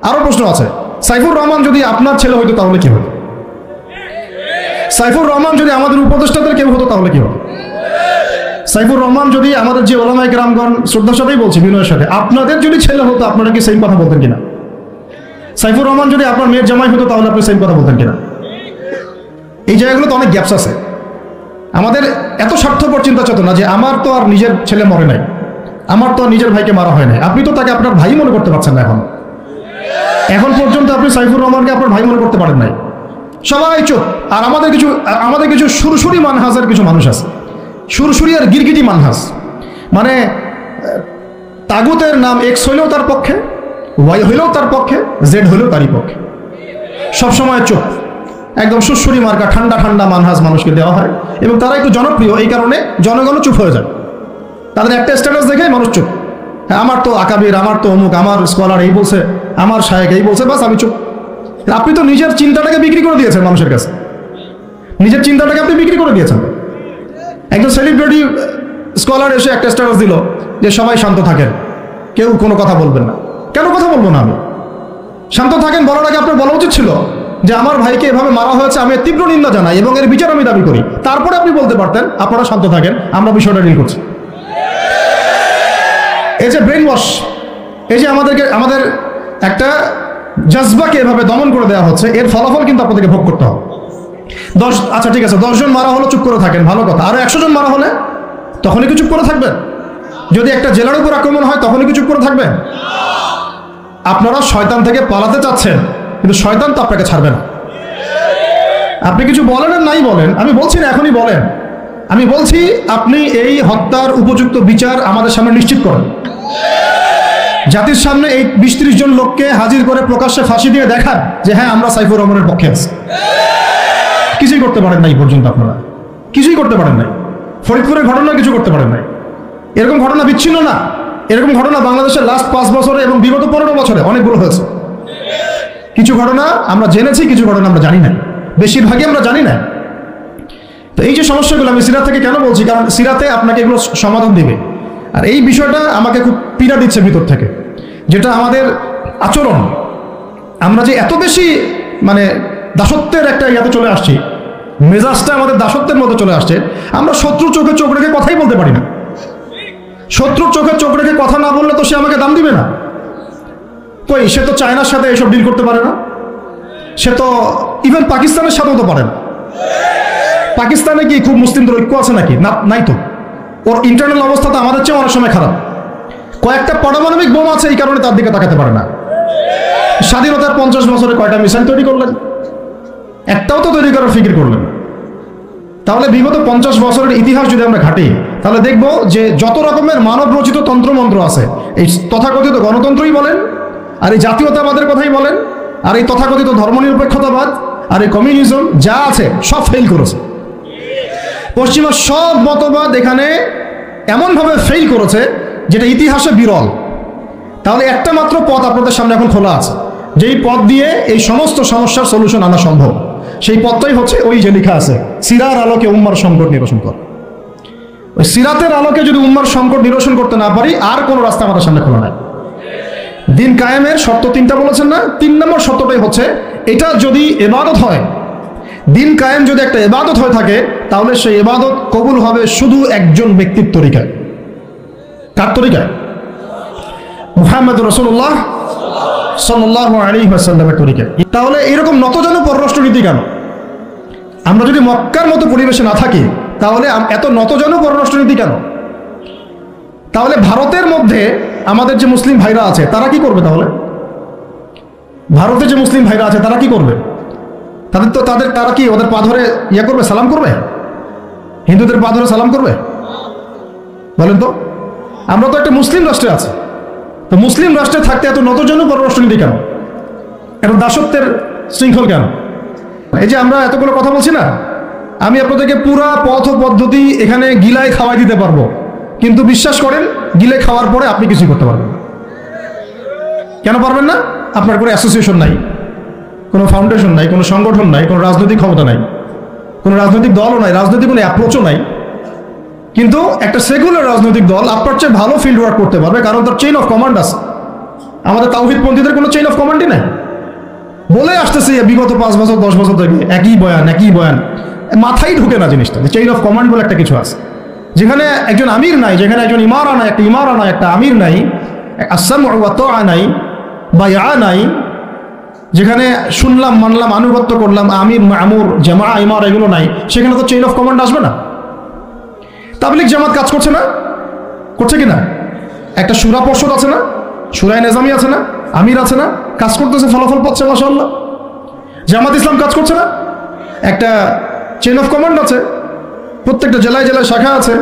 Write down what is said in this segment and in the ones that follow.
আরো প্রশ্ন আছে, সাইফুর রহমান যদি আপনার ছেলে হইতো তাহলে কি হতো? সাইফুর রহমান যদি আমাদের উপদেষ্টাদের কেউ হতো তাহলে কি হতো? সাইফুর রহমান যদি আমাদের যে ওলামায়ে কেরামগণ, শ্রদ্ধার সাথেই বলছি, বিনয়ের সাথে, আপনাদের যদি ছেলে হতো আপনারা কি সেম কথা বলতেন কিনা? সাইফুর রহমান যদি আপনার মেয়ের জামাই হতো তাহলে আপনি সেম কথা বলতেন কিনা? এই জায়গাগুলোতে অনেক গ্যাপস আছে। আমাদের এত স্বার্থপর চিন্তা চেতনা যে আমার তো আর নিজের ছেলে মরে নাই, আমার তো আর নিজের ভাইকে মারা হয় নাই, আপনি তো তাকে আপনার ভাই মনে করতে পারছেন না। এখন পর্যন্ত আপনি সাইফুর রহমানকে আপনার ভাই মনে করতে পারেন নাই। সবাই চুপ। আর আমাদের কিছু সুরসুরি মানহাজের কিছু মানুষ আছে, সুরসুরি আর গিরগিটি মানহাজ, মানে তাগুতের নাম এক্স হইলেও তার পক্ষে, ওয়াই হইলেও তার পক্ষে, জেড হইলেও তারই পক্ষে। সবসময় চুপ, একদম সুরসুরি মার্কা ঠান্ডা ঠান্ডা মানহাজ মানুষকে দেওয়া হয় এবং তারা একটু জনপ্রিয়, এই কারণে জনগণও চুপ হয়ে যায়। তাদের একটা স্ট্যাটাস দেখে মানুষ চুপ। হ্যাঁ, আমার তো আকাবির, আমার তো অমুক, আমার স্কলার এই বলছে, আমার শায়েক এই বলছে, বাস আমি চুপ। আপনি তো নিজের চিন্তাটাকে বিক্রি করে দিয়েছেন মানুষের কাছে, নিজের চিন্তাটাকে আপনি বিক্রি করে দিয়েছেন। একজন সেলিব্রিটি স্কলার এসে একটা স্ট্যাটাস দিল যে সবাই শান্ত থাকেন, কেউ কোনো কথা বলবেন না। কেন কথা বলবো না আমি? শান্ত থাকেন বলার আগে আপনার বলা উচিত ছিল যে আমার ভাইকে এভাবে মারা হয়েছে, আমি তীব্র নিন্দা জানাই এবং এর বিচার আমি দাবি করি। তারপরে আপনি বলতে পারতেন আপনারা শান্ত থাকেন, আমরা বিষয়টা ডিল করছি। এই যে ব্রেন ওয়াশ, এই যে আমাদের একটা জজবাকে এভাবে দমন করে দেওয়া হচ্ছে, এর ফলাফল কিন্তু আপনাদেরকে ভোগ করতে হবে। আচ্ছা ঠিক আছে, 10 জন মারা হলো, চুপ করে থাকেন, ভালো কথা। আরো 100 জন মারা হলে তখনই কি চুপ করে থাকবেন? যদি একটা জেলার উপর আক্রমণ হয় তখনই কি চুপ করে থাকবেন? আপনারা শয়তান থেকে পালাতে চাচ্ছেন, কিন্তু শয়তান তো আপনাকে ছাড়বে না। আপনি কিছু বলেন আর নাই বলেন, আমি বলছি না এখনই বলেন, আমি বলছি আপনি এই হত্যার উপযুক্ত বিচার আমাদের সামনে নিশ্চিত করেন। জাতির সামনে এই 20-30 জন লোককে হাজির করে প্রকাশ্যে ফাঁসি দিয়ে দেখান যে হ্যাঁ আমরা সাইফুর রহমানের পক্ষে আছি। কিছুই করতে পারেন নাই পর্যন্ত, আপনারা কিছুই করতে পারেন নাই। ফরিদপুরের ঘটনা কিছু করতে পারেন নাই। এরকম ঘটনা বিচ্ছিন্ন না, এরকম ঘটনা বাংলাদেশের লাস্ট 5 বছরে এবং বিগত 15 বছরে অনেকগুলো হয়েছে। কিছু ঘটনা আমরা জেনেছি, কিছু ঘটনা আমরা জানি না, বেশিরভাগই আমরা জানি না। তো এই যে সমস্যাগুলো আমি সিরাত থেকে কেন বলছি, কারণ সিরাতে আপনাকে এগুলো সমাধান দিবে। আর এই বিষয়টা আমাকে খুব পীড়া দিচ্ছে ভিতর থেকে, যেটা আমাদের আচরণ, আমরা যে এত বেশি মানে দাসত্বের একটা ইয়াতে চলে আসছি, মেজাজটা আমাদের দাসত্বের মধ্যে চলে আসছে। আমরা শত্রুর চোখে চোখ রেখে কথাই বলতে পারি না। শত্রুর চোখে চোখ রেখে কথা না বললে তো সে আমাকে দাম দিবে না। কই, সে তো চায়নার সাথে এসব ডিল করতে পারে না, সে তো ইভেন পাকিস্তানের সাথেও তো পারে না। পাকিস্তানে কি খুব মুসলিমদের ঐক্য আছে নাকি? না, নাই তো। ওর ইন্টারনাল অবস্থা তো আমাদের চেয়ে অনেক সময় খারাপ। কয়েকটা পারমাণবিক বোম আছে, এই কারণে তার দিকে তাকাতে পারে না। স্বাধীনতার 50 বছরে কয়টা মিসাইল তৈরি করলেন? একটাও তো তৈরি করার ফিকির করলেন। তাহলে বিগত 50 বছরের ইতিহাস যদি আমরা ঘাঁটি, তাহলে দেখব যে যত রকমের মানব রচিত তন্ত্রমন্ত্র আছে, এই তথাকথিত গণতন্ত্রই বলেন, আর এই জাতীয়তাবাদের কথাই বলেন, আর এই তথাকথিত ধর্মনিরপেক্ষতাবাদ, আর এই কমিউনিজম যা আছে সব ফেল করেছে। পশ্চিমা সব মতবাদ এখানে এমনভাবে ফেল করেছে যেটা ইতিহাসে বিরল। তাহলে একটা মাত্র পথ আপনাদের সামনে এখন খোলা আছে, যেই পথ দিয়ে এই সমস্ত সমস্যার সলিউশন আনা সম্ভব। সেই পথটাই হচ্ছে ওই যে লেখা আছে, সিরার আলোকে উম্মার সংকট নিরসন কর। ওই সিরাতের আলোকে যদি উম্মার সংকট নিরসন করতে না পারি, আর কোনো রাস্তা আমাদের সামনে খোলা নাই। দিন কায়েমের শর্ত 3টা বলেছেন না? 3 নম্বর শর্তটাই হচ্ছে এটা যদি ইবাদত হয়, দিন কায়েম যদি একটা ইবাদত হয়ে থাকে, তাহলে সেই ইবাদত কবুল হবে শুধু একজন ব্যক্তির তরিকায়। কার তরিকায়? মুহাম্মদ রাসূলুল্লাহ সাল্লাল্লাহু আলাইহি ওয়াসাল্লামের তরিকায়। তাহলে এরকম নতজানু পররাষ্ট্রনীতি কেন? আমরা যদি মক্কার মতো পরিবেশে না থাকি, তাহলে এত নতজানু পররাষ্ট্রনীতি কেন? তাহলে ভারতের মধ্যে আমাদের যে মুসলিম ভাইরা আছে তারা কি করবে? তাহলে ভারতে যে মুসলিম ভাইরা আছে তারা কি করবে? তারা কি ওদের পা ধরে ইয়ে করবে, সালাম করবে? হিন্দুদের পা ধরে সালাম করবে? বলেন তো। আমরা তো একটা মুসলিম রাষ্ট্রে আছি, তো মুসলিম রাষ্ট্রে থাকতে এত নতজানু পররাষ্ট্রনীতি কেন? এত দাসত্বের শৃঙ্খল কেন? এই যে আমরা এতগুলো কথা বলছি না, আমি আপনাদেরকে পুরা পথ পদ্ধতি এখানে গিলায় খাওয়াই দিতে পারবো, কিন্তু বিশ্বাস করেন গিলে খাওয়ার পরে আপনি কিছুই করতে পারবেন না। কেন পারবেন না? আপনার কোনো অ্যাসোসিয়েশন নাই, কোনো ফাউন্ডেশন নাই, কোনো সংগঠন নাই, কোনো রাজনৈতিক ক্ষমতা নাই, কোনো রাজনৈতিক দলও নাই, রাজনৈতিক কোনো অ্যাপ্রোচও নাই। কিন্তু একটা সেকুলার রাজনৈতিক দল আপনার চেয়ে ভালো ফিল্ড ওয়ার্ক করতে পারবে, কারণ তার চেইন অফ কমান্ড আছে। আমাদের তাওহীদপন্থীদের কোনো চেইন অফ কমান্ডই নাই, বলে আসতেছে বিগত 5 বছর 10 বছর থেকে একই বয়ান, মাথায় ঢুকে না জিনিসটা যে চেইন অফ কমান্ড বলে একটা কিছু আছে, যেখানে একজন আমির নাই, যেখানে একজন ইমারা নাই, একটা আমির নাই, আসসামউ ওয়া তাআ নাই, বায়আ নাই, যেখানে শুনলাম মানলাম আনুগত্য করলাম, আমির মামুর জামা ইমারা এগুলো নাই, সেখানে তো চেইন অফ কমান্ড আসবে না। তাবলীগ জামাত কাজ করছে না, করছে কিনা? একটা শুরা পর্ষদ আছে না, শুরায়ে নিজামি আছে না, আমির আছে না, কাজ করতেছে, ফলাফল পাচ্ছে মাশাআল্লাহ। জামাত ইসলাম কাজ করছে না, একটা চেইন অফ কমান্ড আছে, প্রত্যেকটা জেলায় জেলায় শাখা আছে,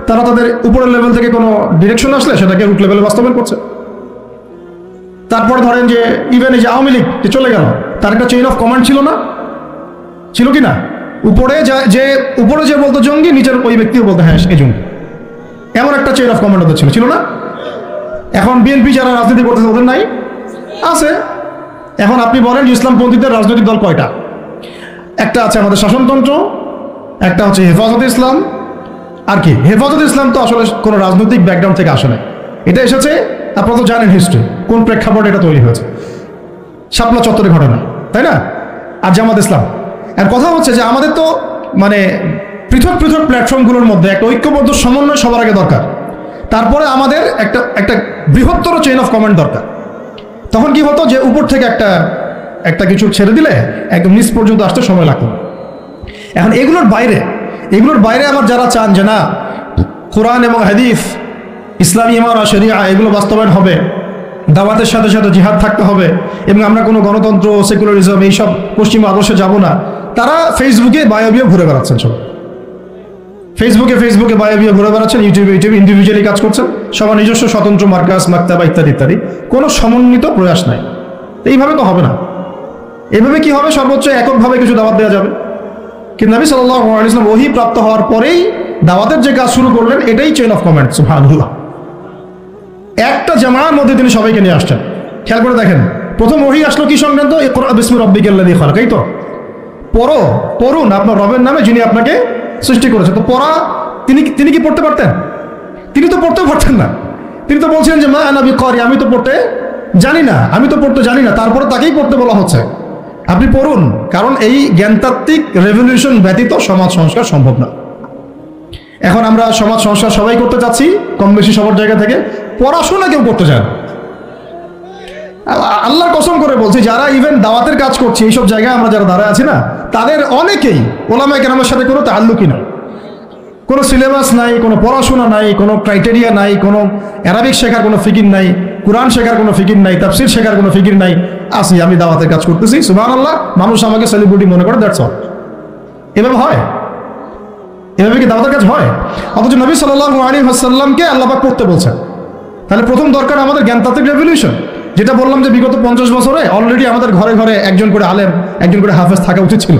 তারা তাদের উপরের লেভেল থেকে কোনো ডিরেকশন আসলে সেটাকে রুট লেভেলে বাস্তবায়ন করছে। তারপরে ধরেন যে ইভেন এই যে আওয়ামী লীগ যে চলে গেল, তার একটা চেইন অফ কমান্ড ছিল না, ছিল কি না? উপরে যে বলতো জঙ্গি, নিচের ওই ব্যক্তিও বলতো হ্যাঁ এই জঙ্গি, এমন একটা চেইন অফ কমান্ড ওদের ছিল না? এখন বিএনপি যারা রাজনীতি করতেছে ওদের নাই, আছে। এখন আপনি বলেন ইসলামপন্থীদের রাজনৈতিক দল কয়টা? একটা আছে আমাদের শাসনতন্ত্র, একটা হচ্ছে হেফাজতে ইসলাম, আর কি হেফাজতে ইসলাম তো আসলে কোনো রাজনৈতিক ব্যাকগ্রাউন্ড থেকে আসে না, এটা এসেছে আপনারা তো জানেন হিস্ট্রি, কোন প্রেক্ষাপটে এটা তৈরি হয়েছে, শাপলা চত্বরে ঘটনা, তাই না? আর জামাত ইসলাম, আর কথা হচ্ছে যে আমাদের তো মানে পৃথক পৃথক প্ল্যাটফর্মগুলোর মধ্যে একটা ঐক্যবদ্ধ সমন্বয় সবার আগে দরকার, তারপরে আমাদের একটা বৃহত্তর চেইন অফ কমান্ড দরকার। তখন কি হতো যে উপর থেকে একটা কিছু ছেড়ে দিলে একদম নিচ পর্যন্ত আসতে সময় লাগতো। এখন এগুলোর বাইরে আবার যারা চান যে না কোরআন এবং হাদিস, ইসলামী ইমারা শরিয়া এগুলো বাস্তবায়ন হবে, দাওয়াতের সাথে সাথে জিহাদ থাকতে হবে, এবং আমরা কোনো গণতন্ত্র সেকুলারিজম এইসব পশ্চিমা আদর্শে যাব না, তারা ফেসবুকে বায়োবিও ঘুরে বেড়াচ্ছেন, সব ফেসবুকে বায়োবিও ঘুরে বেড়াচ্ছেন, ইউটিউবে ইন্ডিভিজুয়ালি কাজ করছেন, সবার নিজস্ব স্বতন্ত্র মার্কাস মাকতাবা ইত্যাদি, কোনো সমন্বিত প্রয়াস নাই। এইভাবে তো হবে না। এভাবে কি হবে? সর্বোচ্চ এককভাবে কিছু দাওয়াত দেওয়া যাবে, কিন্তু নবী সাল্লাল্লাহু আলাইহি ওয়াসাল্লাম ওহী প্রাপ্ত হওয়ার পরেই দাওয়াতের যে কাজ শুরু করলেন, এটাই চেইন অফ কমান্ড। সুবহানাল্লাহ, একটা জামাআর মধ্যে তিনি সবাইকে নিয়ে আসছেন। খেয়াল করে দেখেন, প্রথম ওহী আসলো কি সংক্রান্ত? ইকরা বিসমি রাব্বিকাল্লাযী খালাক, এই তো পড়ুন আপনার রবের নামে যিনি আপনাকে সৃষ্টি করেছে। তো পড়া তিনি কি পড়তে পারতেন? তিনি তো পড়তেও পারতেন না। তিনি তো বলছেন যে মা আনা বিকারি, আমি তো পড়তে জানি না, তারপরে তাকেই পড়তে বলা হচ্ছে আপনি পড়ুন, কারণ এই জ্ঞানতাত্ত্বিক রেভলিউশন ব্যতীত সমাজ সংস্কার সম্ভব না। এখন আমরা সমাজ সংস্কার সবাই করতে চাচ্ছি, কম বেশি সবার জায়গা থেকে, পড়াশোনা কেউ করতে চায় না। আল্লাহর কসম করে বলছি, যারা ইভেন দাওয়াতের কাজ করছে এইসব জায়গায় আমরা যারা দাঁড়ায় আছি না, তাদের অনেকেই ওলামায়ে কেরামের সাথে কোনো তাআল্লুকই নাই, কোনো সিলেবাস নাই, কোনো পড়াশোনা নাই, কোনো ক্রাইটেরিয়া নাই, কোনো অ্যারাবিক শেখার কোনো ফিকির নাই, কোরআন শেখার কোনো ফিকির নাই, তাফসির শেখার কোনো ফিকির নাই। আসি আমি দাওয়াতের কাজ করতেছি, সুবহানাল্লাহ, মানুষ আমাকে সেলিব্রিটি মনে করে, দ্যাটস অল। এভাবে হয়? এভাবে কি দাওয়াতের কাজ হয়? অথচ নবী সাল্লাল্লাহু আলাইহি ওয়াসাল্লামকে আল্লাহ পাক পড়তে বলছেন। তাহলে প্রথম দরকার আমাদের জ্ঞানতাত্ত্বিক রেভলিউশন, যেটা বললাম যে বিগত 50 বছরে অলরেডি আমাদের ঘরে ঘরে একজন করে আলেম, একজন করে হাফেজ থাকা উচিত ছিল।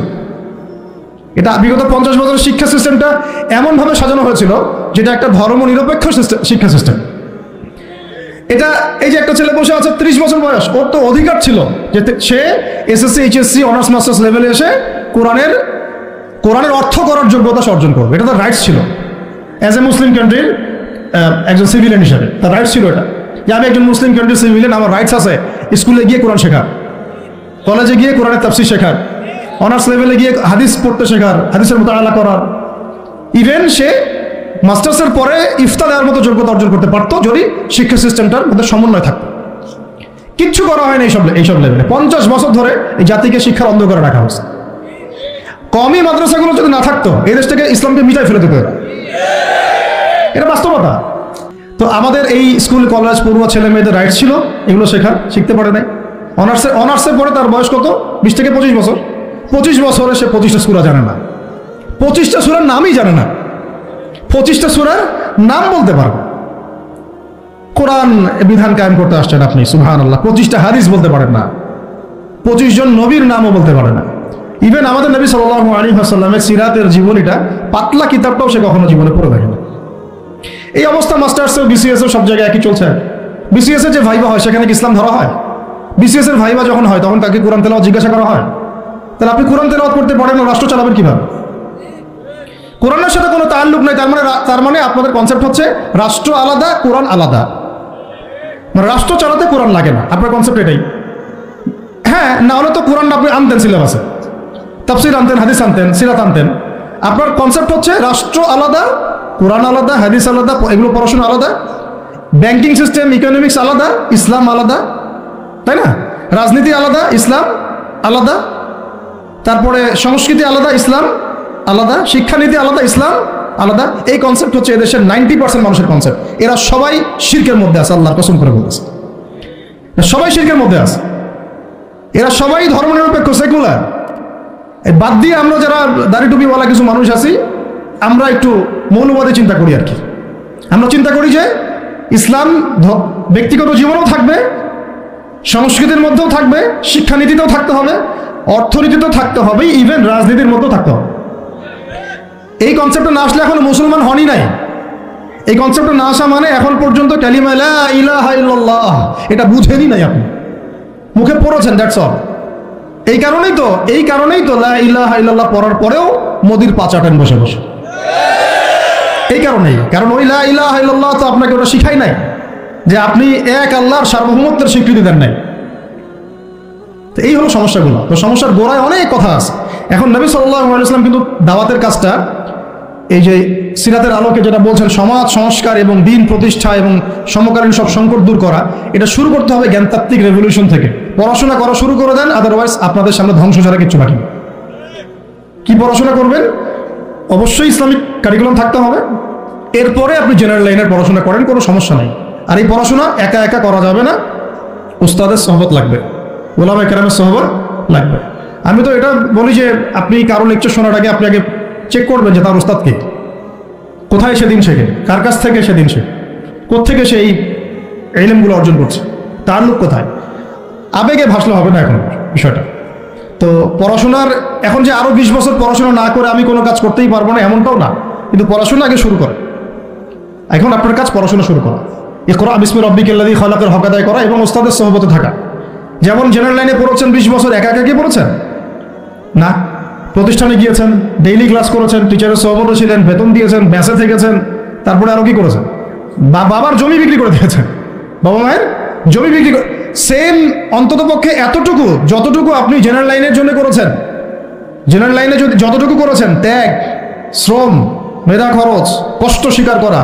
এটা বিগত 50 বছরের শিক্ষা সিস্টেমটা এমনভাবে সাজানো হয়েছিল যেটা একটা ধর্ম নিরপেক্ষ শিক্ষা সিস্টেম। এটা এই যে একটা ছেলে বসে আছে 30 বছর বয়স, ওর তো অধিকার ছিল যে সে এসএসসি এইচএসসি অনার্স মাস্টার্স লেভেলে এসে কোরআনের অর্থ করার যোগ্যতা অর্জন করবে, এটা তার রাইটস ছিল অ্যাজ এ মুসলিম কান্ট্রির একজন সিভিলিয়ান হিসাবে। তার রাইটস ছিল এটা, যে আমি একজন মুসলিম কান্ট্রির সিভিলিয়ান, আমার রাইটস আছে স্কুলে গিয়ে কোরআন শেখার, কলেজে গিয়ে কোরআনের তাফসীর শেখার, অনার্স লেভেলে গিয়ে হাদিস পড়তে শেখার, হাদিসের মুতাআলা করার। ইভেন সে মাস্টার্সের পরে ইফতা দেওয়ার মতো যোগ্যতা অর্জন করতে পারতো যদি শিক্ষা সিস্টেমটার মধ্যে সমন্বয় থাকতো। কিচ্ছু করা হয় না এইসব লেভেলে। 50 বছর ধরে এই জাতিকে শিক্ষার অন্ধকারে রাখা হয়েছে। কওমি মাদ্রাসাগুলো যদি না থাকতো, এই দেশ থেকে ইসলামকে মিটাই ফেলে দিত, এটা বাস্তবতা। তো আমাদের এই স্কুল কলেজ পড়ুয়া ছেলে মেয়েদের রাইটস ছিল এগুলো শেখার, শিখতে পারে নাই। অনার্সে পরে তার বয়স কত? 20 থেকে 25 বছর। 25 বছরে সে 25টা সূরা জানে না, 25টা সূরার নামই জানে না, 25টা সূরার নাম বলতে পারবে। কোরআন বিধান কায়েম করতে আসছেন আপনি, সুবহানাল্লাহ, 25টা হাদিস বলতে পারেন না, 25 জন নবীর নামও বলতে পারে না। ইভেন আমাদের নবী সাল্লাল্লাহু আলাইহি ওয়াসাল্লামের সিরাতের জীবনীটা, পাতলা কিতাবটাও সে কখনো জীবনে পড়ে দেখে না। এই অবস্থা মাস্টার্স বিসিএস সব জায়গায় একই চলছে। বিসিএস যে ভাইবা হয় সেখানে কি ইসলাম ধরা হয়? বিসিএস ভাইবা যখন হয় তখন তাকে কোরআন তেলাওয়াত জিজ্ঞাসা করা হয়? তাহলে আপনি কোরআন তেলাওয়াত করতে পারেন না, রাষ্ট্র চালাবেন কিভাবে? কোরআনের সাথে কোনো তাআল্লুক নাই, তার মানে আপনাদের কনসেপ্ট হচ্ছে রাষ্ট্র আলাদা, কোরআন আলাদা। মানে রাষ্ট্র চালাতে কোরআন লাগে না, আপনার কনসেপ্ট এটাই। হ্যাঁ, না হলে তো কোরআন আপনি আনতেন সিলেবাসে, তাফসীর আনতেন, হাদিস আনতেন, সিরাত আনতেন। আপনার কনসেপ্ট হচ্ছে রাষ্ট্র আলাদা, কোরআন আলাদা, হাদিস আলাদা, এগুলো পড়াশোনা আলাদা, ব্যাংকিং সিস্টেম, ইকোনমিক্স আলাদা, ইসলাম আলাদা, তাই না? রাজনীতি আলাদা, ইসলাম আলাদা, তারপরে সংস্কৃতি আলাদা, ইসলাম আলাদা, শিক্ষানীতি আলাদা, ইসলাম আলাদা। এই কনসেপ্ট হচ্ছে এদেশের 90% মানুষের কনসেপ্ট। এরা সবাই শিরকের মধ্যে আছে, আল্লাহর কসম করে বলতেছে, সবাই শিরকের মধ্যে আছে। এরা সবাই ধর্মনিরপেক্ষ, সেকুলার। বাদ দিয়ে আমরা যারা দাড়ি টুপিওয়ালা কিছু মানুষ আছি, আমরা একটু মৌলবাদী চিন্তা করি আর কি। আমরা চিন্তা করি যে ইসলাম ব্যক্তিগত জীবনেও থাকবে, সংস্কৃতির মধ্যেও থাকবে, শিক্ষানীতিতেও থাকতে হবে, অর্থনীতিতেও থাকতে হবে, ইভেন রাজনীতির মধ্যেও থাকতে হবে। এই কনসেপ্টে না আসলে এখনো মুসলমান হনই নাই। এই কনসেপ্টে না আসা মানে এখন পর্যন্ত কালিমা লা ইলাহা ইল্লাল্লাহ এটা বুঝেনি নাই, আপনি মুখে পড়েছেন, দ্যাটস অল। এই কারণেই তো লা ইলাহা ইল্লাল্লাহ পড়ার পরেও মোদির পা চাটেন বসে বসে। এই কারণেই, কারণ ওই লা ইলাহা ইল্লাল্লাহ তো আপনাকে ওটা শিখাই নাই, যে আপনি এক আল্লাহর সার্বভৌমত্বের স্বীকৃতি দেন নাই। তো এই হলো সমস্যাগুলো। তো সমস্যার গোড়ায় অনেক কথা আছে। এখন নবী সাল্লাল্লাহু আলাইহি ওয়াসাল্লাম কিন্তু দাওয়াতের কাজটা, এই যে সিরাতের আলোকে যেটা বলছেন, সমাজ সংস্কার এবং দিন প্রতিষ্ঠা এবং সমকালীন সব সংকট দূর করা, এটা শুরু করতে হবে জ্ঞানতাত্ত্বিক রেভলিউশন থেকে। পড়াশোনা করা শুরু করে দেন, আদারওয়াইজ আপনাদের সামনে ধ্বংস ছাড়া কিচ্ছু বাকি। কি পড়াশোনা করবেন? অবশ্যই ইসলামিক কারিকুলাম থাকতে হবে। এরপরে আপনি জেনারেল লাইনের পড়াশোনা করেন, কোনো সমস্যা নাই। আর এই পড়াশোনা একা একা করা যাবে না, উস্তাদের সহবত লাগবে, ওলামায়ে কেরামের সহবত লাগবে। আমি তো এটা বলি যে আপনি কারো লেকচার শোনার আগে আপনি আগে চেক করবেন যে তার উস্তাদ কে, কোথায় সেদিন শেখে, কার কাছ থেকে সেদিন শেখে, কোত্থেকে সেই ইলমগুলো অর্জন করছে, তার লোক কোথায়। আবেগে ভাসলে হবে না এখন বিষয়টা। তো পড়াশোনার এখন যে আরো 20 বছর পড়াশোনা না করে আমি কোনো কাজ করতেই পারবো না এমনটাও না, কিন্তু পড়াশোনা আগে শুরু করে। এখন আপনার কাজ পড়াশোনা শুরু করা, ইকরা বিসমি রাব্বিকাল্লাযী খালাকের হক আদায় করা এবং ওস্তাদের সহবতে থাকা। যেমন জেনারেল লাইনে পড়েছেন 20 বছর, একা একা কি পড়েছেন না, প্রতিষ্ঠানে গিয়েছেন, ডেইলি ক্লাস করেছেন, টিচারের সহবতে ছিলেন, বেতন দিয়েছেন, ব্যাসে থেকেছেন, তারপরে আরো কি করেছেন, বাবার জমি বিক্রি করে দিয়েছেন, বাবা মায়ের জমি বিক্রি করে। সেম অন্তত পক্ষে এতটুকু যতটুকু আপনি জেনারেল লাইনের জন্য করেছেন, জেনারেল লাইনে যদি যতটুকু করেছেন, ত্যাগ, শ্রম, মেধা খরচ, কষ্ট স্বীকার করা,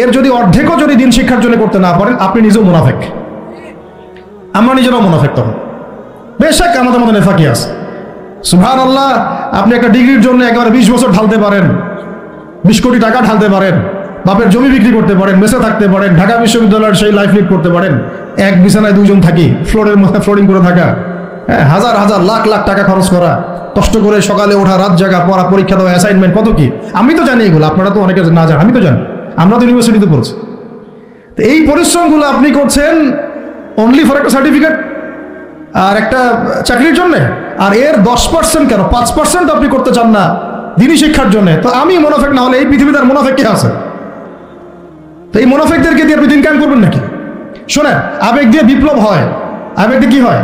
এর যদি অর্ধেকও যদি দিন শিক্ষার জন্য করতে না পারেন, আপনি নিজেও মুনাফেক। আমরা নিজেরাও মুনাফেক। তখন বেশক আমাদের মধ্যে নেফাকি আছে। সুবহানাল্লাহ, আপনি একটা ডিগ্রির জন্য একেবারে 20 বছর ঢালতে পারেন, 20 কোটি টাকা ঢালতে পারেন, বাপের জমি বিক্রি করতে পারেন, মেসে থাকতে পারেন, ঢাকা বিশ্ববিদ্যালয়ের সেই লাইফ লিড করতে পারেন, এক বিছানায় 2 জন থাকি, ফ্লোরের মধ্যে ফ্লোরিং করে থাকা, হ্যাঁ, হাজার হাজার লাখ লাখ টাকা খরচ করা, কষ্ট করে সকালে ওঠা, রাত জাগা, পড়া, পরীক্ষা দেওয়া, অ্যাসাইনমেন্ট, কত কি। আমি তো জানি এগুলো, আপনারা তো অনেকে না জানেন, আমি তো জানি, আমরা তো ইউনিভার্সিটিতে পড়ছি। তো এই পরিশ্রমগুলো আপনি করছেন অনলি ফর একটা সার্টিফিকেট আর একটা চাকরির জন্য, আর এর 10% কেন 5% আপনি করতে চান না দিনী শিক্ষার জন্য। তো আমি মুনাফিক না হলে এই পৃথিবীতে আর মুনাফিক কে আছে? তো এই মুনাফিকদেরকে দিয়ে আপনি দিন কায়েম করবেন নাকি? শোনেন, আবেগ দিয়ে বিপ্লব হয়। আবেগ দিয়ে কি হয়?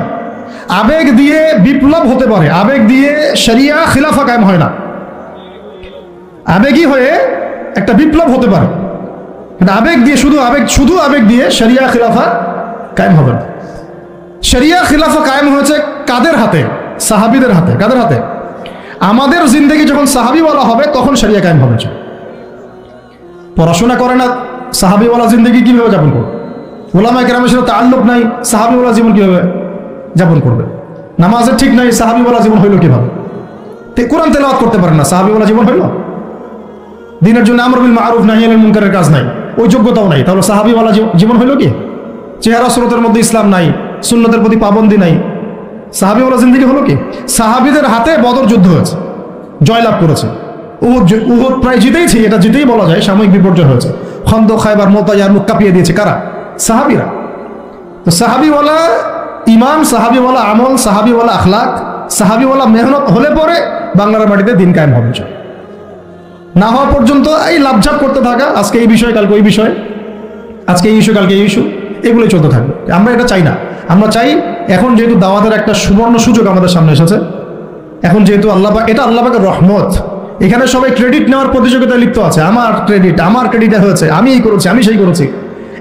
আবেগ দিয়ে বিপ্লব হতে পারে, আবেগ দিয়ে শরিয়া খিলাফা কায়েম হয় না। আবেগই হয়ে একটা বিপ্লব হতে পারে, আবেগ দিয়ে শুধু আবেগ দিয়ে শরিয়া খিলাফা কায়েম হবে না। শরিয়া খিলাফা কায়েম হয়েছে কাদের হাতে? সাহাবীদের হাতে। কাদের হাতে? আমাদের জিন্দেগি যখন সাহাবীওয়ালা হবে তখন শরিয়া কায়েম হবে। পড়াশোনা করে না, সাহাবীওয়ালা জিন্দেগি কিভাবে যাপন করবে? উলামায়ে কেরামের সাথে তাআল্লুক নাই, সাহাবীওয়ালা জীবন কিভাবে যাপন করবে? নামাজের ঠিক নাই, সাহাবীওয়ালা জীবন হইল কিভাবে? কোরআন তেলাওয়াত করতে পারেন না, সাহাবীওয়ালা জীবন হইল? দিনের জন্য আমর বিল মারুফ নাহি আনিল মুনকারের কাজ নাই, ওই যোগ্যতাও নাই, তাহলে সাহাবীওয়ালা জীবন হইল কি? চেহারা সুরতের মধ্যে ইসলাম নাই, সুন্নতের প্রতি পাবন্দি নাই, সাহাবীওয়ালা জিন্দেগি হলো কি? সাহাবীদের হাতে বদর যুদ্ধ হয়েছে, জয়লাভ করেছে। উহুদ প্রায় জিতেইছে, এটা জিতেই বলা যায়, সাময়িক বিপর্যয় হয়েছে। খন্দক, খায়বার, মুতায়ার মুখ কাঁপিয়ে দিয়েছে কারা? সাহাবীরা। তো সাহাবীওয়ালা ইমান, সাহাবীওয়ালা আমল, সাহাবীওয়ালা আখলাক, সাহাবীওয়ালা মেহনত হলে পরে বাংলার মাটিতে দিন কায়েম হবে। না হওয়া পর্যন্ত এই লাভঝাপ করতে থাকা, আজকে এই বিষয়, কালকে ওই বিষয়, আজকে এই ইস্যু, কালকে এই ইস্যু, এগুলোই চলতে থাকবে। আমরা এটা চাই না। আমরা চাই, এখন যেহেতু দাওয়াতের একটা সুবর্ণ সুযোগ আমাদের সামনে এসেছে, এখন যেহেতু আল্লাহ পাক, এটা আল্লাহ পাকের রহমত, এখানে সবাই ক্রেডিট নেওয়ার প্রতিযোগিতায় লিপ্ত আছে। আমার ক্রেডিট হয়েছে, আমি এই করেছি, আমি সেই করেছি।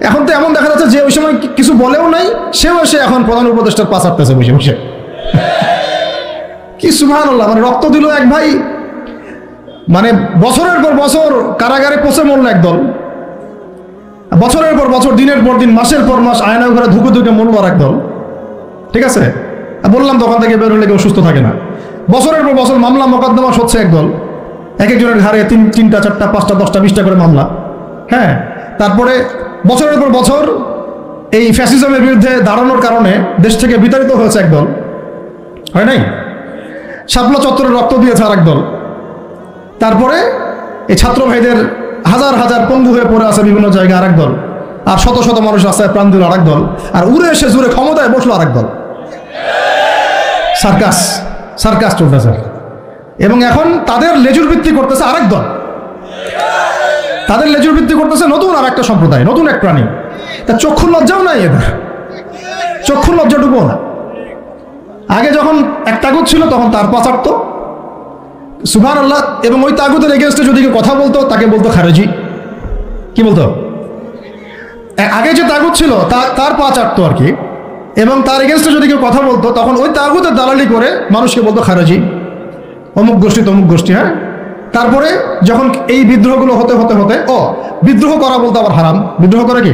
এখন তো এমন দেখা যাচ্ছে যে ওই সময় কিছু বলেও নাই, সেও এসে এখন প্রধান উপদেষ্টার পাশ আটতেছে বসে বসে। কি সুবহানাল্লাহ, মানে রক্ত দিল এক ভাই, মানে বছরের পর বছর কারাগারে পচে মরল একদল, বছরের পর বছর, দিনের পর দিন, মাসের পর মাস আয়না ঘরে ধুকে ধুকে মরল আর একদল। ঠিক আছে, বললাম দোকান থেকে বের হলে কেউ সুস্থ থাকে না। বছরের পর বছর মামলা মোকদ্দমা হচ্ছে একদল, এক একজনের ঘাড়ে 3টা 4টা 5টা 10টা 20টা করে মামলা। হ্যাঁ, তারপরে বছরের পর বছর এই ফ্যাসিজমের বিরুদ্ধে দাঁড়ানোর কারণে দেশ থেকে বিতাড়িত হয়েছে একদল, হয় নাই? শাপলা চত্বরে রক্ত দিয়েছে আর একদল। তারপরে এই ছাত্র ভাইদের হাজার হাজার পঙ্গু হয়ে পড়ে আছে বিভিন্ন জায়গায় আর একদল, আর শত শত মানুষ রাস্তায় প্রাণ দিল আর একদল, আর উড়ে এসে জুড়ে ক্ষমতায় বসলো আর একদল। সার্কাস সার্কাস চলতেছে, এবং এখন তাদের লেজুর ভিত্তি করতেছে আরেক দল, তাদের লেজুর ভিত্তি করতেছে নতুন আর একটা সম্প্রদায়, নতুন এক প্রাণী। তা চক্ষু লজ্জাও নাই এদের, চক্ষু লজ্জাটুকুও না। আগে যখন এক তাগুত ছিল তখন তার পাচারত, সুবহানাল্লাহ, এবং ওই তাগুতের এগেনস্টে যদি কেউ কথা বলতো তাকে বলতো খারেজি। কি বলতো? আগে যে তাগুত ছিল তার পা চাটতো আর কি, এবং তার এগেনস্টে যদি কেউ কথা বলতো তখন ওই তাগুতের দালালি করে মানুষকে বলতো খারেজি, অমুক গোষ্ঠী তমুক গোষ্ঠী। হ্যাঁ, তারপরে যখন এই বিদ্রোহগুলো হতে হতে হতে বিদ্রোহ করা বলতে আবার হারাম। বিদ্রোহ করে কি?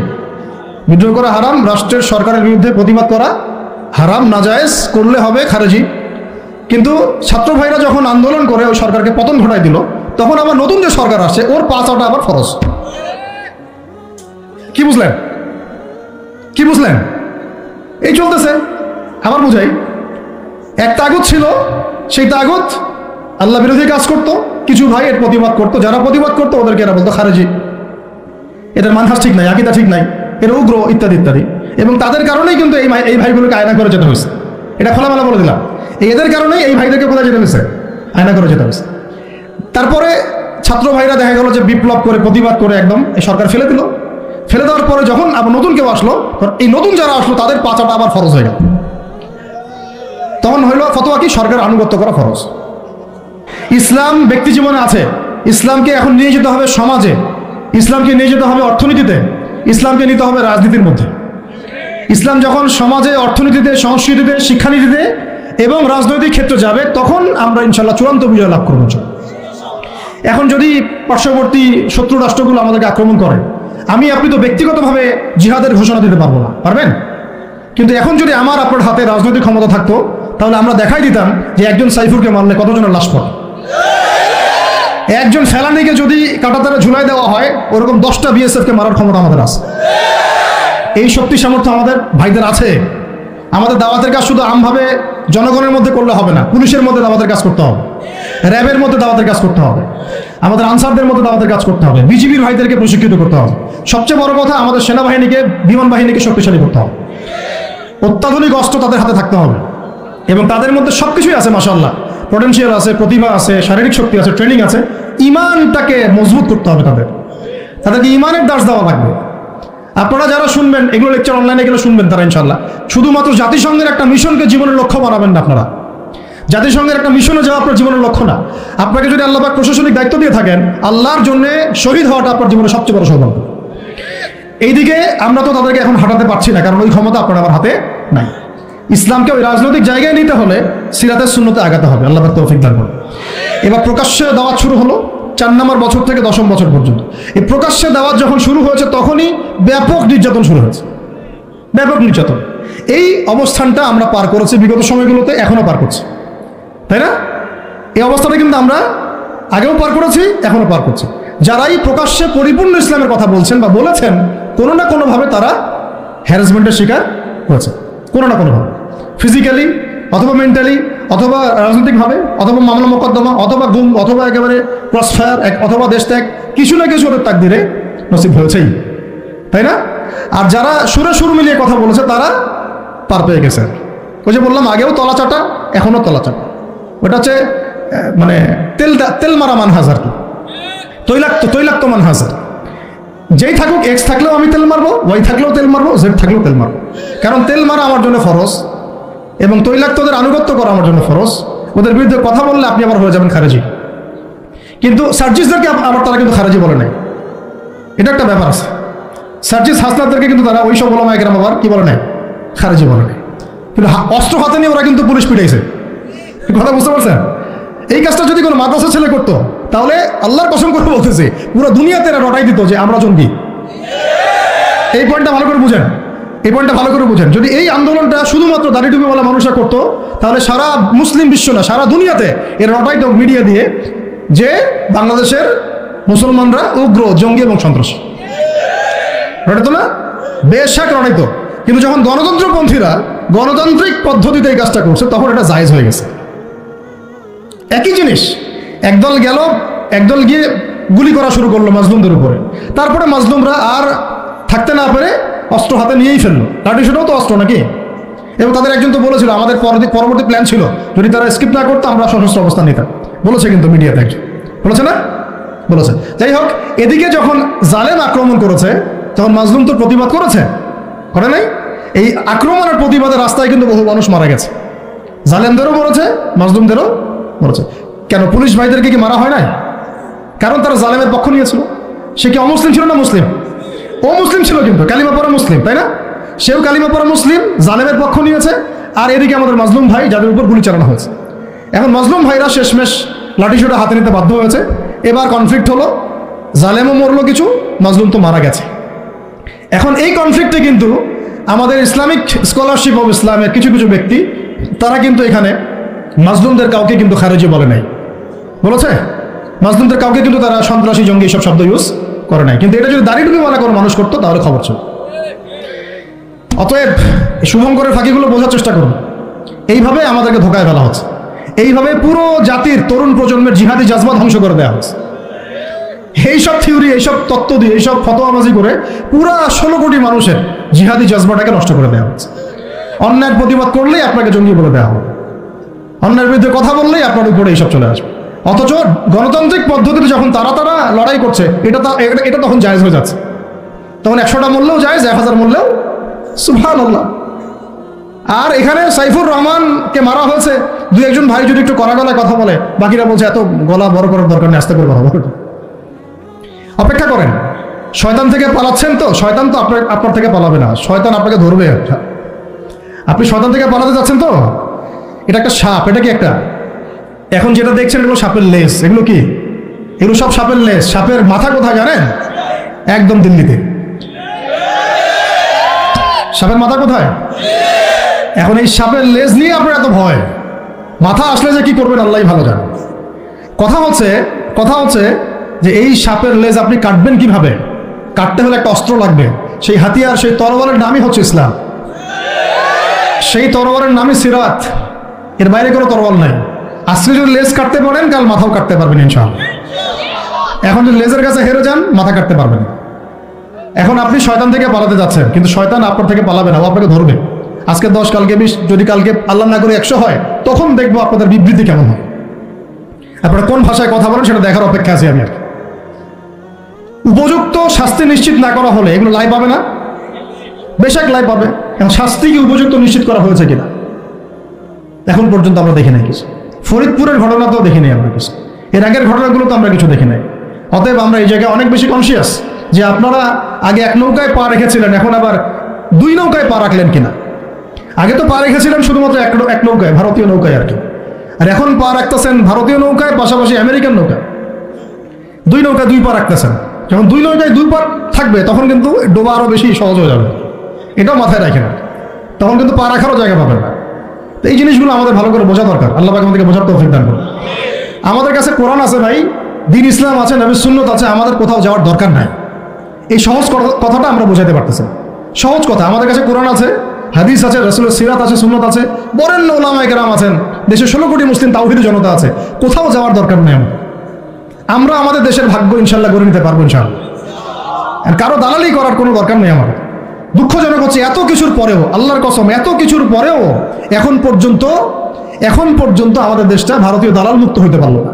বিদ্রোহ করা হারাম, রাষ্ট্রের সরকারের বিরুদ্ধে প্রতিবাদ করা হারাম, নাজায়েজ, করলে হবে খারেজি। কিন্তু ছাত্র ভাইরা যখন আন্দোলন করে ওই সরকারকে পতন ঘটাই দিল, তখন আবার নতুন যে সরকার আসছে ওর পা চাটা আবার ফরজ। কি বুঝলেন? কি বুঝলেন? এই চলতেছে। আবার বুঝাই, এক তাগুত ছিল, সেই তাগুত আল্লাহ বিরোধী কাজ করতো, কিছু ভাই এর প্রতিবাদ করতো, যারা প্রতিবাদ করতো ওদেরকে এরা বলতো খারেজি, এদের মানহাজ ঠিক নাই, আকীদা ঠিক নাই, এর উগ্র, ইত্যাদি ইত্যাদি। এবং তাদের কারণেই কিন্তু এই ভাইগুলোকে আয়না করে যেতে হয়েছে। এটা খোলামেলা বলে দিলাম, এদের কারণেই এই ভাইদেরকে কোথায় যেতে হয়েছে? আয়না করে যেতে হয়েছে। তারপরে ছাত্র ভাইরা দেখা গেল যে বিপ্লব করে, প্রতিবাদ করে একদম এই সরকার ফেলে দিল। ফেলে দেওয়ার পরে যখন আবার নতুন কেউ আসলো, এই নতুন যারা আসলো তাদের পাচাটা আবার ফরজ হয়ে গেল। তখন হইল ফতোয়া কি? সরকার আনুগত্য করা ফরজ। ইসলাম ব্যক্তি জীবনে আছে, ইসলামকে এখন নিয়ে যেতে হবে সমাজে, ইসলামকে নিয়ে যেতে হবে অর্থনীতিতে, ইসলামকে নিতে হবে রাজনীতির মধ্যে। ইসলাম যখন সমাজে, অর্থনীতিতে, সংস্কৃতিতে, শিক্ষানীতিতে এবং রাজনৈতিক ক্ষেত্রে যাবে, তখন আমরা ইনশাল্লাহ চূড়ান্ত বিজয় লাভ করব। এখন যদি পার্শ্ববর্তী শত্রু রাষ্ট্রগুলো আমাদেরকে আক্রমণ করে, আমি আপনি তো ব্যক্তিগতভাবে জিহাদের ঘোষণা দিতে পারবো না, পারবেন? কিন্তু এখন যদি আমার আপনার হাতে রাজনৈতিক ক্ষমতা থাকতো, তাহলে আমরা দেখাই দিতাম যে একজন সাইফুরকে মারলে কতজনের লাশ পড়ে। একজন ফেলানিকে যদি কাঁটাতারে ঝুলাই দেওয়া হয়, ওরকম 10টা বিএসএফকে মারার ক্ষমতা আমাদের আছে। এই শক্তি সামর্থ্য আমাদের ভাইদের আছে। আমাদের দাওয়াতের কাজ শুধু আমভাবে জনগণের মধ্যে করলে হবে না, পুলিশের মধ্যে দাওয়াতের কাজ করতে হবে, র্যাবের মধ্যে দাওয়াতের কাজ করতে হবে, আমাদের আনসারদের মধ্যে দাওয়াতের কাজ করতে হবে, বিজিবির ভাইদেরকে প্রশিক্ষিত করতে হবে। সবচেয়ে বড় কথা, আমাদের সেনাবাহিনীকে, বিমান বাহিনীকে শক্তিশালী করতে হবে। অত্যাধুনিক অস্ত্র তাদের হাতে থাকতে হবে, এবং তাদের মধ্যে সবকিছুই আছে মাশাআল্লাহ, পটেনশিয়াল আছে, প্রতিভা আছে, শারীরিক শক্তি আছে, ট্রেনিং আছে। ইমানটাকে মজবুত করতে হবে, তাদেরকে ইমানের দাস দেওয়া লাগবে। আপনারা যারা শুনবেন এগুলো, লেকচার অনলাইনে এগুলো শুনবেন, তারা ইনশাল্লাহ শুধুমাত্র জাতিসংঘের একটা মিশনকে জীবনের লক্ষ্য বানাবেন না। আপনারা জাতিসংঘের একটা মিশনে যাওয়া আপনার জীবনের লক্ষ্য না। আপনাকে যদি আল্লাহ পাক প্রশাসনিক দায়িত্ব দিয়ে থাকেন, আল্লাহর জন্য শহীদ হওয়াটা আপনার জীবনের সবচেয়ে বড় সৌভাগ্য। এইদিকে আমরা তো তাদেরকে এখন হাঁটাতে পারছি না, কারণ ওই ক্ষমতা আপনার আমার হাতে নাই। ইসলামকে ওই রাজনৈতিক জায়গায় নিতে হলে সিরাতের সুন্নতে আগাতে হবে। আল্লাহ পাক তৌফিক দান করুন। এবার প্রকাশ্যে দাওয়াত শুরু হলো 4 নম্বর বছর থেকে 10ম বছর পর্যন্ত। এই প্রকাশ্যে দাওয়াত যখন শুরু হয়েছে, তখনই ব্যাপক নির্যাতন শুরু হয়েছে, ব্যাপক নির্যাতন। এই অবস্থানটা আমরা পার করেছি বিগত সময়গুলোতে, এখনো পার করছি, তাই না? এই অবস্থাটা কিন্তু আমরা আগেও পার করেছি, এখনো পার করছি। যারাই প্রকাশ্যে পরিপূর্ণ ইসলামের কথা বলছেন বা বলেছেন, কোনো না কোনোভাবে তারা হ্যারাসমেন্টের শিকার হয়েছে, কোনো না কোনোভাবে, ফিজিক্যালি অথবা মেন্টালি অথবা রাজনৈতিকভাবে অথবা মামলা মোকদ্দমা অথবা গুম অথবা একেবারে ক্রসফায়ার অথবা দেশ ত্যাগ, কিছু না কিছু ওদের তাকদিরে নসিব হয়েছেই, তাই না? আর যারা সুরে সুর মিলিয়ে কথা বলেছে তারা পার পেয়ে গেছে। ওই যে বললাম, আগেও তলা চাটা, এখনও তলা চাটা। ওটা হচ্ছে মানে তেল মারা মানহাজ আর কি, তৈলাক্ত মানহাজ। যেই থাকুক, এক্স থাকলেও আমি তেল মারবো, ওয়াই থাকলেও তেল মারবো, জেড থাকলেও তেল মারবো, কারণ তেল মারা আমার জন্য ফরজ এবং তৈলাক্তদের আনুগত্য করা আমার জন্য ফরজ। ওদের বিরুদ্ধে কথা বললে আপনি আবার হয়ে যাবেন খারেজি। কিন্তু সার্জিসদেরকে আবার তারা কিন্তু খারেজি বলে নাই, এটা একটা ব্যাপার আছে। সার্জিস হাসনাতদেরকে কিন্তু তারা ওই সব ওলামায়ে কেরাম আবার কি বলে নাই, খারেজি বলে নাই। কিন্তু অস্ত্র হাতে নিয়ে ওরা কিন্তু পুলিশ পিটাইছে। কথা বুঝতে পারছেন? এই কাজটা যদি কোনো মাদ্রাসা ছেলে করতো তাহলে আল্লাহর কসম করে বলতেছে পুরো দুনিয়াতে এরা রটাই দিত যে আমরা জঙ্গি। এই পয়েন্টটা ভালো করে বুঝেন, এই পয়েন্টটা ভালো করে বুঝেন। যদি এই আন্দোলনটা শুধুমাত্র দাড়ি টুপিওয়ালা মানুষরা করতো তাহলে সারা মুসলিম বিশ্ব না সারা দুনিয়াতে এর রটাই তো মিডিয়া দিয়ে যে বাংলাদেশের মুসলমানরা উগ্র, জঙ্গি এবং সন্ত্রাসী। রটাইতো না? বেশাক রটাইতো। কিন্তু যখন গণতন্ত্রপন্থীরা গণতান্ত্রিক পদ্ধতিতে এই কাজটা করছে তখন এটা জায়েজ হয়ে গেছে। একই জিনিস, একদল গিয়ে গুলি করা শুরু করলো মাজলুমদের উপরে। তারপরে মাজলুমরা আর থাকতে না পেরে অস্ত্র হাতে নিয়েই ফেললো। লাঠিসোঁটাও তো অস্ত্র নাকি? এবং তাদের একজন তো বলেছিল আমাদের পরবর্তী প্ল্যান ছিল যদি তারা স্কিপ না করতো আমরা সশস্ত্র অবস্থান নিতাম। বলেছে কিন্তু মিডিয়াতে একজন বলেছে না? বলেছে। যাই হোক, এদিকে যখন জালেম আক্রমণ করেছে তখন মাজলুম তো প্রতিবাদ করেছে, করে নাই? এই আক্রমণের প্রতিবাদের রাস্তায় কিন্তু বহু মানুষ মারা গেছে। জালেমদেরও মরেছে, মাজলুমদেরও মরেছে। কেন পুলিশ ভাইদেরকে কি মারা হয় নাই? কারণ তারা জালেমের পক্ষ নিয়েছিল। সে কি অমুসলিম ছিল না মুসলিম? ও মুসলিম ছিল, কিন্তু কালিমা পড়া মুসলিম, তাই না? সেও কালিমা পড়া মুসলিম, জালেমের পক্ষ নিয়েছে। আর এদিকে আমাদের মাজলুম ভাই যাদের উপর গুলি চালানো হয়েছে। এখন মাজলুম ভাইরা শেষমেশ লাঠিসোঁটা হাতে নিতে বাধ্য হয়েছে। এবার কনফ্লিক্ট হলো, জালেমও মরলো কিছু, মাজলুম তো মারা গেছে। এখন এই কনফ্লিক্টে কিন্তু আমাদের ইসলামিক স্কলারশিপ অব ইসলামের কিছু কিছু ব্যক্তি তারা কিন্তু এখানে মাজলুমদের কাউকে কিন্তু খারেজি বলে নাই। বলেছে মাজলুমদের কাউকে কিন্তু তারা সন্ত্রাসী, জঙ্গি সব শব্দ ইউজ করে নাই। কিন্তু এটা যদি দাড়ি টুপিওয়ালা কোনো মানুষ করতো তাহলে খবর ছিল। অতএব শুভঙ্করের ফাঁকিগুলো বোঝার চেষ্টা করুন। এইভাবে আমাদেরকে ধোকায় ফেলা হচ্ছে, এইভাবে পুরো জাতির তরুণ প্রজন্মের জিহাদি জাজবা ধ্বংস করে দেওয়া হচ্ছে। এইসব থিওরি, এইসব তত্ত্ব দিয়ে, এইসব ফতোয়াবাজি করে পুরা 16 কোটি মানুষের জিহাদি জাজবাটাকে নষ্ট করে দেওয়া হচ্ছে। অন্যায়ের প্রতিবাদ করলেই আপনাকে জঙ্গি বলে দেওয়া হবে, অন্যায়ের বিরুদ্ধে কথা বললেই আপনার উপরে এইসব চলে আসবে। অথচ গণতান্ত্রিক পদ্ধতিতে যখন তারা লড়াই করছে এটা তখন জায়েজ হয়ে যাচ্ছে। তখন 100টা মূল্যেও জায়েজ, 1000 মূল্যেও সুবহানাল্লাহ। আর এখানে সাইফুর রহমানকে মারা হয়েছে, দুই একজন ভাই যদি একটু কড়া গলায় কথা বলে, বাকিরা বলছে এত গলা বড় করার দরকার নেই, আস্তে করে কথা বলুন। অপেক্ষা করেন, শয়তান থেকে পালাচ্ছেন তো, শয়তান তো আপনার থেকে পালাবে না, শয়তান আপনাকে ধরবে। আপনি শয়তান থেকে পালাতে যাচ্ছেন তো, এটা একটা সাপ। এটা কি একটা, এখন যেটা দেখছেন এগুলো সাপের লেজ। এগুলো কি? এগুলো সব সাপের লেজ। সাপের মাথা কোথায় জানেন? একদম দিল্লিতে। সাপের মাথা কোথায়? এখন এই সাপের লেজ নিয়ে আপনার এত ভয়, মাথা আসলে যে কি করবেন আল্লাহই ভালো জানে। কথা হচ্ছে যে এই সাপের লেজ আপনি কাটবেন কিভাবে? কাটতে হলে একটা অস্ত্র লাগবে। সেই হাতিয়ার, সেই তরবারের নামই হচ্ছে ইসলাম। সেই তরবারের নামই সিরাত। এর বাইরে কোনো তরবাল নাই। আজকে যদি লেজ কাটতে পারেন কাল মাথাও কাটতে পারবেন ইনশাআল্লাহ। এখন যদি লেজের কাছে হেরে যান মাথা কাটতে পারবেন। এখন আপনি শয়তান থেকে পালাতে যাচ্ছেন, কিন্তু শয়তান আপনার থেকে পালাবে না, ও আপনাকে ধরবে। আজকে 10, কালকে 20, যদি কালকে আল্লাহ না করে 100 হয়, তখন দেখবো আপনাদের বিবৃতি কেমন হয়। আপনারা কোন ভাষায় কথা বলেন সেটা দেখার অপেক্ষা আছি আমি। আর উপযুক্ত শাস্তি নিশ্চিত না করা হলে এগুলো লাই পাবে না, বেশাক লাই পাবে। এখন শাস্তি কি উপযুক্ত নিশ্চিত করা হয়েছে কিনা এখন পর্যন্ত আমরা দেখি নাই কিছু। ফরিদপুরের ঘটনা তো দেখি নাই আমরা কিছু, এর আগের ঘটনাগুলো তো আমরা কিছু দেখি নাই। অতএব আমরা এই জায়গায় অনেক বেশি কনসিয়াস যে আপনারা আগে এক নৌকায় পা রেখেছিলেন, এখন আবার 2 নৌকায় পা রাখলেন কিনা। আগে তো পা রেখেছিলেন শুধুমাত্র এক নৌকায়, ভারতীয় নৌকায় আর কি। আর এখন পা রাখতেছেন ভারতীয় নৌকায় পাশাপাশি আমেরিকান নৌকায়। 2 নৌকায় 2 পা রাখতেছেন। যখন 2 নৌকায় 2 পা থাকবে তখন কিন্তু ডোবা আরো বেশি সহজ হয়ে যাবে। এটাও মাথায় রাখেন, তখন কিন্তু পা রাখারও জায়গা পাবেন না। তো এই জিনিসগুলো আমাদের ভালো করে বোঝা দরকার। আল্লাহ পাক আমাদেরকে বোঝার তৌফিক দান করুন। আমাদের কাছে কোরআন আছে ভাই, দ্বীন ইসলাম আছে, নবীর সুন্নাত আছে, আমাদের কোথাও যাওয়ার দরকার নাই। এই সহজ কথাটা আমরা বোঝাতে পারতেছি। সহজ কথা, আমাদের কাছে কোরআন আছে, হাদিস আছে, রাসূলের সিরাত আছে, সুন্নাত আছে, বরেণ্য উলামায়ে কেরাম আছেন, দেশে 16 কোটি মুসলিম তাওহীদি জনতা আছে। কোথাও যাওয়ার দরকার নেই। আমরা আমাদের দেশের ভাগ্য ইনশাআল্লাহ গড়ে নিতে পারবো ইনশাআল্লাহ। আর কারো দালালি করার কোনো দরকার নেই আমাদের। দুঃখজনক হচ্ছে এত কিছুর পরেও, আল্লাহর কসম এত কিছুর পরেও এখন পর্যন্ত আমাদের দেশটা ভারতীয় দালাল মুক্ত হইতে পারলো না।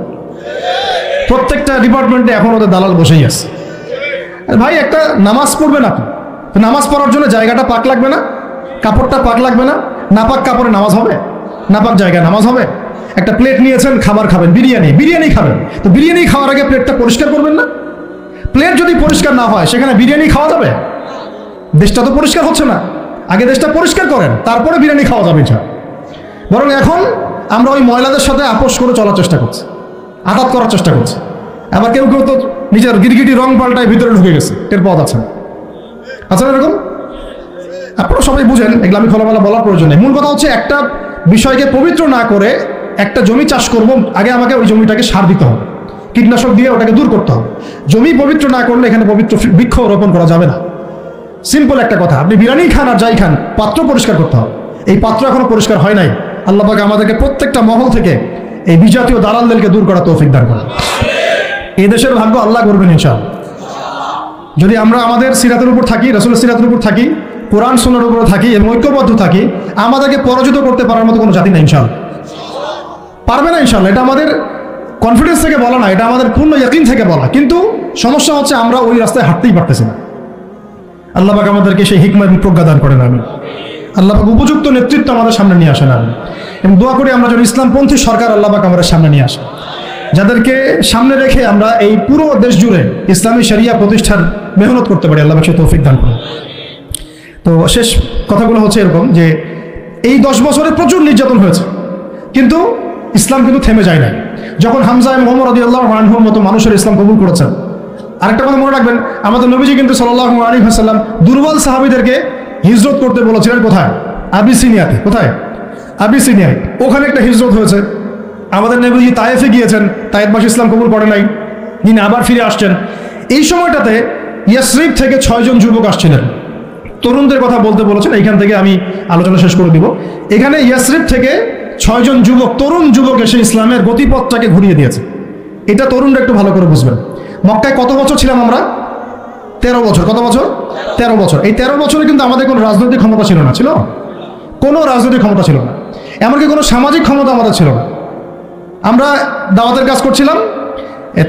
প্রত্যেকটা ডিপার্টমেন্টে এখন ওদের দালাল বসেই আছে। ভাই একটা নামাজ পড়বেন আপনি, নামাজ পড়ার জন্য জায়গাটা পাক লাগবে না, কাপড়টা পাক লাগবে না? নাপাক কাপড়ে নামাজ হবে? নাপাক জায়গায় নামাজ হবে? একটা প্লেট নিয়েছেন, খাবার খাবেন, বিরিয়ানি খাবেন, তো বিরিয়ানি খাওয়ার আগে প্লেটটা পরিষ্কার করবেন না? প্লেট যদি পরিষ্কার না হয় সেখানে বিরিয়ানি খাওয়া যাবে? দেশটা তো পরিষ্কার হচ্ছে না, আগে দেশটা পরিষ্কার করেন, তারপরে বিরিয়ানি খাওয়া যাবে ইনশাআল্লাহ। বরং এখন আমরা ওই ময়লাদের সাথে আপোষ করে চলার চেষ্টা করছি, আঘাত করার চেষ্টা করছি। আবার কেউ কেউ তো নিজের গিরগিটি রং পাল্টায় ভিতরে ঢুকে গেছে, টের পাওয়া যাচ্ছে না। আচ্ছা, এরকম আপনারা সবাই বুঝেন, এগুলো আমি খোলামেলা বলার প্রয়োজন নেই। মূল কথা হচ্ছে একটা বিষয়কে পবিত্র না করে একটা জমি চাষ করব, আগে আমাকে ওই জমিটাকে সার দিতে হবে, কীটনাশক দিয়ে ওটাকে দূর করতে হবে। জমি পবিত্র না করলে এখানে পবিত্র বৃক্ষ রোপণ করা যাবে না। সিম্পল একটা কথা, আপনি বিরিয়ানি খান আর যাই খান, পাত্র পরিষ্কার করতে হবে। এই পাত্র এখনো পরিষ্কার হয় নাই। আল্লাহ পাক আমাদেরকে প্রত্যেকটা মহল থেকে এই বিজাতীয় দালালদেরকে দূর করা তৌফিক দান করেন। এই দেশের ভাগ্য আল্লাহ করবেন ইনশাআল্লাহ। যদি আমরা আমাদের সিরাতের উপর থাকি, রাসূলের সিরাতের উপর থাকি, কোরআন সুন্নাহর উপর থাকি এবং ঐক্যবদ্ধ থাকি, আমাদেরকে পরাজিত করতে পারার মতো কোনো জাতি না ইনশাআল্লাহ, পারবে না ইনশাআল্লাহ। এটা আমাদের কনফিডেন্স থেকে বলা না, এটা আমাদের পূর্ণ ইয়াকিন থেকে বলা। কিন্তু সমস্যা হচ্ছে আমরা ওই রাস্তায় হাঁটতেই পারতেছি না। আল্লাহ পাক আমাদেরকে সেই হিকমা এবং প্রজ্ঞা দান করেন। আমি আল্লাহ পাক উপযুক্ত নেতৃত্ব আমাদের সামনে নিয়ে আসেন। আমি এবং দোয়া করি আমরা যেন ইসলামপন্থী সরকার আল্লাহ পাক আমাদের সামনে নিয়ে আসেন, যাদেরকে সামনে রেখে আমরা এই পুরো দেশ জুড়ে ইসলামী শরিয়া প্রতিষ্ঠার মেহনত করতে পারি। আল্লাহ পাক সেই তৌফিক দান করেন। তো শেষ কথাগুলো হচ্ছে এরকম যে এই 10 বছরে প্রচুর নির্যাতন হয়েছে, কিন্তু ইসলাম কিন্তু থেমে যায় নাই। যখন হামজা এবং ওমর রাদিয়াল্লাহু আনহুর মতো মানুষের ইসলাম কবুল করেছেন। আরেকটা কথা মনে রাখবেন, আমাদের নবীজি কিন্তু সাল্লাল্লাহু আলাইহি ওয়াসাল্লাম দুর্বল সাহাবীদেরকে হিজরত করতে বলেছিলেন। কোথায়? আবিসিনিয়াতে। কোথায়? আবিসিনিয়ায়। ওখানে একটা হিজরত হয়েছে। আমাদের নবীজি তায়েফে গিয়েছেন, তায়েফবাসী ইসলাম কবুল করে নাই, তিনি আবার ফিরে আসছেন। এই সময়টাতে ইয়াসরিব থেকে 6 জন যুবক আসছিলেন, তরুণদের কথা বলতে বলেছেন। এইখান থেকে আমি আলোচনা শেষ করে দিব। এখানে ইয়াসরিব থেকে 6 জন যুবক, তরুণ যুবক এসে ইসলামের গতিপথটাকে ঘুরিয়ে দিয়েছে। এটা তরুণরা একটু ভালো করে বুঝবেন। মক্কায় কত বছর ছিলাম আমরা? 13 বছর। কত বছর? 13 বছর। এই 13 বছরে কিন্তু আমাদের কোনো রাজনৈতিক ক্ষমতা ছিল না, ছিল কোনো রাজনৈতিক ক্ষমতা ছিল না, এমনকি কোনো সামাজিক ক্ষমতা আমাদের ছিল না। আমরা দাওয়াতের কাজ করছিলাম,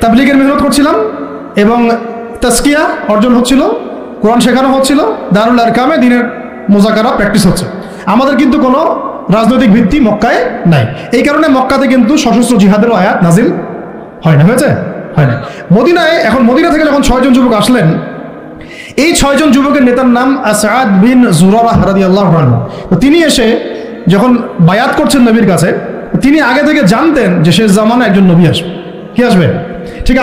তাবলীগের মেহনত করছিলাম এবং তাজকিয়া অর্জন হচ্ছিল, কোরআন শেখানো হচ্ছিল, দারুল আরকামে দিনের মুজাকারা প্র্যাকটিস হচ্ছে। আমাদের কিন্তু কোনো রাজনৈতিক ভিত্তি মক্কায় নাই। এই কারণে মক্কাতে কিন্তু সশস্ত্র জিহাদেরও আয়াত নাজিল হয় না। হয়েছে? হয় না। মদিনায়, এখন মদিনা থেকে যখন 6 জন যুবক আসলেন, এই 6 জন যুবকের নেতার নাম আসাদ বিন জুরারাহ রাদিয়াল্লাহু আনহু। তো তিনি এসে যখন বায়াত করছেন নবীর কাছে, তিনি আগে থেকে জানতেন যে শেষ জামানায় একজন নবী আসবে। কি আসবে? ঠিক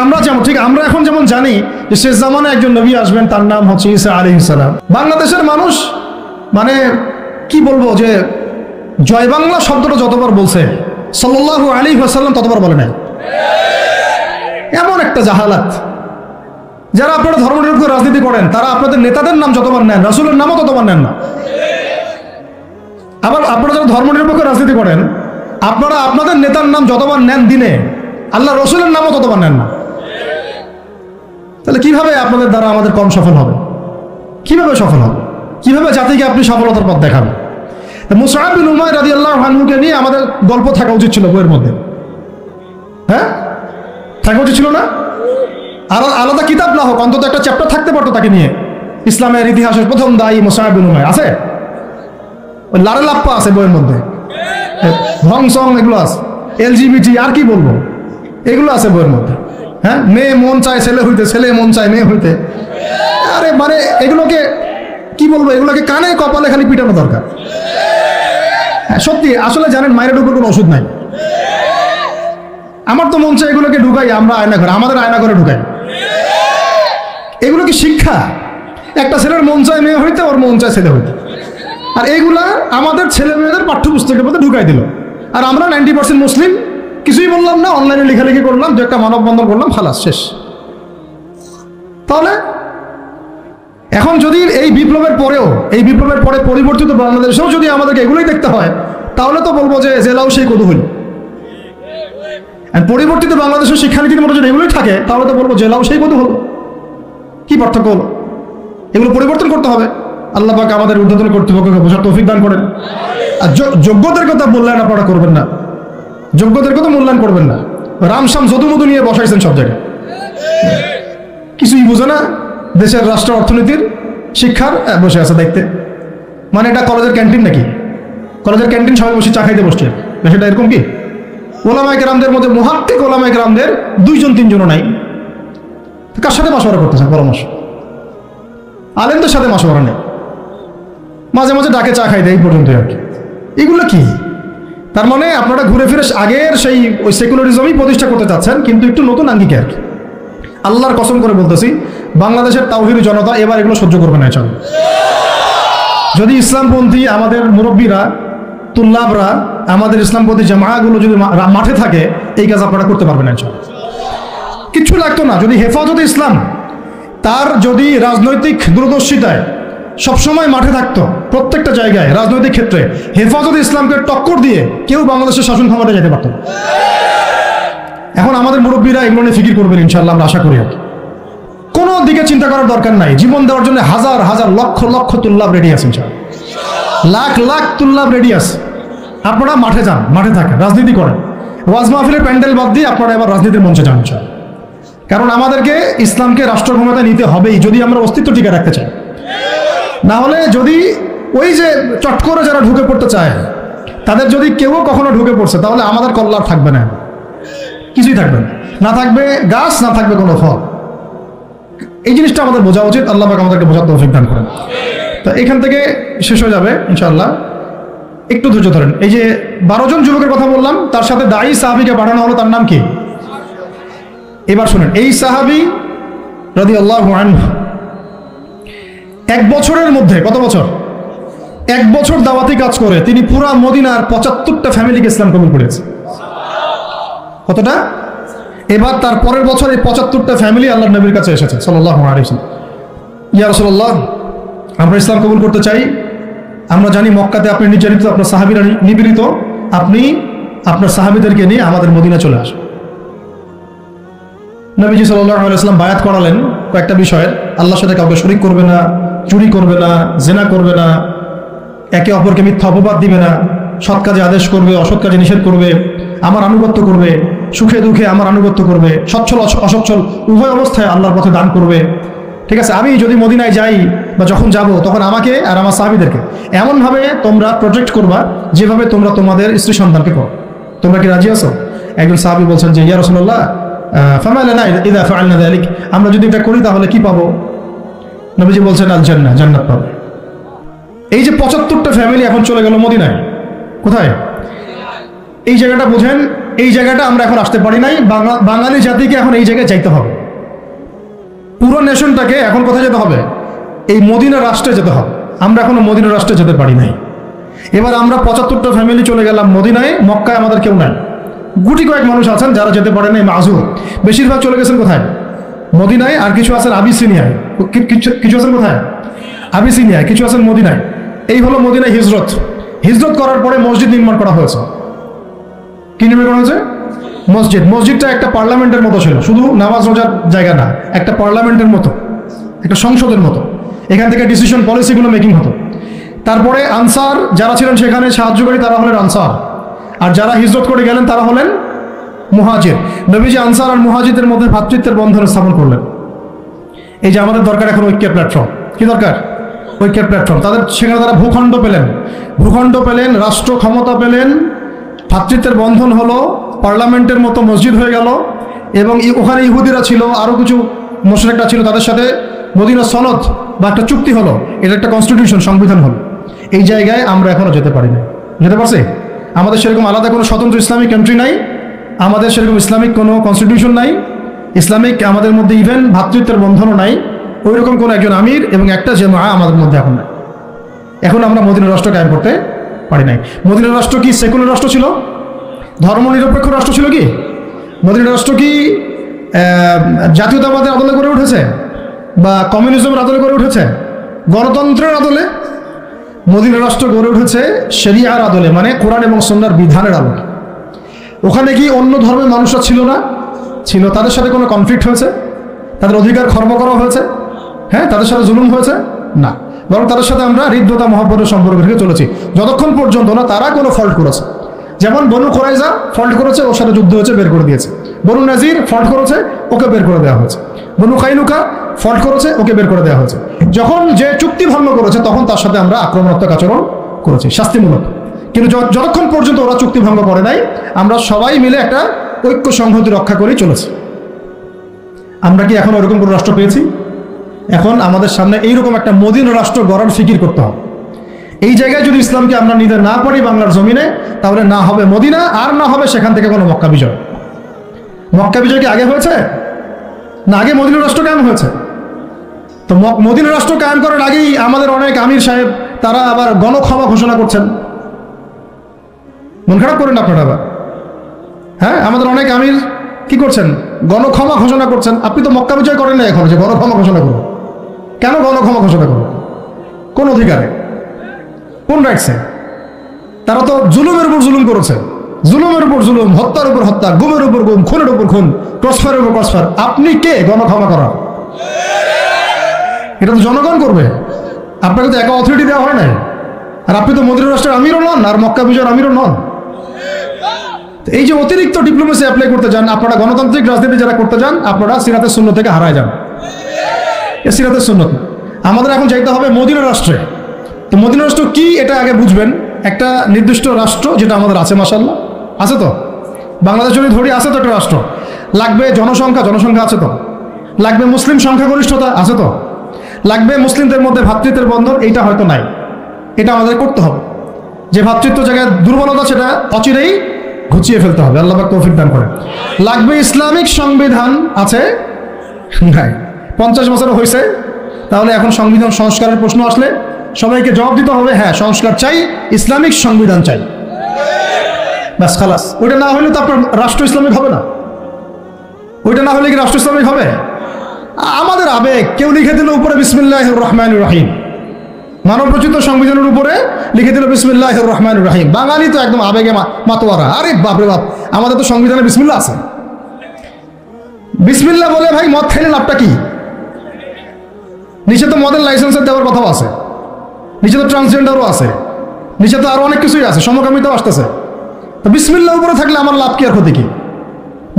আমরা এখন যেমন জানি যে শেষ জামানায় একজন নবী আসবেন, তার নাম হচ্ছে ঈসা আলাইহিস সালাম। বাংলাদেশের মানুষ মানে কি বলবো, যে জয় বাংলা শব্দটা যতবার বলছে সাল্লাল্লাহু আলাইহি ওয়াসাল্লাম ততবার বলে নাই। এমন একটা জাহালাত। যারা আপনারা ধর্মনিরপেক্ষ রাজনীতি করেন, তারা আপনাদের নেতাদের নাম যতবার নেন, রাসূলের নামও ততবার নেন না। আবার আপনারা যারা ধর্মনিরপেক্ষ রাজনীতি করেন, আপনারা আপনাদের নেতার নাম যতবার নেন দিনে, আল্লাহ রসুলের নামও ততবার নেন না। তাহলে কিভাবে আপনাদের দ্বারা আমাদের কম সফল হবে? কিভাবে সফল হবে? কিভাবে জাতিকে আপনি সফলতার পথ দেখাবেন? মুসআব বিন উমাইর রাদিয়াল্লাহু আনহুকে নিয়ে আমাদের গল্প থাকা উচিত ছিল বইয়ের মধ্যে। হ্যাঁ, থাকা উচিত ছিল না? আর আলাদা কিতাব না হোক, অন্তত একটা চ্যাপ্টার থাকতে পারতো তাকে নিয়ে। ইসলামের ইতিহাসের প্রথম দায়ী মুসআব বিন উমাইর আছে, ওই লারে লাপ্পা আছে বইয়ের মধ্যে, রং সং এগুলো আছে, এলজিবিটি আর কি বলবো, এগুলো আছে বইয়ের মধ্যে। হ্যাঁ, মেয়ে মন চায় ছেলে হইতে, ছেলে মন চায় মেয়ে হইতে। আরে মানে এগুলোকে কি বলবো, এগুলোকে কানে কপালে খালি পিটানো দরকার। হ্যাঁ সত্যি, আসলে জানেন মায়ের উপর কোনো ওষুধ নাই। আমার তো মন চায় এগুলোকে ঢুকাই আমরা আয়না ঘরে, আমাদের আয়না ঘরে ঢুকাই। এগুলো কি শিক্ষা? একটা ছেলের মন চায় মেয়ে হইতে, ওর মন চায় ছেলে হইতে, আর এইগুলা আমাদের ছেলে মেয়েদের পাঠ্যপুস্তকের মধ্যে ঢুকাই দিল। আর আমরা 90% মুসলিম, কিছুই বললাম না, অনলাইনে লেখালেখি করলাম, দু একটা মানববন্ধন করলাম, খালাস, শেষ। তাহলে এখন যদি এই বিপ্লবের পরেও, এই বিপ্লবের পরে পরিবর্তিত বাংলাদেশেও যদি আমাদেরকে এগুলোই দেখতে হয়, তাহলে তো বলবো যে জেলাও সেই কদু হইল। পরিবর্তিত বাংলাদেশের শিক্ষানীতির মধ্যে যদি এগুলোই থাকে, তাহলে তো বলবো জেলাও সেই কদু হলো। কি পার্থক্য হলো? এগুলো পরিবর্তন করতে হবে। আল্লাহ পাক আমাদের ঊর্ধ্বতন কর্তৃপক্ষকে বোঝার তৌফিক দান করেন। আর যোগ্যদের কথা মূল্যায়ন আপনারা করবেন না, যোগ্যদের কথা মূল্যায়ন করবেন না। রামসাম যদুমধু নিয়ে বসাইছেন সব জায়গায়, কিছুই বুঝে না দেশের রাষ্ট্র অর্থনীতির শিক্ষার, বসে আছে দেখতে। মানে এটা কলেজের ক্যান্টিন নাকি? কলেজের ক্যান্টিন সবাই বসে চা খাইতে বসছে, সেটা এরকম কি? ওলামায়ে কেরামদের মধ্যে মুহাক্কিক ওলামায়ে কেরামদের 2-3 নাই। কার সাথে মাশওয়ারা করতেছেন? পরামর্শ আলেমদের সাথে মাশওয়ারা নেই। মাঝে মাঝে ডাকে চা খাইতে, এই পর্যন্ত আর কি। এগুলো কি? তার মানে আপনারা ঘুরে ফিরে আগের সেই ওই সেকুলারিজমই প্রতিষ্ঠা করতে চাচ্ছেন, কিন্তু একটু নতুন আঙ্গিকে আর কি। আল্লাহর কসম করে বলতেছি, বাংলাদেশের তাওহীদি জনতা এবার এগুলো সহ্য করবে না। চল, যদি ইসলামপন্থী আমাদের মুরব্বীরা, তুল্লাবরা, আমাদের ইসলামপন্থী জামায়াগুলো যদি মাঠে থাকে, এই কাজ আপনারা করতে পারবেন না। চল, কিচ্ছু লাগতো না যদি হেফাজতে ইসলাম তার যদি রাজনৈতিক দূরদর্শিতায় সবসময় মাঠে থাকতো, প্রত্যেকটা জায়গায় রাজনৈতিক ক্ষেত্রে হেফাজতে ইসলামকে টক্কর দিয়ে কেউ বাংলাদেশের শাসন ক্ষমতায় যেতে পারত। এখন আমাদের মুরব্বীরা এগুলো নিয়ে ফিকির করবেন ইনশাআল্লাহ, আমরা আশা করি। আর কোনো দিকে চিন্তা করার দরকার নাই। জীবন দেওয়ার জন্য হাজার হাজার লক্ষ লক্ষ তুল্লাব রেডি আছে, লাখ লাখ তুল্লাব রেডি আছে। আপনারা মাঠে যান, মাঠে থাকেন, রাজনীতি করেন। ওয়াজ মাহফিলের প্যান্ডেল বাদ দিয়ে আপনারা এবার রাজনীতির মঞ্চে যান। কারণ আমাদেরকে ইসলামকে রাষ্ট্র ক্ষমতায় নিতে হবেই যদি আমরা অস্তিত্ব টিকে রাখতে চাই। না হলে যদি ওই যে চট করে যারা ঢুকে পড়তে চায় তাদের যদি কেউ কখনো ঢুকে পড়ছে, তাহলে আমাদের কল্যাণ থাকবে না, কিছুই থাকবে না। না থাকবে গাছ, না থাকবে কোনো ফল। এই জিনিসটা আমাদের বোঝা উচিত। আল্লাহ পাক আমাদেরকে বোঝার তৌফিক দান করেন। তো এখান থেকে শেষ হয়ে যাবে ইনশাআল্লাহ, একটু ধৈর্য ধরেন। এই যে 12 জন যুবকের কথা বললাম, তার সাথে দায়ী সাহাবীকে পাঠানো হলো, তার নাম কি? এবার শুনেন, এই সাহাবী রাদিয়াল্লাহু আনহু 1 বছরের মধ্যে, কত বছর? 1 বছর দাওয়াতি কাজ করে তিনি পুরা মদিনার 75টা ফ্যামিলিকে ইসলাম কবুল করেছে। কতটা? এবার তার পরের বছর এই 75টা ফ্যামিলি আল্লাহর নবীর কাছে এসেছে সাল্লাল্লাহু আলাইহি ওয়াসাল্লাম। ইয়া রাসূলুল্লাহ, আমরা ইসলাম কবুল করতে চাই। আমরা জানি মক্কাতে আপনি নির্যাতিত, আপনার সাহাবীরা নিপীড়িত, আপনি আপনার সাহাবীদেরকে নিয়ে আমাদের মদিনা চলে আসুন। নবীজি সাল্লাল্লাহু আলাইহি ওয়াসাল্লাম বায়াত করালেন কয়েকটা বিষয়ের। আল্লাহর সাথে কাউকে শরীক করবে না, চুরি করবে না, জিনা করবে না, একে অপরকে মিথ্যা অপবাদ দিবে না, সৎ কাজে আদেশ করবে, অসৎ কাজে নিষেধ করবে, আমার আনুগত্য করবে, সুখে দুঃখে আমার আনুগত্য করবে, সচ্ছল অসচ্ছল উভয় অবস্থায় আল্লাহর পথে দান করবে। ঠিক আছে, আমি যদি মদিনায় যাই বা যখন যাব তখন আমাকে আর আমার সাহাবীদেরকে এমনভাবে তোমরা প্রোটেক্ট করবা যেভাবে তোমরা তোমাদের স্ত্রী সন্তানকে করো। তোমরা কি রাজি আছো? একজন সাহাবী বলছেন যে ইয়া রাসূলুল্লাহ, ফামা লানা ইযা ফাআলনা যালিক, আমরা যদি এটা করি তাহলে কি পাবো? নবীজি বলছেন আল জান্নাহ, জান্নাত পাবে। এই যে 75টা ফ্যামিলি এখন চলে গেল মদিনায়, কোথায়? এই জায়গাটা বুঝেন, এই জায়গাটা আমরা এখন আসতে পারি নাই। বাঙালি জাতিকে এখন এই জায়গায় যাইতে হবে। পুরো নেশনটাকে এখন কোথায় যেতে হবে? এই মদিনা রাষ্ট্রে যেতে হবে। আমরা এখনো মদিনা রাষ্ট্রে যেতে পারি নাই। এবার আমরা 75টা ফ্যামিলি চলে গেলাম মদিনায়। মক্কায় আমাদের কেউ নাই, গুটি কয়েক মানুষ আছেন যারা যেতে পারে নাই, মাযুর। বেশিরভাগ চলে গেছেন কোথায়? মদিনায়। আর কিছু আছেন আবিসিনিয়ায়, কিছু আছেন কোথায়? আবিসিনিয়ায়, কিছু আছেন মদিনায়। এই হলো মদিনায় হিজরত। হিজরত করার পরে মসজিদ নির্মাণ করা হয়েছে। কি নির্মাণ করা হয়েছে? মসজিদ। মসজিদটা একটা পার্লামেন্টের মতো ছিল, শুধু নামাজ রোজার জায়গা না, একটা পার্লামেন্টের মতো, একটা সংসদের মতো। এখান থেকে ডিসিশন পলিসিগুলো মেকিং হতো। তারপরে আনসার যারা ছিলেন সেখানে সাহায্যকারী, তারা হলেন আনসার। আর যারা হিজরত করে গেলেন তারা হলেন মুহাজির। নবীজি আনসার আর মুহাজিরদের মধ্যে ভ্রাতৃত্বের বন্ধন স্থাপন করলেন। এই যে আমাদের দরকার এখন ঐক্যের প্ল্যাটফর্ম। কি দরকার? ঐক্যের প্ল্যাটফর্ম। তাদের সেখানে তারা ভূখণ্ড পেলেন, রাষ্ট্র ক্ষমতা পেলেন, ভ্রাতৃত্বের বন্ধন হলো, পার্লামেন্টের মতো মসজিদ হয়ে গেল। এবং ওখানে ইহুদিরা ছিল, আরও কিছু মুশরিকরা ছিল, তাদের সাথে মদিনা সনদ বা একটা চুক্তি হলো। এটা একটা কনস্টিটিউশন, সংবিধান হলো। এই জায়গায় আমরা এখনো যেতে পারি না। যেতে পারছি? আমাদের সেরকম আলাদা কোনো স্বতন্ত্র ইসলামিক কান্ট্রি নাই, আমাদের সেরকম ইসলামিক কোনো কনস্টিটিউশন নাই, ইসলামিক আমাদের মধ্যে ইভেন ভ্রাতৃত্বের বন্ধনও নাই। ওই রকম কোনো একজন আমির এবং একটা জামাআ আমাদের মধ্যে এখন নাই। এখন আমরা মদিনা রাষ্ট্র কায়েম করতে পারি নাই। মদিনা রাষ্ট্র কি সেকুলার রাষ্ট্র ছিল? ধর্মনিরপেক্ষ রাষ্ট্র ছিল কি? মদিনা রাষ্ট্র কি জাতীয়তাবাদের আদলে গড়ে উঠেছে বা কমিউনিজমের আদলে গড়ে উঠেছে? গণতন্ত্রের আদলে? মদিনা রাষ্ট্র গড়ে উঠেছে শরিয়ার আদলে, মানে কোরআন এবং সুন্নাহর বিধানের আদলে। ওখানে কি অন্য ধর্মের মানুষরা ছিল না? ছিল। তাদের সাথে কোনো কনফ্লিক্ট হয়েছে? তাদের অধিকার খর্ব করা হয়েছে? হ্যাঁ, তাদের সাথে জুলুম হয়েছে? না, বরং তাদের সাথে আমরা হৃদ্যতা মহব্বতের সম্পর্ক রেখে চলেছি যতক্ষণ পর্যন্ত না তারা কোনো ফল্ট করেছে। যেমন বনু কুরাইজা ফল্ট করেছে, ওর সাথে যুদ্ধ হয়েছে, বের করে দিয়েছে। বনু নাজির ফল্ট করেছে, ওকে বের করে দেওয়া হয়েছে। বনু কাইনুকা ফল্ট করেছে, ওকে বের করে দেওয়া হয়েছে। যখন যে চুক্তি ভঙ্গ করেছে তখন তার সাথে আমরা আক্রমণাত্মক আচরণ করেছি, শাস্তিমূলক। কিন্তু যতক্ষণ পর্যন্ত ওরা চুক্তি ভঙ্গ করে নাই, আমরা সবাই মিলে একটা ঐক্য সংহতি রক্ষা করেই চলেছি। আমরা কি এখন ওরকম কোনো রাষ্ট্র পেয়েছি? এখন আমাদের সামনে এইরকম একটা মদিনা রাষ্ট্র গড়ার ফিকির করতে হবে। এই জায়গায় যদি ইসলামকে আমরা নিতে না পারি বাংলার জমিনে, তাহলে না হবে মদিনা, আর না হবে সেখান থেকে কোনো মক্কা বিজয়। মক্কা বিজয় কি আগে হয়েছে না আগে মদিনা রাষ্ট্র কায়েম হয়েছে? তো মদিনা রাষ্ট্র কায়েম করার আগেই আমাদের অনেক আমির সাহেব তারা আবার গণক্ষমা ঘোষণা করছেন। মন খারাপ করেন আপনারা আবার? হ্যাঁ, আমাদের অনেক আমির কি করছেন? গণক্ষমা ঘোষণা করছেন। আপনি তো মক্কা বিজয় করেন না এখন যে গণক্ষমা ঘোষণা করুন। কেন গণক্ষমা ঘোষণা করুন? কোন অধিকারে, কোন রাইটসে? তারা তো জুলুমের উপর জুলুম করেছে, জুলুমের উপর জুলুম, হত্যার উপর হত্যা, গুমের উপর গুম, খুনের উপর খুন, ক্রসফায়ারের উপর ক্রসফায়ার। আপনি কে গণক্ষমা করা? এটা তো জনগণ করবে, আপনাকে তো একা অথরিটি দেওয়া হয় নাই। আর আপনি তো মদিনা রাষ্ট্রের আমিরও নন, আর মক্কা বিজয়ের আমিরও নন। এই যে অতিরিক্ত ডিপ্লোমেসি অ্যাপ্লাই করতে যান আপনারা, গণতান্ত্রিক রাজনীতি যারা করতে যান, আপনারা সিরাতের সুন্নাত থেকে হারায় যান। এ সিরাতের সুন্নাত। আমাদের এখন যাইতে হবে মদিনা রাষ্ট্রে। তো মদিনা রাষ্ট্র কি এটা আগে বুঝবেন। একটা নির্দিষ্ট রাষ্ট্র যেটা আমাদের আছে, মাশাআল্লাহ আছে তো, বাংলাদেশ যদি ধরি আছে তো একটা রাষ্ট্র। লাগবে জনসংখ্যা আছে তো, লাগবে মুসলিম সংখ্যাগরিষ্ঠতা আছে তো, লাগবে মুসলিমদের মধ্যে ভ্রাতৃত্বের বন্ধন, এইটা হয়তো নাই। এটা আমাদের করতে হবে। যে ভ্রাতৃত্ব জায়গায় দুর্বলতা সেটা অচিরেই ঘুচিয়ে ফেলতে হবে। আল্লাহ পাক তৌফিক দান করেন। লাগবে ইসলামিক সংবিধান আছে নাই, 50 বছর হয়েছে, তাহলে এখন সংবিধান সংস্কারের প্রশ্ন আসলে সবাইকে জবাব দিতে হবে, হ্যাঁ সংস্কার চাই, ইসলামিক সংবিধান চাই, ব্যাস খালাস। ওইটা না হলে তো আপনার রাষ্ট্র ইসলামিক হবে না। ওইটা না হলে কি রাষ্ট্র ইসলামিক হবে? আমাদের আবেগ, কেউ লিখে দিল উপরে বিসমিল্লাহির রহমানির রহিম, মানবরচিত সংবিধানের উপরে লিখে দিল বিসমিল্লাহির রহমানির রহিম। বাঙালি তো একদম আবেগে মাতোয়ারা। আরে বাপরে বাপ, আমাদের তো সংবিধানে বিসমিল্লাহ আছে। বিসমিল্লাহ বলে ভাই মদ খাইলে লাভটা কি? নিচে তো মদের লাইসেন্সের দেওয়ার কথাও আছে, নিচে তো ট্রান্সজেন্ডারও আছে, নিচে তো আরো অনেক কিছুই আছে, সমকামিতাও আসতেছে। তো বিসমিল্লাহ উপরে থাকলে আমার লাভ কি আর ক্ষতি কি?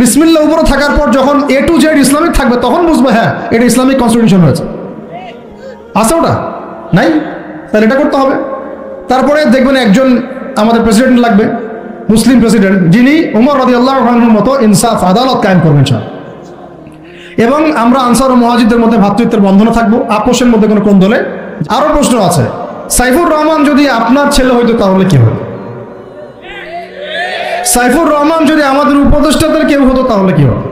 বিসমিল্লাহ উপরে থাকার পর যখন A to Z ইসলামিক থাকবে তখন বুঝবো হ্যাঁ এটা ইসলামিক কনস্টিটিউশন হয়েছে। আছে ওটা নাই, তাহলে এটা করতে হবে। তারপরে দেখবেন একজন আমাদের প্রেসিডেন্ট লাগবে, মুসলিম প্রেসিডেন্ট, যিনি উমর রাদিয়াল্লাহু আনহুর মতো ইনসাফ আদালত কায়েম করবেন সব। এবং আমরা আনসার ও মুহাজিরদের মধ্যে ভ্রাতৃত্বের বন্ধনে থাকবো, আপোষের মধ্যে কোনো কোন্দলে। আরো প্রশ্ন আছে, সাইফুর রহমান যদি আপনার ছেলে হইতো তাহলে কি হতো? সাইফুর রহমান যদি আমাদের উপদেষ্টাদের কেউ হতো তাহলে কি হতো?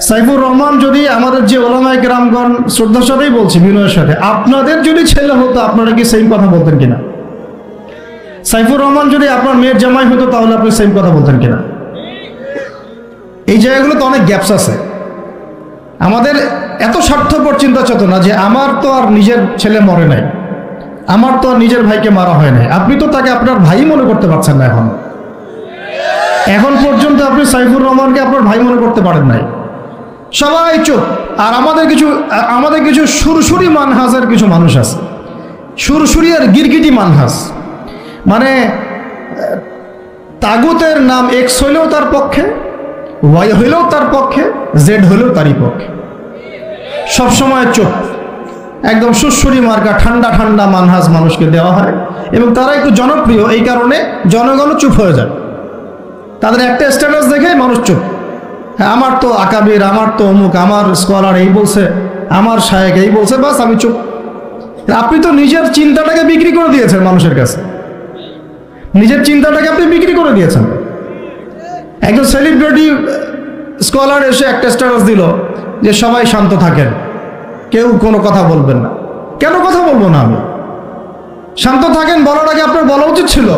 সাইফুর রহমান যদি আমাদের যে ওলামায়ে কেরামগণ, শ্রদ্ধার সাথেই বলছি, বিনয়ের সাথে, আপনাদের যদি ছেলে হতো আপনারা কি সেম কথা বলতেন কিনা? সাইফুর রহমান যদি আপনার মেয়ের জামাই হতো তাহলে আপনি সেম কথা বলতেন কিনা? এই জায়গাগুলো তো অনেক গ্যাপস আছে। আমাদের এত স্বার্থপর চিন্তা চেতনা যে আমার তো আর নিজের ছেলে মরে নাই, আমার তো আর নিজের ভাইকে মারা হয় নাই, আপনি তো তাকে আপনার ভাই মনে করতে পারছেন না। এখন পর্যন্ত আপনি সাইফুর রহমানকে আপনার ভাই মনে করতে পারেন নাই। সবাই চুপ। আর আমাদের কিছু সুরসুরি মানহাজের কিছু মানুষ আছে, সুরসুরি আর গিরগিটি মানহাজ, মানে তাগুতের নাম এক্স হইলেও তার পক্ষে, ওয়াই হইলেও তার পক্ষে, জেড হইলেও তারই পক্ষে। সবসময় চুপ, একদম সুরসুরি মার্কা ঠান্ডা ঠান্ডা মানহাজ মানুষকে দেওয়া হয়, এবং তারা একটু জনপ্রিয়, এই কারণে জনগণও চুপ হয়ে যায়। তাদের একটা স্ট্যাটাস দেখে মানুষ চুপ। হ্যাঁ, আমার তো আকাবির, আমার তো অমুক, আমার স্কলার এই বলছে, আমার শায়েখ এই বলছে, বাস আমি চুপ। আপনি তো নিজের চিন্তাটাকে বিক্রি করে দিয়েছেন মানুষের কাছে, নিজের চিন্তাটাকে আপনি বিক্রি করে দিয়েছেন। একজন সেলিব্রিটি স্কলার এসে একটা স্ট্যাটাস দিল যে সবাই শান্ত থাকেন, কেউ কোনো কথা বলবেন না। কেন কথা বলবো না আমি? শান্ত থাকেন বলার আগে আপনার বলা উচিত ছিল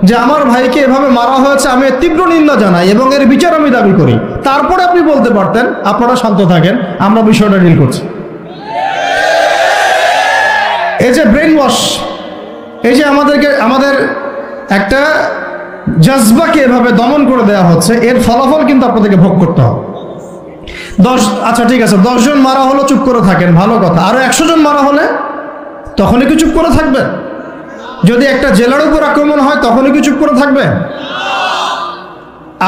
যে আমার ভাইকে এভাবে মারা হয়েছে, আমি তীব্র নিন্দা জানাই এবং এর বিচার আমি দাবি করি। তারপরে আপনি বলতে পারতেন আপনারা শান্ত থাকেন, আমরা বিষয়টা ডিল করছি। এই যে ব্রেন ওয়াশ, এই যে আমাদের একটা জজবাকে এভাবে দমন করে দেওয়া হচ্ছে, এর ফলাফল কিন্তু আপনাদেরকে ভোগ করতে হবে। আচ্ছা ঠিক আছে, 10 জন মারা হলো, চুপ করে থাকেন, ভালো কথা। আরো 100 জন মারা হলে তখনই কি চুপ করে থাকবেন? যদি একটা জেলার উপর আক্রমণ হয় তখনই কি চুপ করে থাকবেন?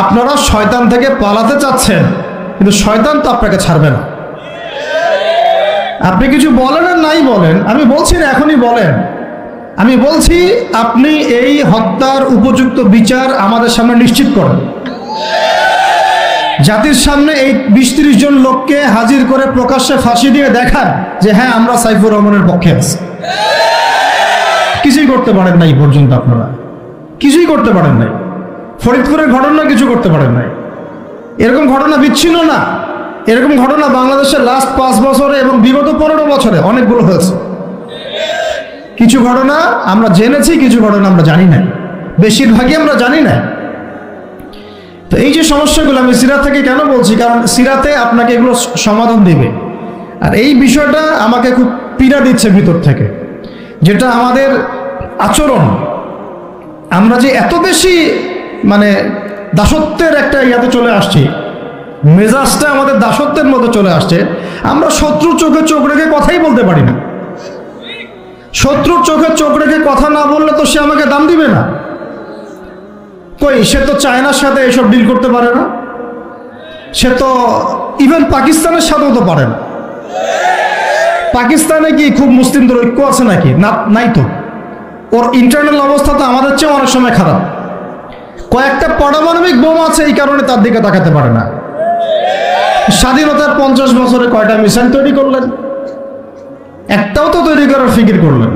আপনারা শয়তান থেকে পালাতে চাচ্ছেন, কিন্তু শয়তান তো আপনাকে ছাড়বে না। আপনি কিছু বলেন আর নাই বলেন, আমি বলছি না এখনই বলেন, আমি বলছি আপনি এই হত্যার উপযুক্ত বিচার আমাদের সামনে নিশ্চিত করেন। জাতির সামনে এই 20-30 জন লোককে হাজির করে প্রকাশ্যে ফাঁসি দিয়ে দেখান যে হ্যাঁ আমরা সাইফুর রহমানের পক্ষে আছি। কিছুই করতে পারেন নাই পর্যন্ত, আপনারা কিছুই করতে পারেন নাই। ফরিদপুরের ঘটনা কিছু করতে পারেন নাই। এরকম ঘটনা বিচ্ছিন্ন না, এরকম ঘটনা বাংলাদেশের লাস্ট 5 বছরে এবং বিগত 15 বছরে অনেকগুলো হয়েছে। কিছু ঘটনা আমরা জেনেছি, কিছু ঘটনা আমরা জানি না, বেশিরভাগই আমরা জানি না। তো এই যে সমস্যাগুলো আমি সিরাত থেকে কেন বলছি, কারণ সিরাতে আপনাকে এগুলো সমাধান দেবে। আর এই বিষয়টা আমাকে খুব পীড়া দিচ্ছে ভিতর থেকে, যেটা আমাদের আচরণ, আমরা যে এত বেশি মানে দাসত্বের একটা ইয়াতে চলে আসছি, মেজাজটা আমাদের দাসত্বের মতো চলে আসছে। আমরা শত্রুর চোখে চোখ রেখে কথাই বলতে পারি না। শত্রুর চোখে চোখ রেখে কথা না বললে তো সে আমাকে দাম দিবে না। কই, সে তো চায়নার সাথে এসব ডিল করতে পারে না, সে তো ইভেন পাকিস্তানের সাথেও তো পারে না। পাকিস্তানে কি খুব মুসলিমদের ঐক্য আছে নাকি? না, নাই তো। ওর ইন্টারনাল অবস্থা তো আমাদের চেয়ে অনেক সময় খারাপ। কয়েকটা পারমাণবিক বোম আছে, এই কারণে তার দিকে তাকাতে পারে না। স্বাধীনতার 50 বছরে কয়টা মিসাইল তৈরি করলেন? একটাও তো তৈরি করার ফিকির করলেন।